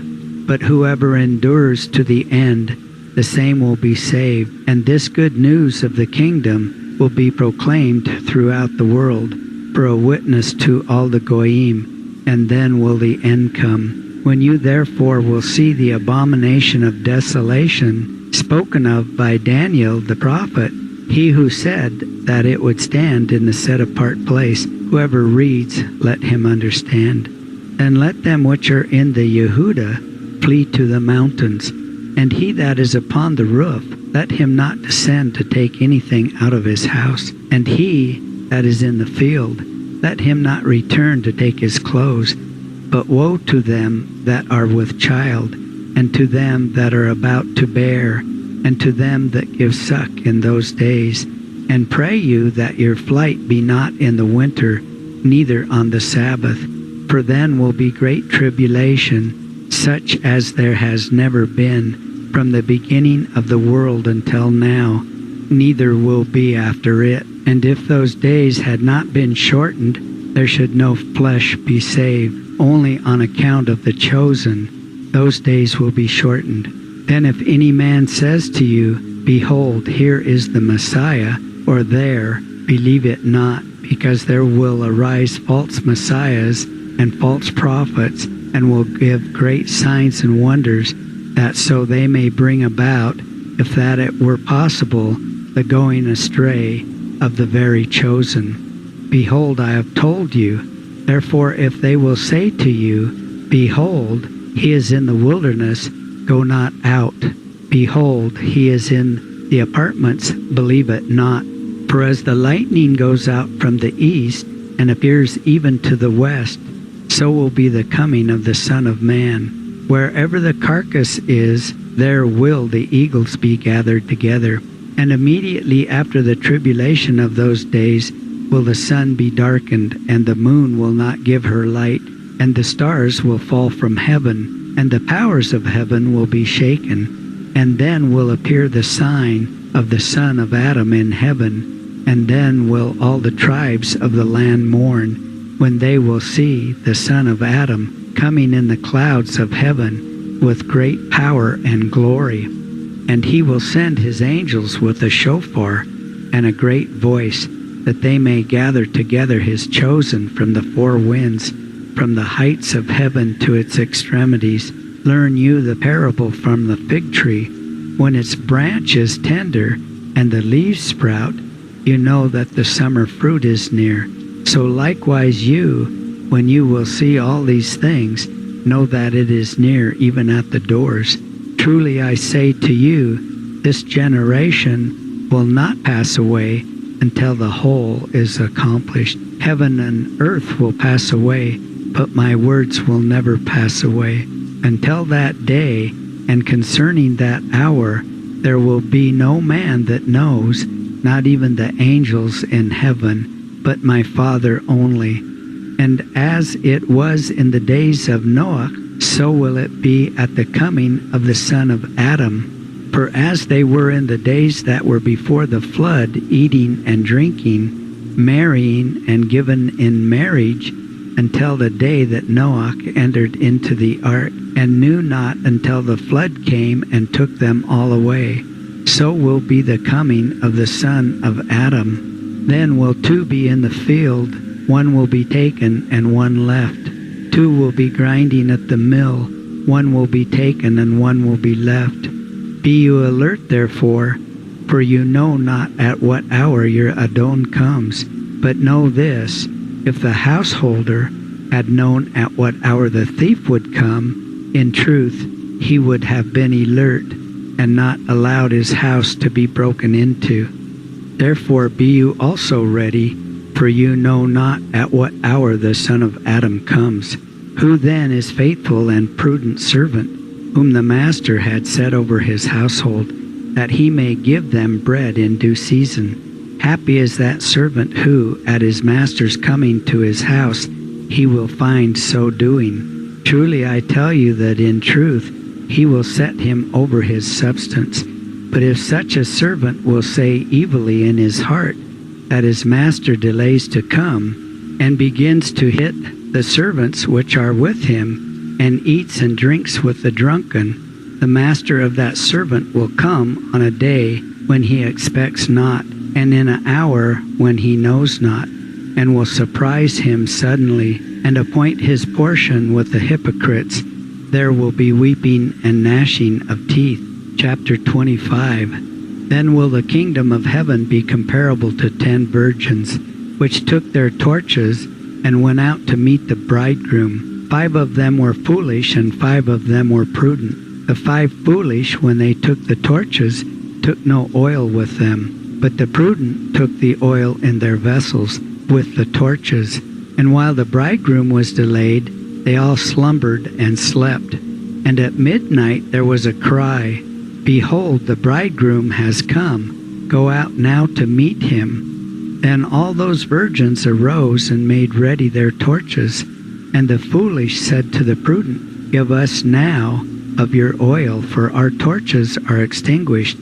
But whoever endures to the end, the same will be saved. And this good news of the kingdom will be proclaimed throughout the world, for a witness to all the goyim, and then will the end come. When you therefore will see the abomination of desolation spoken of by Daniel the prophet, he who said that it would stand in the set-apart place, whoever reads, let him understand. And let them which are in the Yehuda flee to the mountains, and he that is upon the roof, let him not descend to take anything out of his house. And he that is in the field, let him not return to take his clothes. But woe to them that are with child, and to them that are about to bear, and to them that give suck in those days. And pray you that your flight be not in the winter, neither on the Sabbath. For then will be great tribulation, such as there has never been, from the beginning of the world until now, neither will be after it. And if those days had not been shortened, there should no flesh be saved. Only on account of the chosen, those days will be shortened. Then if any man says to you, Behold, here is the Messiah, or there, believe it not, because there will arise false messiahs and false prophets, and will give great signs and wonders, that so they may bring about, if that it were possible, the going astray of the very chosen. Behold, I have told you. Therefore, if they will say to you, Behold, he is in the wilderness, go not out. Behold, he is in the apartments, believe it not. For as the lightning goes out from the east, and appears even to the west, so will be the coming of the Son of Man. Wherever the carcass is, there will the eagles be gathered together. And immediately after the tribulation of those days will the sun be darkened, and the moon will not give her light, and the stars will fall from heaven, and the powers of heaven will be shaken. And then will appear the sign of the Son of Adam in heaven, and then will all the tribes of the land mourn, when they will see the Son of Adam coming in the clouds of heaven with great power and glory. And he will send his angels with a shofar and a great voice, that they may gather together his chosen from the four winds, from the heights of heaven to its extremities. Learn you the parable from the fig tree. When its branch is tender and the leaves sprout, you know that the summer fruit is near. So likewise you, when you will see all these things, know that it is near, even at the doors. Truly I say to you, this generation will not pass away until the whole is accomplished. Heaven and earth will pass away, but my words will never pass away. Until that day, and concerning that hour, there will be no man that knows, not even the angels in heaven, but my Father only. And as it was in the days of Noah, so will it be at the coming of the Son of Adam. For as they were in the days that were before the flood, eating and drinking, marrying and given in marriage, until the day that Noah entered into the ark, and knew not until the flood came and took them all away. So will be the coming of the Son of Adam. Then will two be in the field, one will be taken and one left. Two will be grinding at the mill, one will be taken and one will be left. Be you alert therefore, for you know not at what hour your Adon comes. But know this, if the householder had known at what hour the thief would come, in truth he would have been alert, and not allowed his house to be broken into. Therefore be you also ready, for you know not at what hour the Son of Adam comes. Who then is faithful and prudent servant, whom the master had set over his household, that he may give them bread in due season? Happy is that servant who, at his master's coming to his house, he will find so doing. Truly I tell you that in truth he will set him over his substance. But if such a servant will say evilly in his heart, that his master delays to come, and begins to hit the servants which are with him, and eats and drinks with the drunken, the master of that servant will come on a day when he expects not, and in an hour when he knows not, and will surprise him suddenly, and appoint his portion with the hypocrites. There will be weeping and gnashing of teeth. Chapter 25. Then will the kingdom of heaven be comparable to 10 virgins, which took their torches and went out to meet the bridegroom. 5 of them were foolish, and 5 of them were prudent. The 5 foolish, when they took the torches, took no oil with them, but the prudent took the oil in their vessels with the torches. And while the bridegroom was delayed, they all slumbered and slept. And at midnight there was a cry, Behold, the bridegroom has come. Go out now to meet him. Then all those virgins arose and made ready their torches. And the foolish said to the prudent, Give us now of your oil, for our torches are extinguished.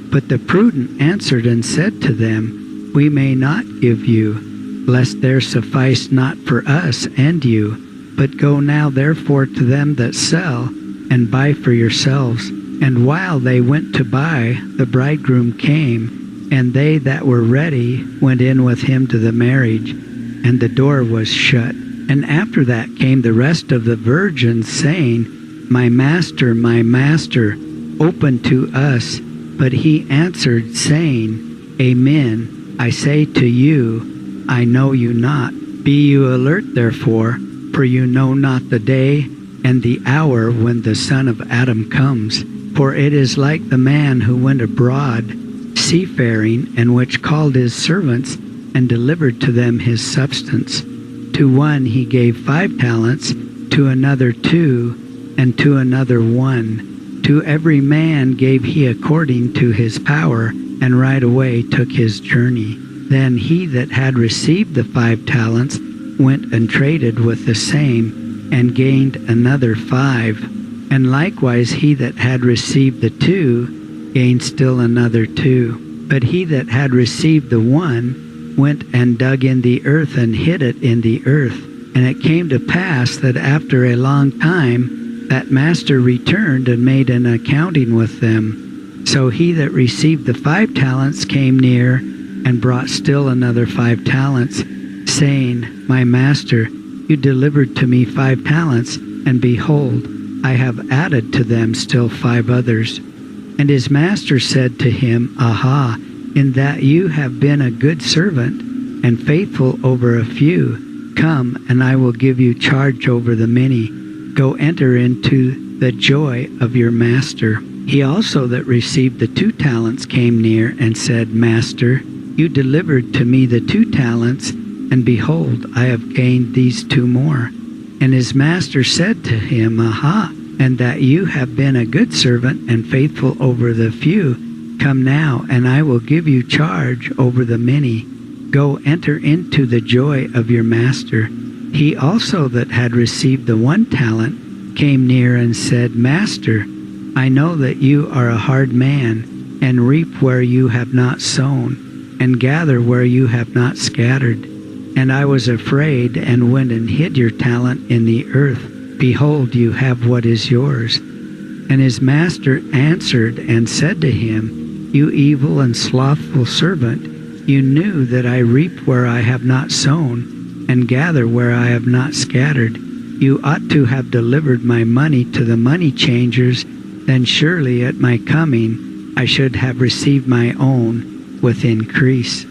But the prudent answered and said to them, We may not give you, lest there suffice not for us and you. But go now therefore to them that sell, and buy for yourselves. And while they went to buy, the bridegroom came, and they that were ready went in with him to the marriage, and the door was shut. And after that came the rest of the virgins, saying, My master, open to us. But he answered, saying, Amen, I say to you, I know you not. Be you alert therefore, for you know not the day and the hour when the Son of Adam comes. For it is like the man who went abroad, seafaring, and which called his servants, and delivered to them his substance. To one he gave 5 talents, to another 2, and to another 1. To every man gave he according to his power, and right away took his journey. Then he that had received the 5 talents went and traded with the same, and gained another 5. And likewise he that had received the 2 gained still another 2. But he that had received the 1 went and dug in the earth and hid it in the earth. And it came to pass that after a long time that master returned and made an accounting with them. So he that received the 5 talents came near and brought still another 5 talents, saying, My master, you delivered to me 5 talents, and behold, I have added to them still 5 others. And his master said to him, Aha, in that you have been a good servant, and faithful over a few, come, and I will give you charge over the many. Go enter into the joy of your master. He also that received the 2 talents came near and said, Master, you delivered to me the 2 talents, and behold, I have gained these 2 more. And his master said to him, Aha, and that you have been a good servant and faithful over the few, come now, and I will give you charge over the many. Go enter into the joy of your master. He also that had received the 1 talent came near and said, Master, I know that you are a hard man, and reap where you have not sown, and gather where you have not scattered. And I was afraid, and went and hid your talent in the earth. Behold, you have what is yours. And his master answered and said to him, You evil and slothful servant, you knew that I reap where I have not sown, and gather where I have not scattered. You ought to have delivered my money to the money changers. Then surely at my coming I should have received my own with increase.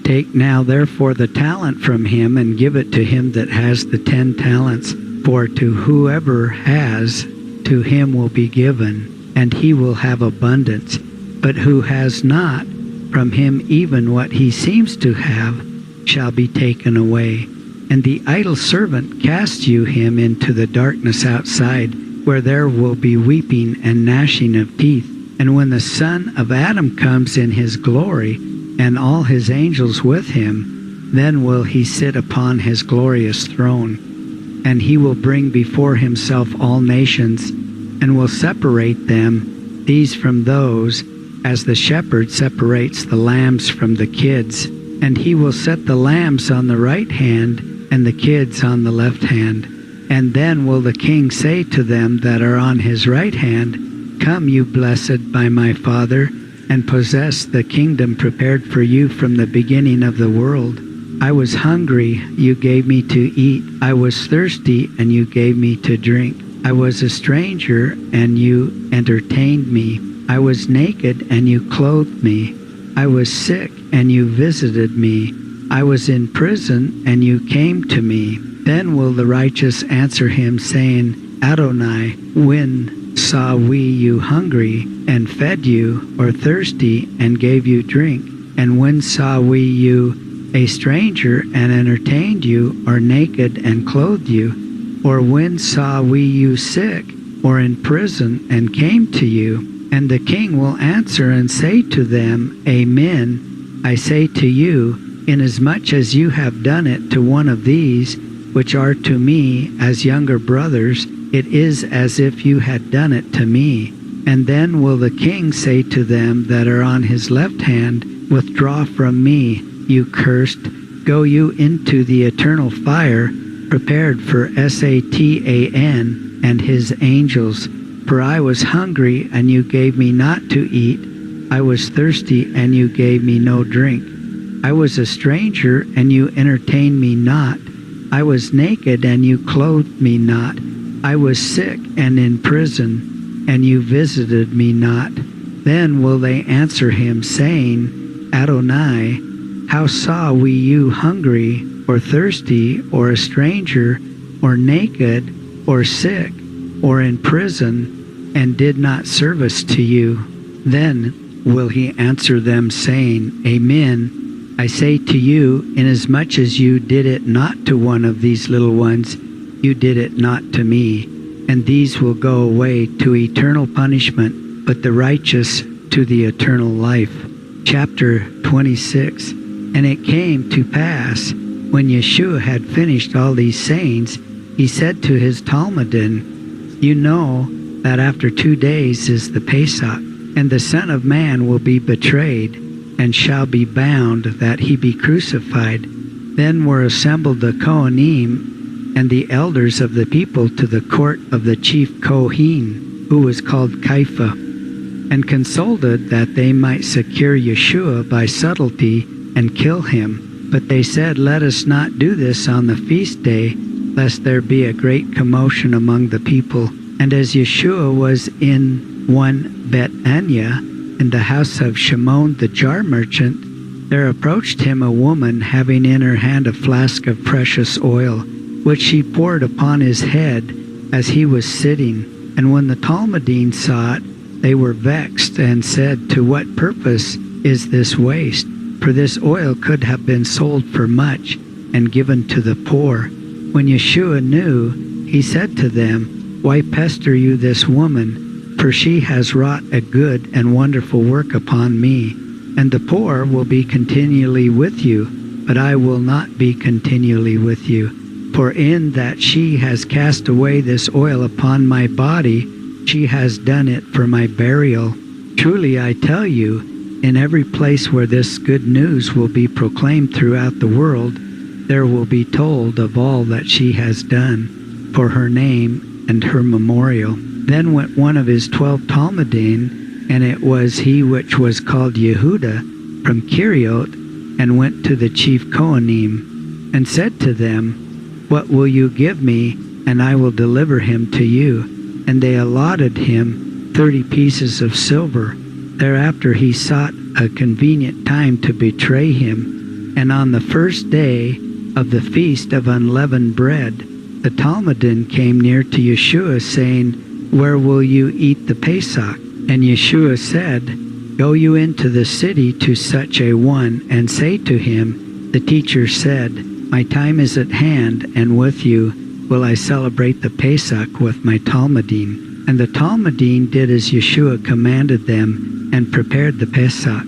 Take now therefore the talent from him, and give it to him that has the 10 talents. For to whoever has, to him will be given, and he will have abundance. But who has not, from him even what he seems to have shall be taken away. And the idle servant cast you him into the darkness outside, where there will be weeping and gnashing of teeth. And when the Son of Adam comes in his glory, and all his angels with him, then will he sit upon his glorious throne. And he will bring before himself all nations, and will separate them, these from those, as the shepherd separates the lambs from the kids. And he will set the lambs on the right hand, and the kids on the left hand. And then will the king say to them that are on his right hand, Come, you blessed by my Father, and possess the kingdom prepared for you from the beginning of the world. I was hungry, you gave me to eat. I was thirsty, and you gave me to drink. I was a stranger, and you entertained me. I was naked, and you clothed me. I was sick, and you visited me. I was in prison, and you came to me. Then will the righteous answer him, saying, Adonai, when saw we you hungry, and fed you, or thirsty, and gave you drink? And when saw we you a stranger, and entertained you, or naked, and clothed you? Or when saw we you sick, or in prison, and came to you? And the king will answer and say to them, Amen, I say to you, inasmuch as you have done it to one of these, which are to me as younger brothers, it is as if you had done it to me. And then will the king say to them that are on his left hand, Withdraw from me, you cursed, go you into the eternal fire, prepared for Satan and his angels. For I was hungry, and you gave me not to eat. I was thirsty, and you gave me no drink. I was a stranger, and you entertained me not. I was naked, and you clothed me not. I was sick and in prison, and you visited me not. Then will they answer him, saying, Adonai, how saw we you hungry, or thirsty, or a stranger, or naked, or sick, or in prison, and did not service to you? Then will he answer them, saying, Amen, I say to you, inasmuch as you did it not to one of these little ones, you did it not to me. And these will go away to eternal punishment, but the righteous to the eternal life. Chapter 26. And it came to pass, when Yeshua had finished all these sayings, he said to his Talmudim, You know that after 2 days is the Pesach, and the Son of Man will be betrayed, and shall be bound, that he be crucified. Then were assembled the Kohanim and the elders of the people to the court of the chief Kohen, who was called Caiaphas. and consulted that they might secure Yeshua by subtlety and kill him. But they said, "Let us not do this on the feast day, lest there be a great commotion among the people." And as Yeshua was in one Bethania, in the house of Shimon the jar merchant, there approached him a woman having in her hand a flask of precious oil, which she poured upon his head as he was sitting. And when the Talmudim saw it, they were vexed, and said, "To what purpose is this waste? For this oil could have been sold for much, and given to the poor." When Yeshua knew, he said to them, "Why pester you this woman? For she has wrought a good and wonderful work upon me. And the poor will be continually with you, but I will not be continually with you. For in that she has cast away this oil upon my body, she has done it for my burial. Truly I tell you, in every place where this good news will be proclaimed throughout the world, there will be told of all that she has done for her name and her memorial." Then went one of his 12 Talmudim, and it was he which was called Yehuda, from Keriot, and went to the chief Kohanim, and said to them, "What will you give me, and I will deliver him to you?" And they allotted him 30 pieces of silver. Thereafter he sought a convenient time to betray him. And on the first day of the feast of unleavened bread, the Talmudim came near to Yeshua, saying, "Where will you eat the Pesach?" And Yeshua said, "Go you into the city to such a one, and say to him, the teacher said, My time is at hand, and with you will I celebrate the Pesach with my Talmudim." And the Talmudim did as Yeshua commanded them, and prepared the Pesach.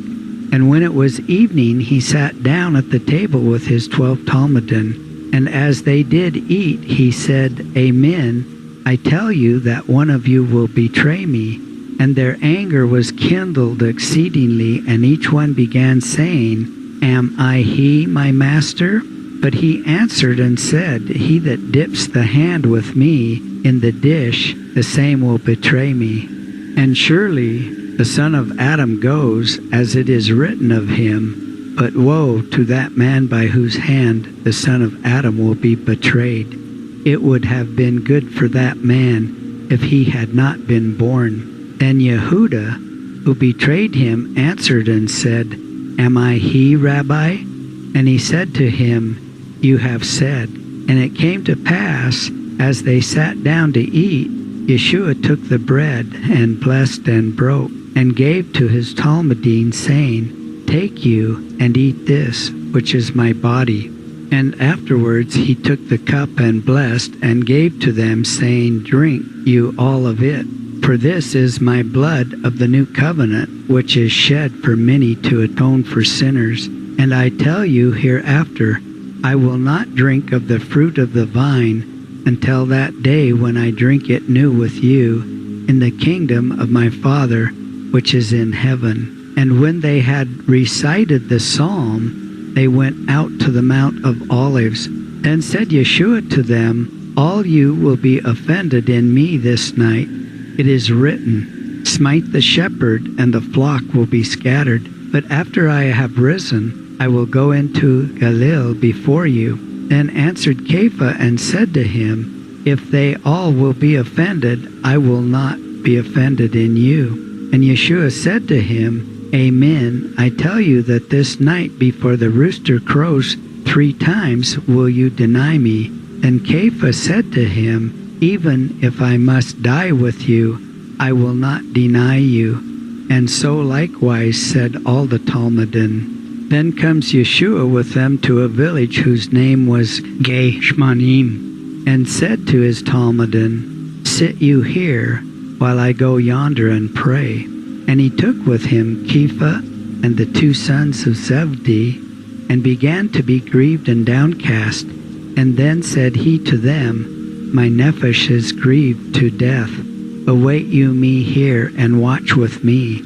And when it was evening, he sat down at the table with his 12 Talmudim. And as they did eat, he said, "Amen, I tell you that one of you will betray me." And their anger was kindled exceedingly, and each one began saying, "Am I he, my master?" But he answered and said, "He that dips the hand with me in the dish, the same will betray me. And surely the Son of Adam goes, as it is written of him. But woe to that man by whose hand the Son of Adam will be betrayed. It would have been good for that man if he had not been born." Then Yehuda, who betrayed him, answered and said, "Am I he, Rabbi?" And he said to him, "You have said." And it came to pass, as they sat down to eat, Yeshua took the bread, and blessed and broke, and gave to his Talmudim, saying, "Take you and eat this, which is my body." And afterwards he took the cup and blessed, and gave to them, saying, "Drink you all of it. For this is my blood of the new covenant, which is shed for many to atone for sinners. And I tell you, hereafter I will not drink of the fruit of the vine until that day when I drink it new with you in the kingdom of my Father which is in heaven." And when they had recited the psalm, they went out to the Mount of Olives. Then said Yeshua to them, "All you will be offended in me this night. It is written, Smite the shepherd, and the flock will be scattered. But after I have risen, I will go into Galilee before you." Then answered Kepha and said to him, "If they all will be offended, I will not be offended in you." And Yeshua said to him, "Amen, I tell you that this night before the rooster crows 3 times will you deny me." And Kepha said to him, "Even if I must die with you, I will not deny you." And so likewise said all the Talmudim. Then comes Yeshua with them to a village whose name was Geshmanim, and said to his Talmudim, "Sit you here, while I go yonder and pray." And he took with him Kepha and the 2 sons of Zebedee, and began to be grieved and downcast. And then said he to them, "My nephesh is grieved to death. Await you me here, and watch with me."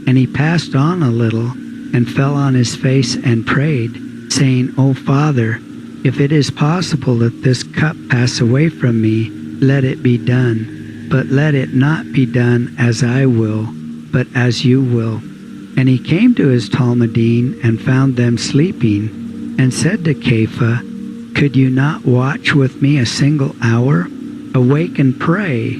And he passed on a little, and fell on his face and prayed, saying, "O Father, if it is possible that this cup pass away from me, let it be done. But let it not be done as I will, but as you will. And he came to his Talmudim and found them sleeping, and said to Kepha, Could you not watch with me a single hour? Awake and pray,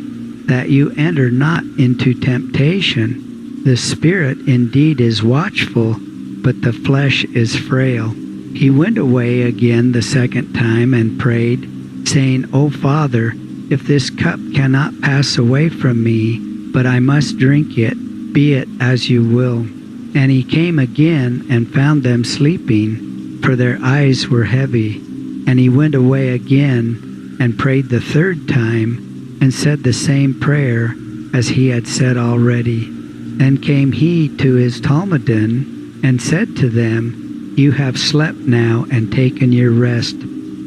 that you enter not into temptation. The spirit indeed is watchful, but the flesh is frail. He went away again the second time and prayed, saying, O Father, if this cup cannot pass away from me, but I must drink it, be it as you will. And he came again and found them sleeping, for their eyes were heavy. And he went away again and prayed the third time, and said the same prayer as he had said already. Then came he to his Talmudim, and said to them, You have slept now and taken your rest.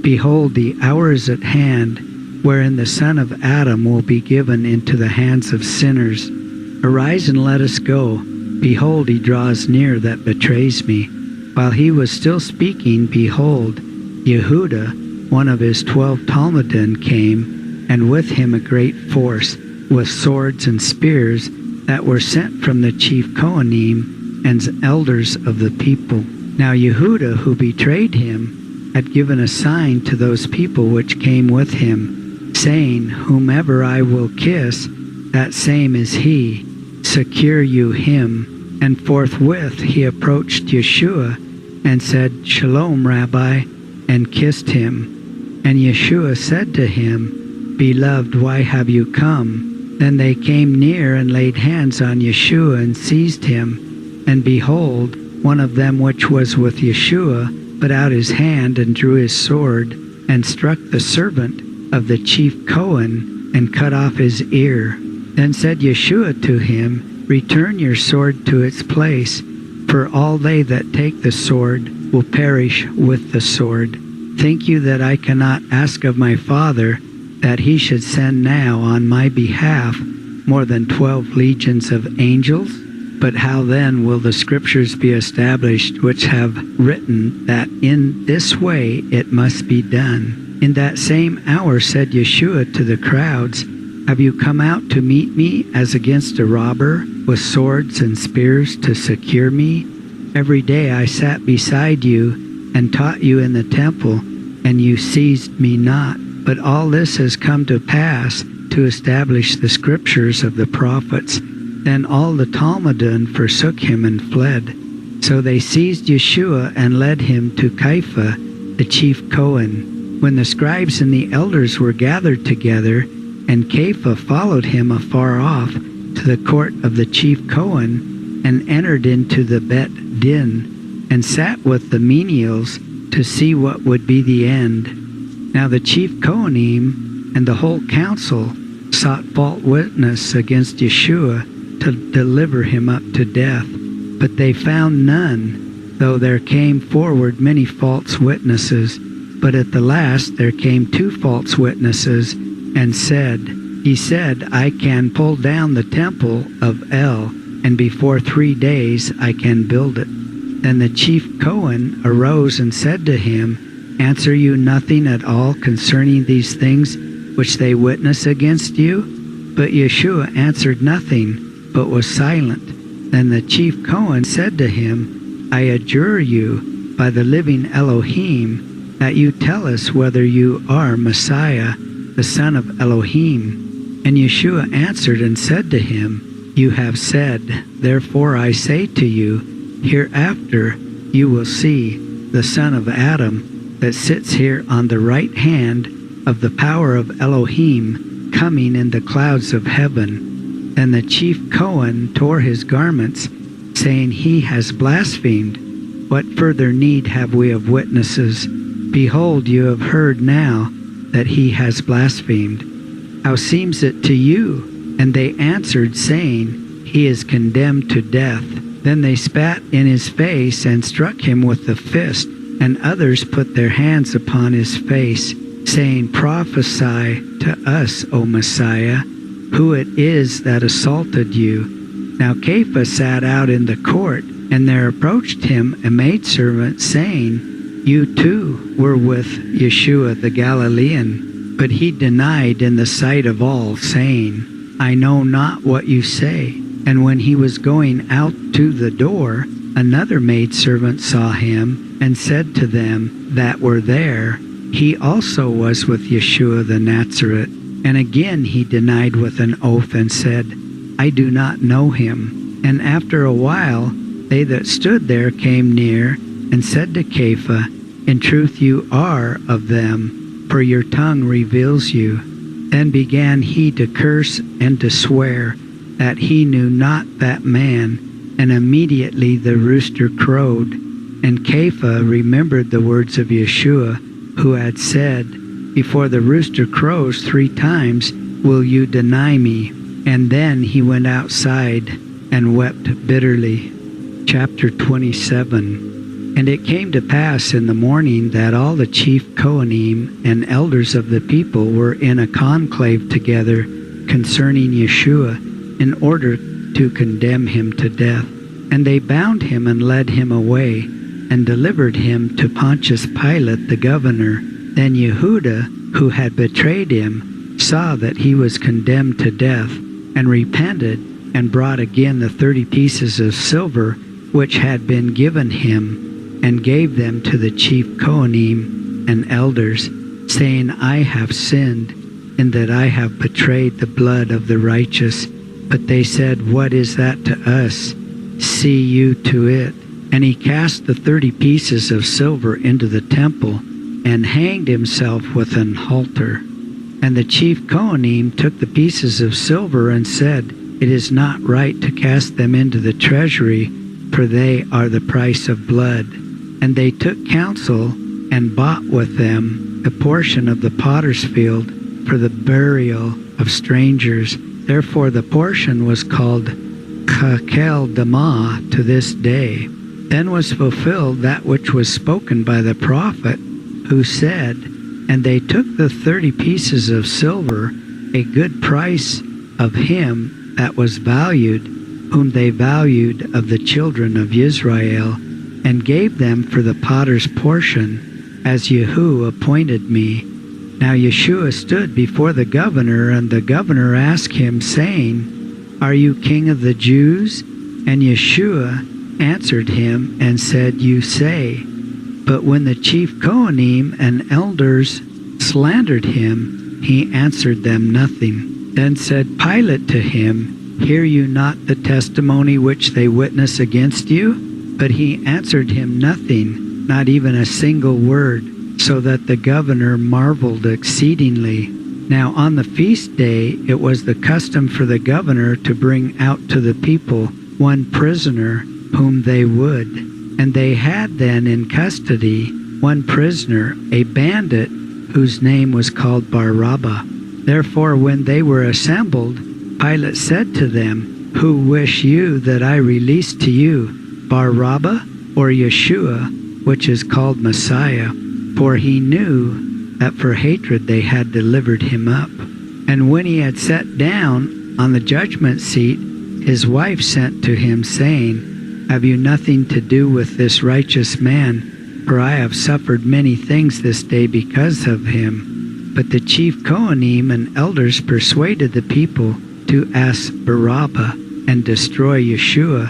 Behold, the hour is at hand, wherein the Son of Adam will be given into the hands of sinners. Arise and let us go. Behold, he draws near that betrays me. While he was still speaking, behold, Yehuda, one of his 12 Talmudim, came, and with him a great force, with swords and spears, that were sent from the chief Kohanim and elders of the people. Now Yehuda, who betrayed him, had given a sign to those people which came with him, saying, Whomever I will kiss, that same is he. Secure you him. And forthwith he approached Yeshua, and said, Shalom, Rabbi, and kissed him. And Yeshua said to him, Beloved, why have you come? Then they came near and laid hands on Yeshua and seized him. And behold, one of them which was with Yeshua put out his hand and drew his sword, and struck the servant of the chief Cohen, and cut off his ear. Then said Yeshua to him, Return your sword to its place, for all they that take the sword will perish with the sword. Think you that I cannot ask of my Father that he should send now on my behalf more than 12 legions of angels? But how then will the scriptures be established which have written that in this way it must be done? In that same hour said Yeshua to the crowds, Have you come out to meet me as against a robber, with swords and spears to secure me? Every day I sat beside you and taught you in the temple, and you seized me not. But all this has come to pass to establish the scriptures of the prophets. Then all the Talmudim forsook him and fled. So they seized Yeshua and led him to Kepha, the chief Cohen. When the scribes and the elders were gathered together, and Kepha followed him afar off to the court of the chief Cohen, and entered into the Bet Din, and sat with the menials to see what would be the end. Now the chief Kohanim and the whole council sought false witness against Yeshua to deliver him up to death. But they found none, though there came forward many false witnesses. But at the last there came 2 false witnesses, and he said, I can pull down the temple of El, and before 3 days I can build it. Then the chief Cohen arose and said to him, Answer you nothing at all concerning these things which they witness against you? But Yeshua answered nothing, but was silent. Then the chief Cohen said to him, I adjure you by the living Elohim, that you tell us whether you are Messiah, the Son of Elohim. And Yeshua answered and said to him, You have said, therefore I say to you, hereafter you will see the Son of Adam that sits here on the right hand of the power of Elohim coming in the clouds of heaven. Then the chief Cohen tore his garments, saying, He has blasphemed. What further need have we of witnesses? Behold, you have heard now that he has blasphemed. How seems it to you? And they answered, saying, He is condemned to death. Then they spat in his face and struck him with the fist, and others put their hands upon his face, saying, Prophesy to us, O Messiah, who it is that assaulted you. Now Kepha sat out in the court, and there approached him a maidservant, saying, You too were with Yeshua the Galilean. But he denied in the sight of all, saying, I know not what you say. And when he was going out to the door, another maidservant saw him and said to them that were there, "He also was with Yeshua the Nazareth." And again he denied with an oath and said, "I do not know him." And after a while they that stood there came near and said to Kepha, "In truth you are of them, for your tongue reveals you." Then began he to curse and to swear that he knew not that man, and immediately the rooster crowed. And Kepha remembered the words of Yeshua, who had said, "Before the rooster crows 3 times will you deny me." And then he went outside and wept bitterly. Chapter 27. And it came to pass in the morning that all the chief Kohanim and elders of the people were in a conclave together concerning Yeshua, in order to condemn him to death. And they bound him and led him away, and delivered him to Pontius Pilate the governor. Then Yehuda, who had betrayed him, saw that he was condemned to death, and repented, and brought again the 30 pieces of silver which had been given him, and gave them to the chief Kohanim and elders, saying, "I have sinned, in that I have betrayed the blood of the righteous." But they said, "What is that to us? See you to it." And he cast the 30 pieces of silver into the temple, and hanged himself with an halter. And the chief Kohanim took the pieces of silver and said, "It is not right to cast them into the treasury, for they are the price of blood." And they took counsel and bought with them a portion of the potter's field for the burial of strangers. Therefore the portion was called Kakel Damah to this day. Then was fulfilled that which was spoken by the prophet, who said, "And they took the 30 pieces of silver, a good price of him that was valued, whom they valued of the children of Israel, and gave them for the potter's portion, as Yehu appointed me." Now Yeshua stood before the governor, and the governor asked him, saying, "Are you king of the Jews?" And Yeshua answered him and said, "You say." But when the chief Kohanim and elders slandered him, he answered them nothing. Then said Pilate to him, "Hear you not the testimony which they witness against you?" But he answered him nothing, not even a single word, so that the governor marveled exceedingly. Now on the feast day it was the custom for the governor to bring out to the people one prisoner whom they would. And they had then in custody one prisoner, a bandit, whose name was called Barabbas. Therefore when they were assembled, Pilate said to them, "Who wish you that I release to you, Barabbas or Yeshua, which is called Messiah?" For he knew that for hatred they had delivered him up. And when he had sat down on the judgment seat, his wife sent to him, saying, "Have you nothing to do with this righteous man? For I have suffered many things this day because of him." But the chief Kohanim and elders persuaded the people to ask Barabbas and destroy Yeshua.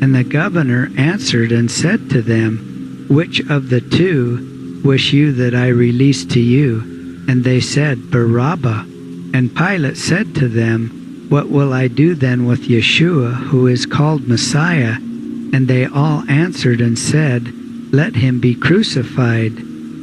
And the governor answered and said to them, "Which of the 2 wish you that I release to you?" And they said, "Barabbas." And Pilate said to them, "What will I do then with Yeshua, who is called Messiah?" And they all answered and said, "Let him be crucified."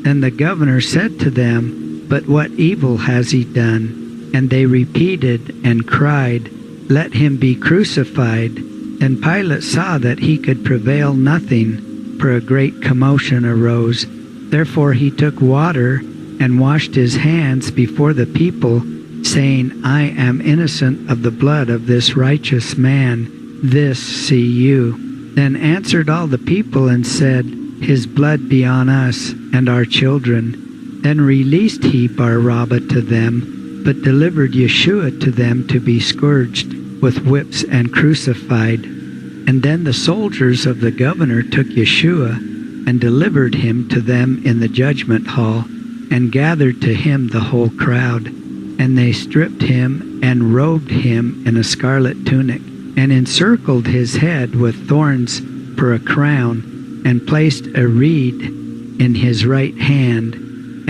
And the governor said to them, "But what evil has he done?" And they repeated and cried, "Let him be crucified." Then Pilate saw that he could prevail nothing, for a great commotion arose. Therefore he took water and washed his hands before the people, saying, "I am innocent of the blood of this righteous man. This see you." Then answered all the people and said, "His blood be on us and our children." Then released he Barabbas to them, but delivered Yeshua to them to be scourged with whips and crucified. And then the soldiers of the governor took Yeshua and delivered him to them in the judgment hall, and gathered to him the whole crowd. And they stripped him and robed him in a scarlet tunic, and encircled his head with thorns for a crown, and placed a reed in his right hand,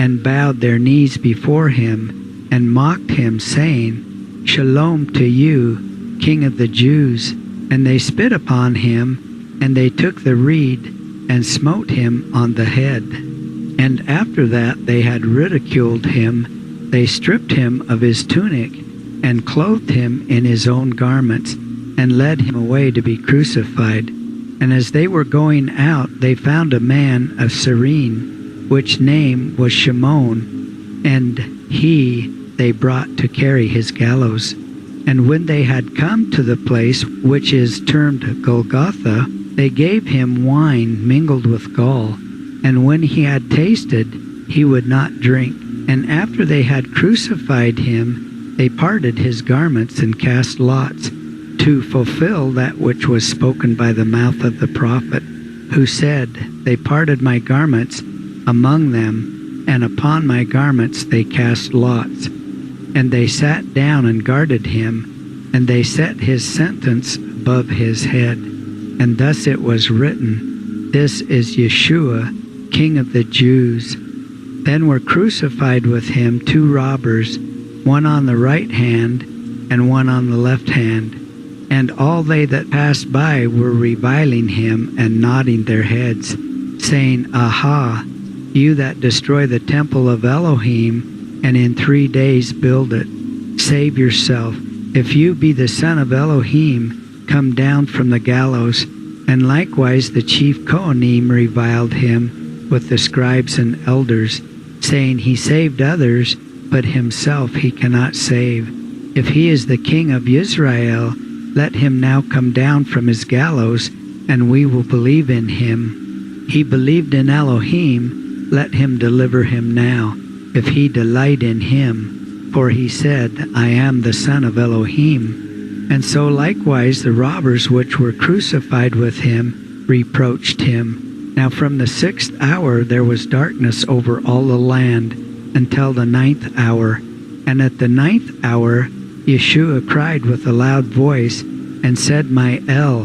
and bowed their knees before him, and mocked him, saying, Shalom to you, King of the Jews. And they spit upon him, and they took the reed, and smote him on the head. And after that they had ridiculed him, they stripped him of his tunic, and clothed him in his own garments, and led him away to be crucified. And as they were going out, they found a man of Cyrene, which name was Shimon, and they brought to carry his gallows. And when they had come to the place which is termed Golgotha, they gave him wine mingled with gall. And when he had tasted, he would not drink. And after they had crucified him, they parted his garments and cast lots, to fulfill that which was spoken by the mouth of the prophet, who said, They parted my garments among them, and upon my garments they cast lots. And they sat down and guarded him, and they set his sentence above his head. And thus it was written, This is Yeshua, King of the Jews. Then were crucified with him 2 robbers, one on the right hand, and one on the left hand. And all they that passed by were reviling him, and nodding their heads, saying, Aha, you that destroy the temple of Elohim, and in 3 days build it, save yourself. If you be the Son of Elohim, come down from the gallows. And likewise the chief Kohanim reviled him with the scribes and elders, saying, He saved others, but himself he cannot save. If he is the King of Israel, let him now come down from his gallows, and we will believe in him. He believed in Elohim, let him deliver him now, if he delight in him. For he said, I am the Son of Elohim. And so likewise the robbers which were crucified with him reproached him. Now from the 6th hour there was darkness over all the land, until the 9th hour. And at the 9th hour Yeshua cried with a loud voice, and said, My El,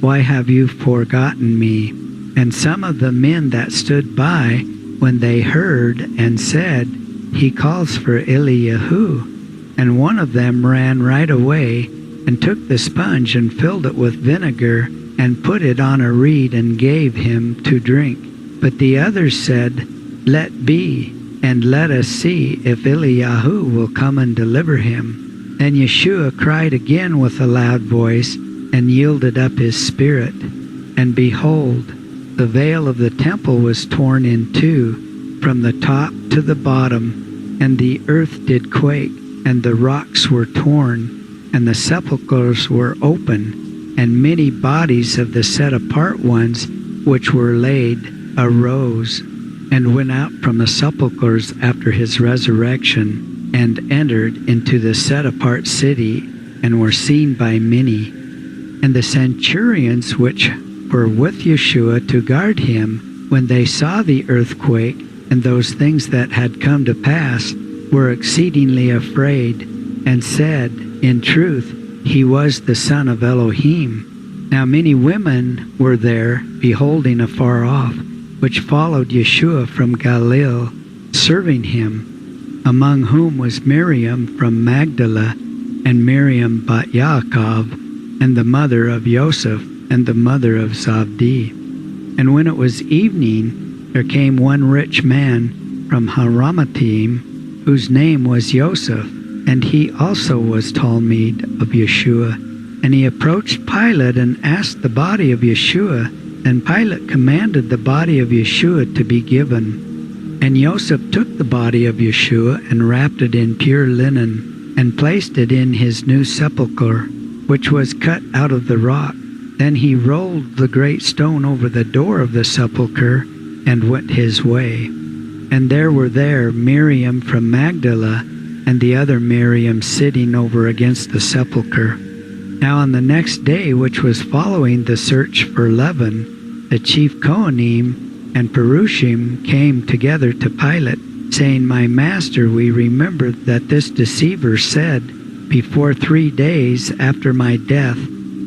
why have you forgotten me? And some of the men that stood by, when they heard, and said, He calls for Eliyahu. And one of them ran right away, and took the sponge, and filled it with vinegar, and put it on a reed, and gave him to drink. But the others said, Let be, and let us see if Eliyahu will come and deliver him. Then Yeshua cried again with a loud voice, and yielded up his spirit. And behold, the veil of the temple was torn in 2, from the top to the bottom, and the earth did quake, and the rocks were torn, and the sepulchres were open, and many bodies of the set-apart ones which were laid arose, and went out from the sepulchres after his resurrection, and entered into the set-apart city, and were seen by many. And the centurions which were with Yeshua to guard him, when they saw the earthquake and those things that had come to pass, were exceedingly afraid, and said, In truth, he was the Son of Elohim. Now many women were there, beholding afar off, which followed Yeshua from Galilee, serving him, among whom was Miriam from Magdala, and Miriam bat Yaakov, and the mother of Joseph, and the mother of Zabdi. And when it was evening, there came one rich man from Haramathaim, whose name was Joseph, and he also was Talmud of Yeshua. And he approached Pilate and asked the body of Yeshua. Then Pilate commanded the body of Yeshua to be given. And Joseph took the body of Yeshua and wrapped it in pure linen, and placed it in his new sepulchre, which was cut out of the rock. Then he rolled the great stone over the door of the sepulchre, and went his way. And there were Miriam from Magdala, and the other Miriam sitting over against the sepulchre. Now on the next day, which was following the search for Leaven, the chief Kohanim and Perushim came together to Pilate, saying, My master, we remembered that this deceiver said, Before 3 days after my death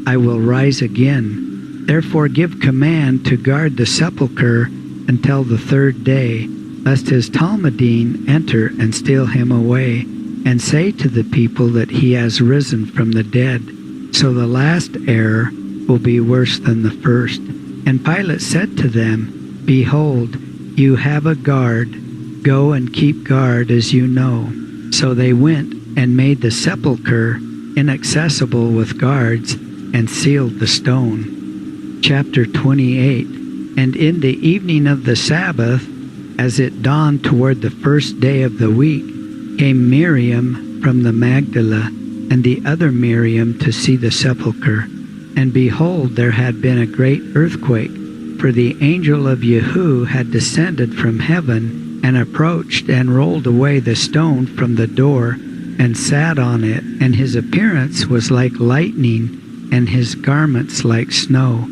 I will rise again. Therefore give command to guard the sepulchre until the 3rd day, lest his Talmudim enter and steal him away, and say to the people that he has risen from the dead. So the last error will be worse than the first. And Pilate said to them, Behold, you have a guard. Go and keep guard as you know. So they went and made the sepulchre inaccessible with guards, and sealed the stone. Chapter 28. And in the evening of the Sabbath, as it dawned toward the 1st day of the week, came Miriam from the Magdala, and the other Miriam to see the sepulchre. And behold, there had been a great earthquake, for the angel of Yehu had descended from heaven, and approached and rolled away the stone from the door, and sat on it. And his appearance was like lightning, and his garments like snow.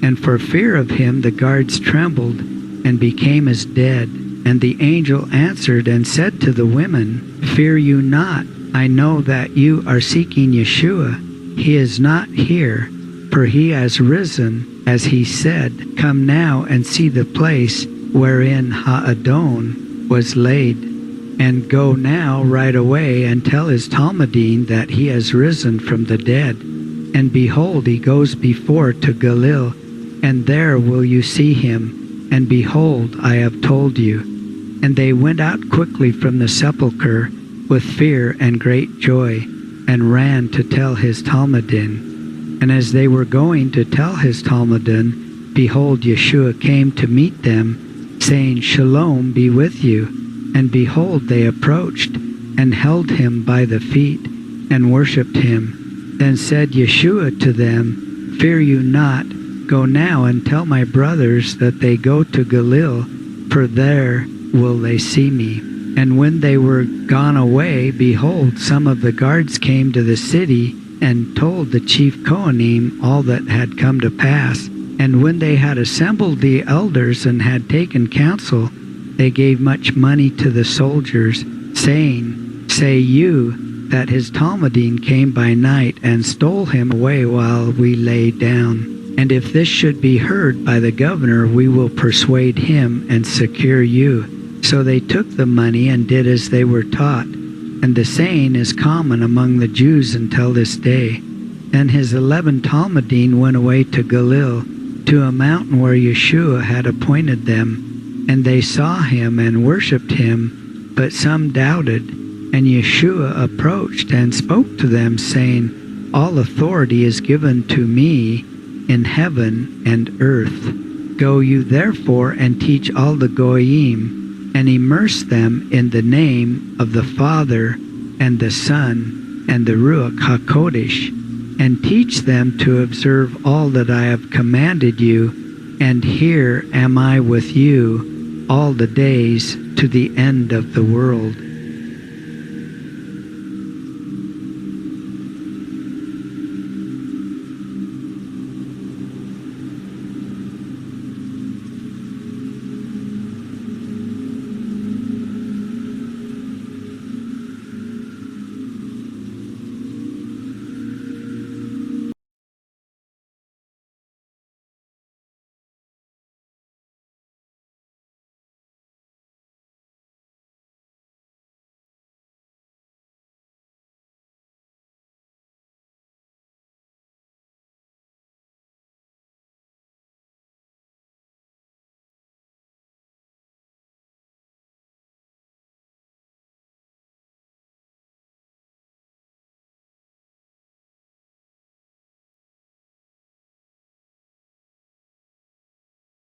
And for fear of him the guards trembled, and became as dead. And the angel answered and said to the women, Fear you not. I know that you are seeking Yeshua. He is not here, for he has risen, as he said. Come now and see the place wherein Ha'adon was laid. And go now right away and tell his Talmudim that he has risen from the dead. And behold, he goes before to Galilee, and there will you see him. And behold, I have told you. And they went out quickly from the sepulchre with fear and great joy, and ran to tell his Talmudim. And as they were going to tell his Talmudim, behold, Yeshua came to meet them, saying, Shalom be with you. And behold, they approached, and held him by the feet, and worshipped him. Then said Yeshua to them, Fear you not. Go now and tell my brothers that they go to Galilee, for there will they see me. And when they were gone away, behold, some of the guards came to the city, and told the chief Kohanim all that had come to pass. And when they had assembled the elders and had taken counsel, they gave much money to the soldiers, saying, Say you that his Talmudim came by night and stole him away while we lay down. And if this should be heard by the governor, we will persuade him and secure you. So they took the money and did as they were taught. And the saying is common among the Jews until this day. Then his 11 Talmudim went away to Galilee, to a mountain where Yeshua had appointed them. And they saw him and worshipped him, but some doubted. And Yeshua approached and spoke to them, saying, All authority is given to me in heaven and earth. Go you therefore and teach all the Goyim, and immerse them in the name of the Father and the Son and the Ruach HaKodesh, and teach them to observe all that I have commanded you. And here am I with you all the days to the end of the world.